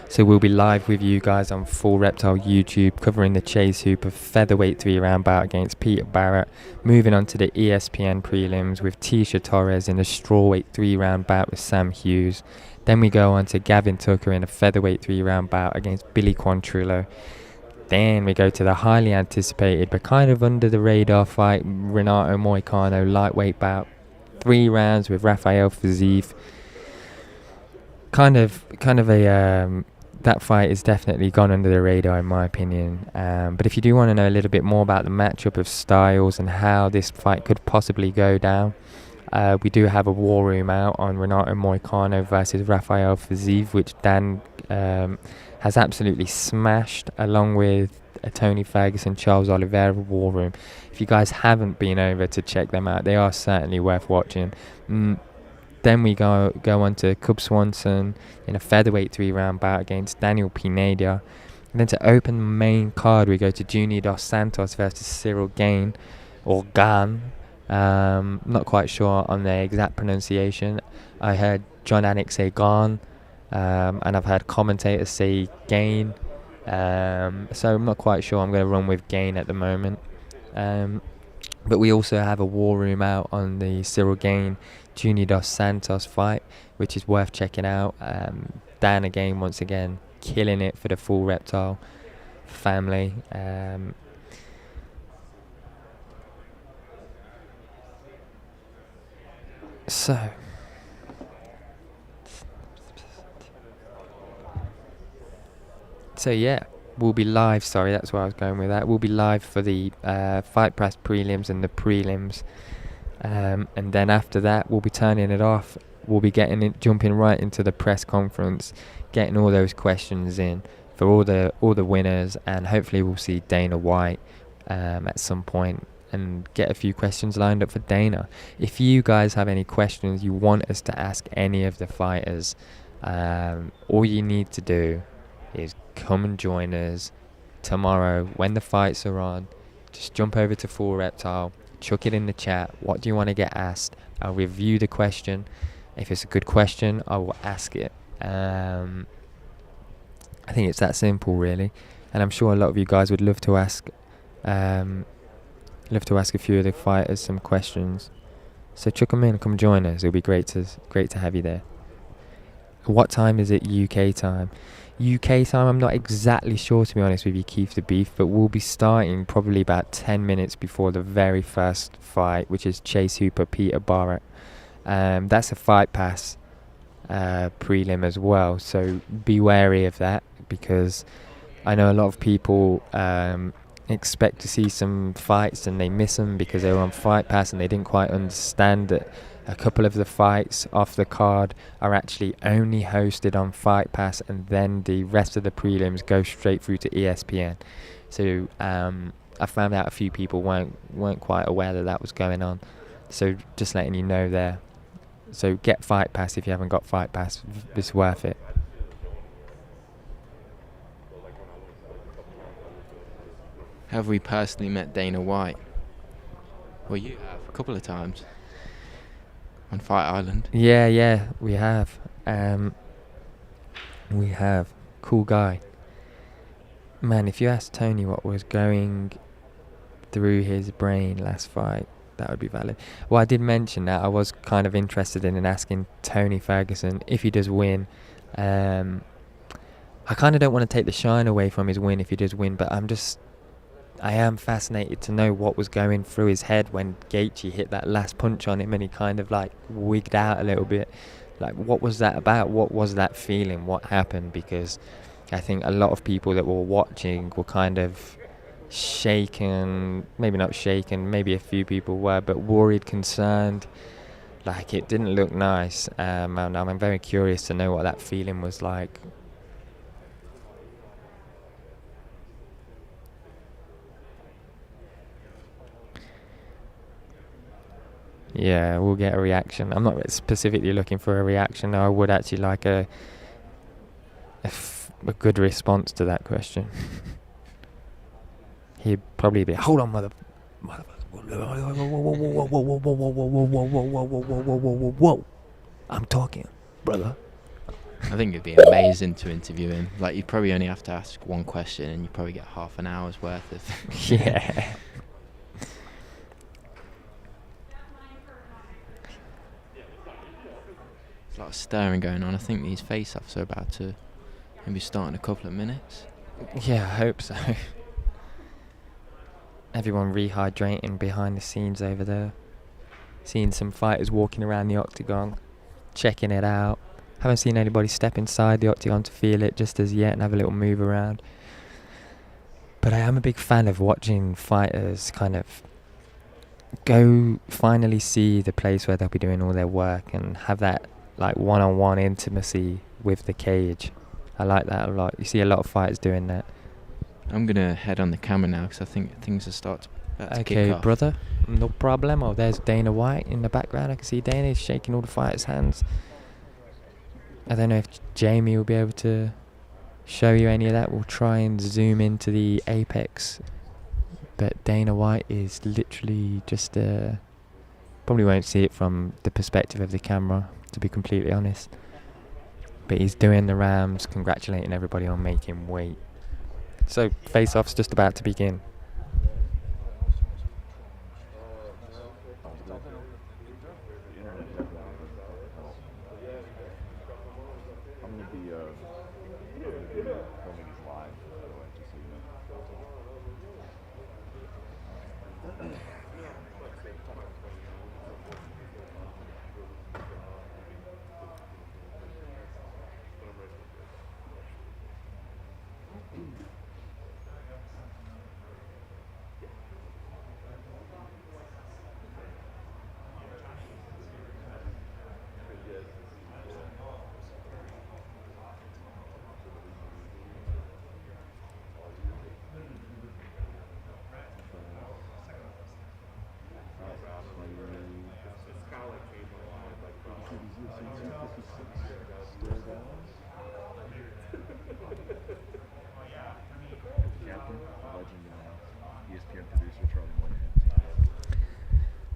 So we'll be live with you guys on Full Reptile YouTube, covering the Chase Hooper featherweight 3-round bout against Peter Barrett. Moving on to the ESPN prelims with Tisha Torres in a strawweight 3-round bout with Sam Hughes. Then we go on to Gavin Tucker in a featherweight 3-round bout against Billy Quantrillo. Then we go to the highly anticipated but kind of under the radar fight, Renato Moicano lightweight bout. 3 rounds with Rafael Fiziev. Kind of a that fight is definitely gone under the radar in my opinion. But if you do want to know a little bit more about the matchup of styles and how this fight could possibly go down, we do have a war room out on Renato Moicano versus Rafael Fiziev, which Dan has absolutely smashed, along with Tony Ferguson, Charles Oliveira war room. If you guys haven't been over to check them out, they are certainly worth watching. Then we go on to Cub Swanson in a featherweight 3-round bout against Daniel Pineda. And then to open the main card, we go to Junior Dos Santos versus Ciro Gain, or Gan. Not quite sure on the exact pronunciation. I heard John Anik say Gan, and I've heard commentators say Gain. So I'm not quite sure. I'm going to run with Gain at the moment. But we also have a war room out on the Ciro Gain Junior Dos Santos fight, which is worth checking out. Dan again, once again, killing it for the Full Reptile family. So yeah, we'll be live. Sorry, that's where I was going with that. We'll be live for the Fight Press prelims and the prelims, and then after that, we'll be turning it off. We'll be jumping right into the press conference, getting all those questions in for all the winners, and hopefully we'll see Dana White at some point and get a few questions lined up for Dana. If you guys have any questions you want us to ask any of the fighters, all you need to do is come and join us tomorrow when the fights are on. Just jump over to Full Reptile, chuck it in the chat. What do you want to get asked? I'll review the question. If it's a good question, I will ask it. I think it's that simple, really. And I'm sure a lot of you guys would love to ask a few of the fighters some questions. So chuck them in, come join us. It'll be great to have you there. What time is it UK time? UK time, I'm not exactly sure, to be honest with you, Keith the Beef, but we'll be starting probably about 10 minutes before the very first fight, which is Chase Hooper, Peter Barrett. That's a Fight Pass prelim as well, so be wary of that, because I know a lot of people expect to see some fights and they miss them because they were on Fight Pass and they didn't quite understand that a couple of the fights off the card are actually only hosted on Fight Pass, and then the rest of the prelims go straight through to ESPN. So I found out a few people weren't quite aware that was going on. So just letting you know there. So get Fight Pass if you haven't got Fight Pass. It's worth it. Have we personally met Dana White? Well, you have a couple of times. On Fight Island. Yeah, we have. Cool guy. Man, if you ask Tony what was going through his brain last fight, that would be valid. Well, I did mention that I was kind of interested in asking Tony Ferguson if he does win. I kind of don't want to take the shine away from his win if he does win, but I am fascinated to know what was going through his head when Gaethje hit that last punch on him and he kind of like wigged out a little bit. Like, what was that about? What was that feeling? What happened? Because I think a lot of people that were watching were kind of shaken, maybe not shaken, maybe a few people were, but worried, concerned. Like, it didn't look nice. And I'm very curious to know what that feeling was like. Yeah, we'll get a reaction. I'm not specifically looking for a reaction, though. I would actually like a good response to that question. He'd probably be, hold on, motherfucker. Whoa. I'm talking, brother. I think it'd be amazing to interview him. Like, you'd probably only have to ask one question and you'd probably get half an hour's worth of... Yeah. There's a lot of stirring going on. I think these face-offs are about to maybe start in a couple of minutes. Yeah, I hope so. Everyone rehydrating behind the scenes over there. Seeing some fighters walking around the octagon, checking it out. Haven't seen anybody step inside the octagon to feel it just as yet and have a little move around. But I am a big fan of watching fighters kind of go finally see the place where they'll be doing all their work and have that like one-on-one intimacy with the cage. I like that a lot. You see a lot of fighters doing that. I'm going to head on the camera now because I think things are about to kick off. Brother, no problem. Oh, there's Dana White in the background. I can see Dana is shaking all the fighters' hands. I don't know if Jamie will be able to show you any of that. We'll try and zoom into the apex. But Dana White is literally just... probably won't see it from the perspective of the camera, to be completely honest. But he's doing the Rams, congratulating everybody on making weight. So, face-off's just about to begin.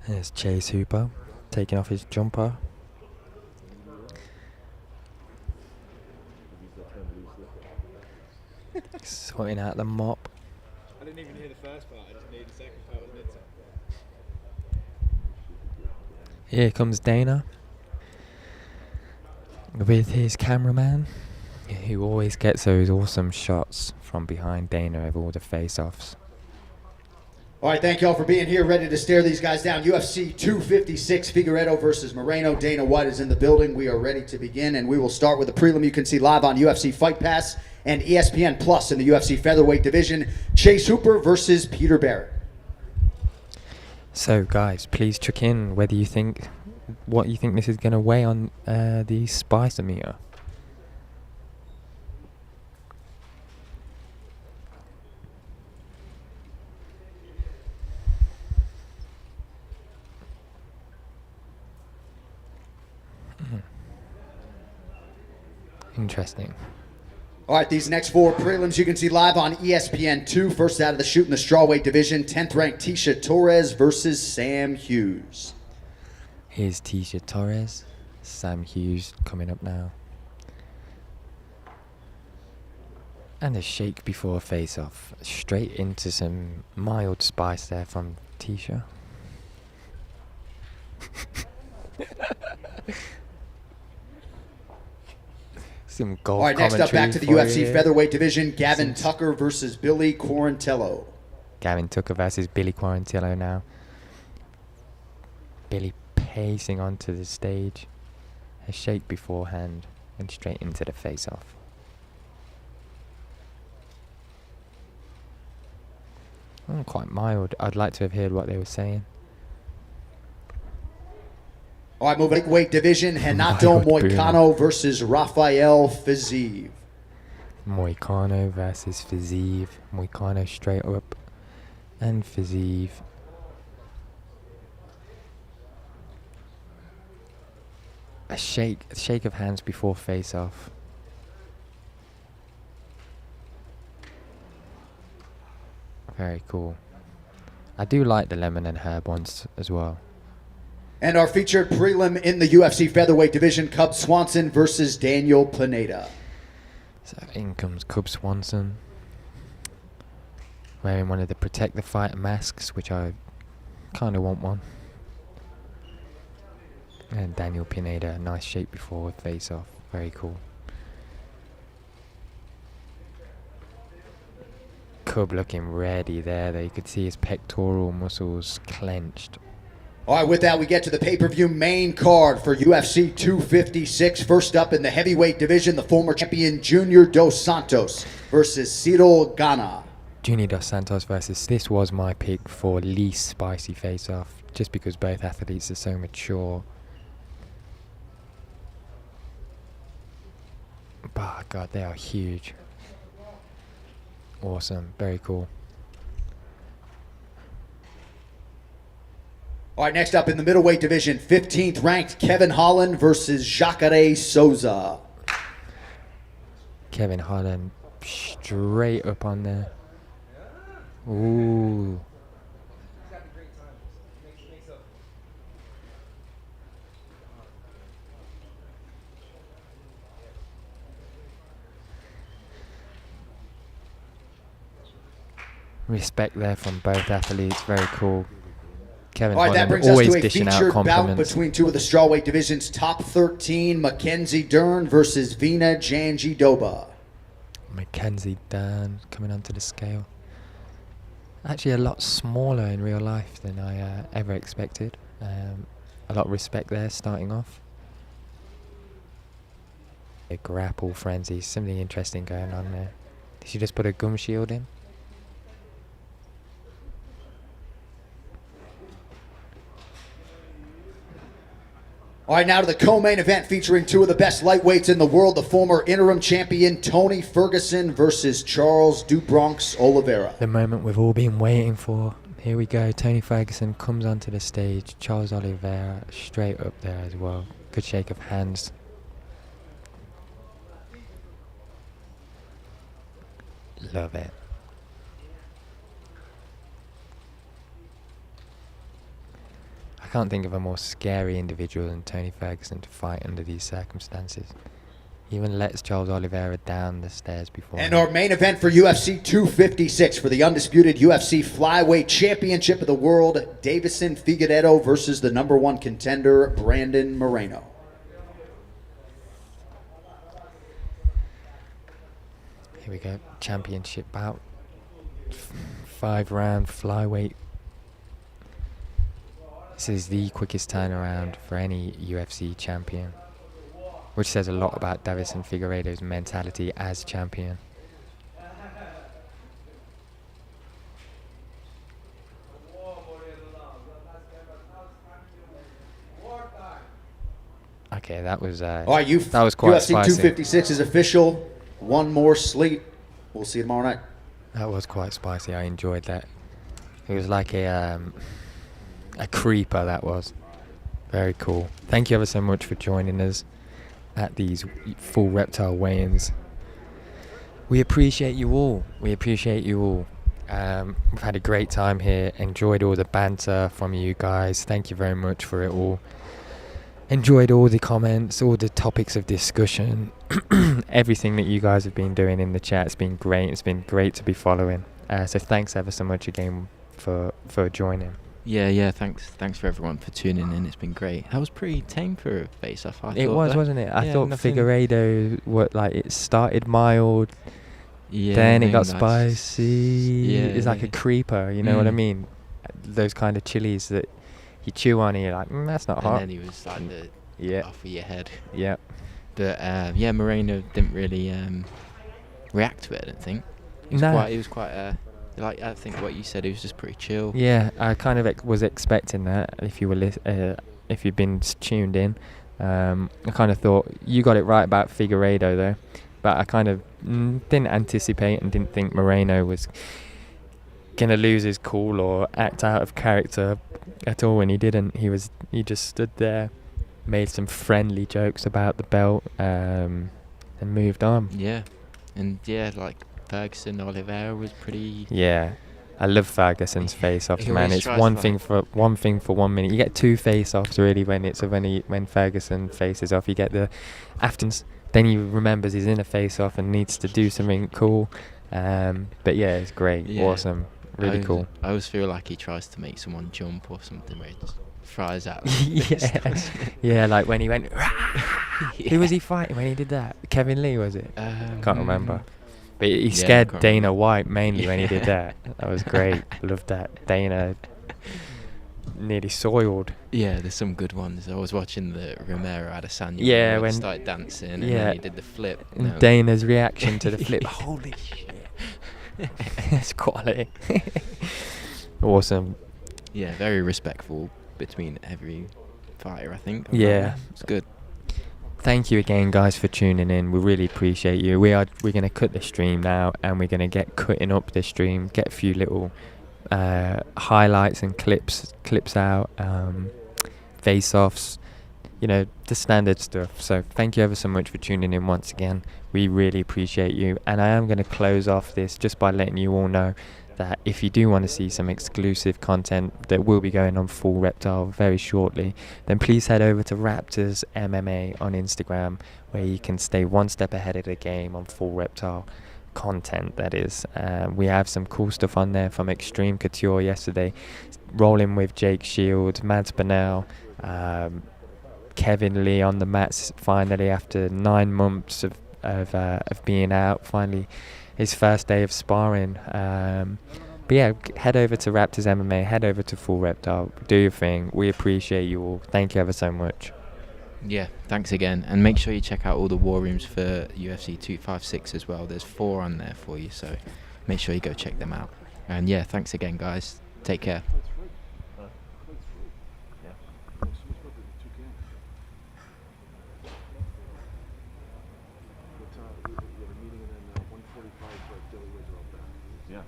There's Chase Hooper taking off his jumper. Sorting out the mop. I didn't even hear the first part, I just knew the second part was mid-time. Here comes Dana with his cameraman, who always gets those awesome shots from behind Dana of all the face-offs. All right, thank you all for being here, ready to stare these guys down. UFC 256, Figueero versus Moreno. Dana White is in the building. We are ready to begin, and we will start with the prelim you can see live on UFC Fight Pass and ESPN Plus in the UFC featherweight division. Chase Hooper versus Peter Barrett. So, guys, please check in what you think this is going to weigh on the spice-o-meter. Interesting. All right, these next four prelims you can see live on ESPN2. First out of the chute in the strawweight division, 10th ranked Tecia Torres versus Sam Hughes. Here's Tecia Torres, Sam Hughes coming up now. And a shake before face-off. Straight into some mild spice there from Tecia. Some golf All right, next up, back to the commentary UFC for you. featherweight division, Gavin Tucker versus Billy Quarantillo. Gavin Tucker versus Billy Quarantillo now. Billy pacing onto the stage. A shake beforehand and straight into the face-off. Quite mild. I'd like to have heard what they were saying. All right, moving weight division, Renato Moicano versus Rafael Fiziev. Moicano versus Fiziev. Moicano straight up. And Fiziev. A shake of hands before face-off. Very cool. I do like the lemon and herb ones as well. And our featured prelim in the UFC featherweight division, Cub Swanson versus Daniel Pineda. So in comes Cub Swanson, wearing one of the Protect the Fighter masks, which I kind of want one. And Daniel Pineda, a nice shape before face off. Very cool. Cub looking ready there, though. You could see his pectoral muscles clenched. All right, with that, we get to the pay-per-view main card for UFC 256. First up in the heavyweight division, the former champion Junior Dos Santos versus Ciro Gana. Junior Dos Santos versus... This was my pick for least spicy face-off, just because both athletes are so mature. Bah, God, they are huge. Awesome, very cool. All right, next up in the middleweight division, 15th ranked Kevin Holland versus Jacqueline Souza. Kevin Holland straight up on there. Ooh. Respect there from both athletes, very cool. Kevin All right, that Holland brings us always to a dishing out featured bout compliments. between two of the strawweight division's top 13, Mackenzie Dern versus Vina Janjidoba. Mackenzie Dern coming onto the scale. Actually a lot smaller in real life than I ever expected. A lot of respect there starting off. A grapple frenzy, something interesting going on there. Did she just put a gum shield in? All right, now to the co-main event featuring two of the best lightweights in the world, the former interim champion Tony Ferguson versus Charles Dubronk's Oliveira. The moment we've all been waiting for. Here we go. Tony Ferguson comes onto the stage. Charles Oliveira straight up there as well. Good shake of hands. Love it. I can't think of a more scary individual than Tony Ferguson to fight under these circumstances. He even lets Charles Oliveira down the stairs before. And our main event for UFC 256 for the undisputed UFC Flyweight Championship of the World, Davison Figueiredo versus the #1 contender, Brandon Moreno. Here we go. Championship bout. 5-round flyweight. This is the quickest turnaround for any UFC champion, which says a lot about Davison Figueiredo's mentality as champion. Okay, that was All right, that was quite UFC spicy. 256 is official. One more slate. We'll see you tomorrow night. That was quite spicy. I enjoyed that. It was like a creeper, that was. Very cool. Thank you ever so much for joining us at these full Reptile weigh-ins. We appreciate you all. We appreciate you all. We've had a great time here. Enjoyed all the banter from you guys. Thank you very much for it all. Enjoyed all the comments, all the topics of discussion, everything that you guys have been doing in the chat. It's been great. It's been great to be following. So thanks ever so much again for joining. Yeah. Thanks for everyone for tuning in. It's been great. That was pretty tame for a face-off. It was, wasn't it? I thought nothing. Figueredo, it started mild, Yeah. then it then got that's- spicy. Yeah. It's like a creeper, you know what I Mm. mean? Those kind of chilies that you chew on and you're like, that's not And hot. then he was like the Yeah, off of your head. yeah. But Moreno didn't really react to it. I don't think. He was quite. Like I think what you said, he was just pretty chill. Yeah, I kind of was expecting that. If you were if you've been tuned in, I kind of thought you got it right about Figueredo though, but I kind of didn't anticipate and didn't think Moreno was gonna lose his cool or act out of character at all. When he didn't, he just stood there, made some friendly jokes about the belt, and moved on. Yeah, and like Ferguson, Oliveira was pretty. Yeah, I love Ferguson's face-offs, He man. always It's tries one to, thing for 1 minute. You get 2 face-offs really when Ferguson faces off. You get the aftons, then he remembers he's in a face-off and needs to do something cool. But yeah, it's great, awesome, really cool. I always feel like he tries to make someone jump or something where he just fries out. Yeah, like when he went. Who was he fighting when he did that? Kevin Lee, was it? Can't remember. But he scared Dana White mainly when he did that. That was great. Loved that. Dana nearly soiled. Yeah, there's some good ones. I was watching the Romero Adesanya. Yeah, when when he started dancing and then he did the flip. And Dana's reaction to the flip. Holy shit. It's quality. Awesome. Yeah, very respectful between every fighter, I think. Yeah. It's good. Thank you again, guys, for tuning in. We really appreciate you. We're going to cut the stream now, and we're going to get cutting up the stream, get a few little highlights and clips out, face-offs, the standard stuff. So thank you ever so much for tuning in once again. We really appreciate you. And I am going to close off this just by letting you all know that if you do want to see some exclusive content that will be going on Full Reptile very shortly, then please head over to Raptors MMA on Instagram, where you can stay one step ahead of the game on Full Reptile content, that is. We have some cool stuff on there from Extreme Couture yesterday, rolling with Jake Shields, Mads Manell, Kevin Lee on the mats finally after 9 months of being out, finally his first day of sparring. But yeah, head over to Raptors MMA, head over to Full Reptile, do your thing. We appreciate you all. Thank you ever so much. Yeah, thanks again. And make sure you check out all the war rooms for UFC 256 as well. There's 4 on there for you, so make sure you go check them out. And yeah, thanks again, guys. Take care. Yeah.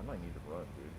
I might need to run, dude.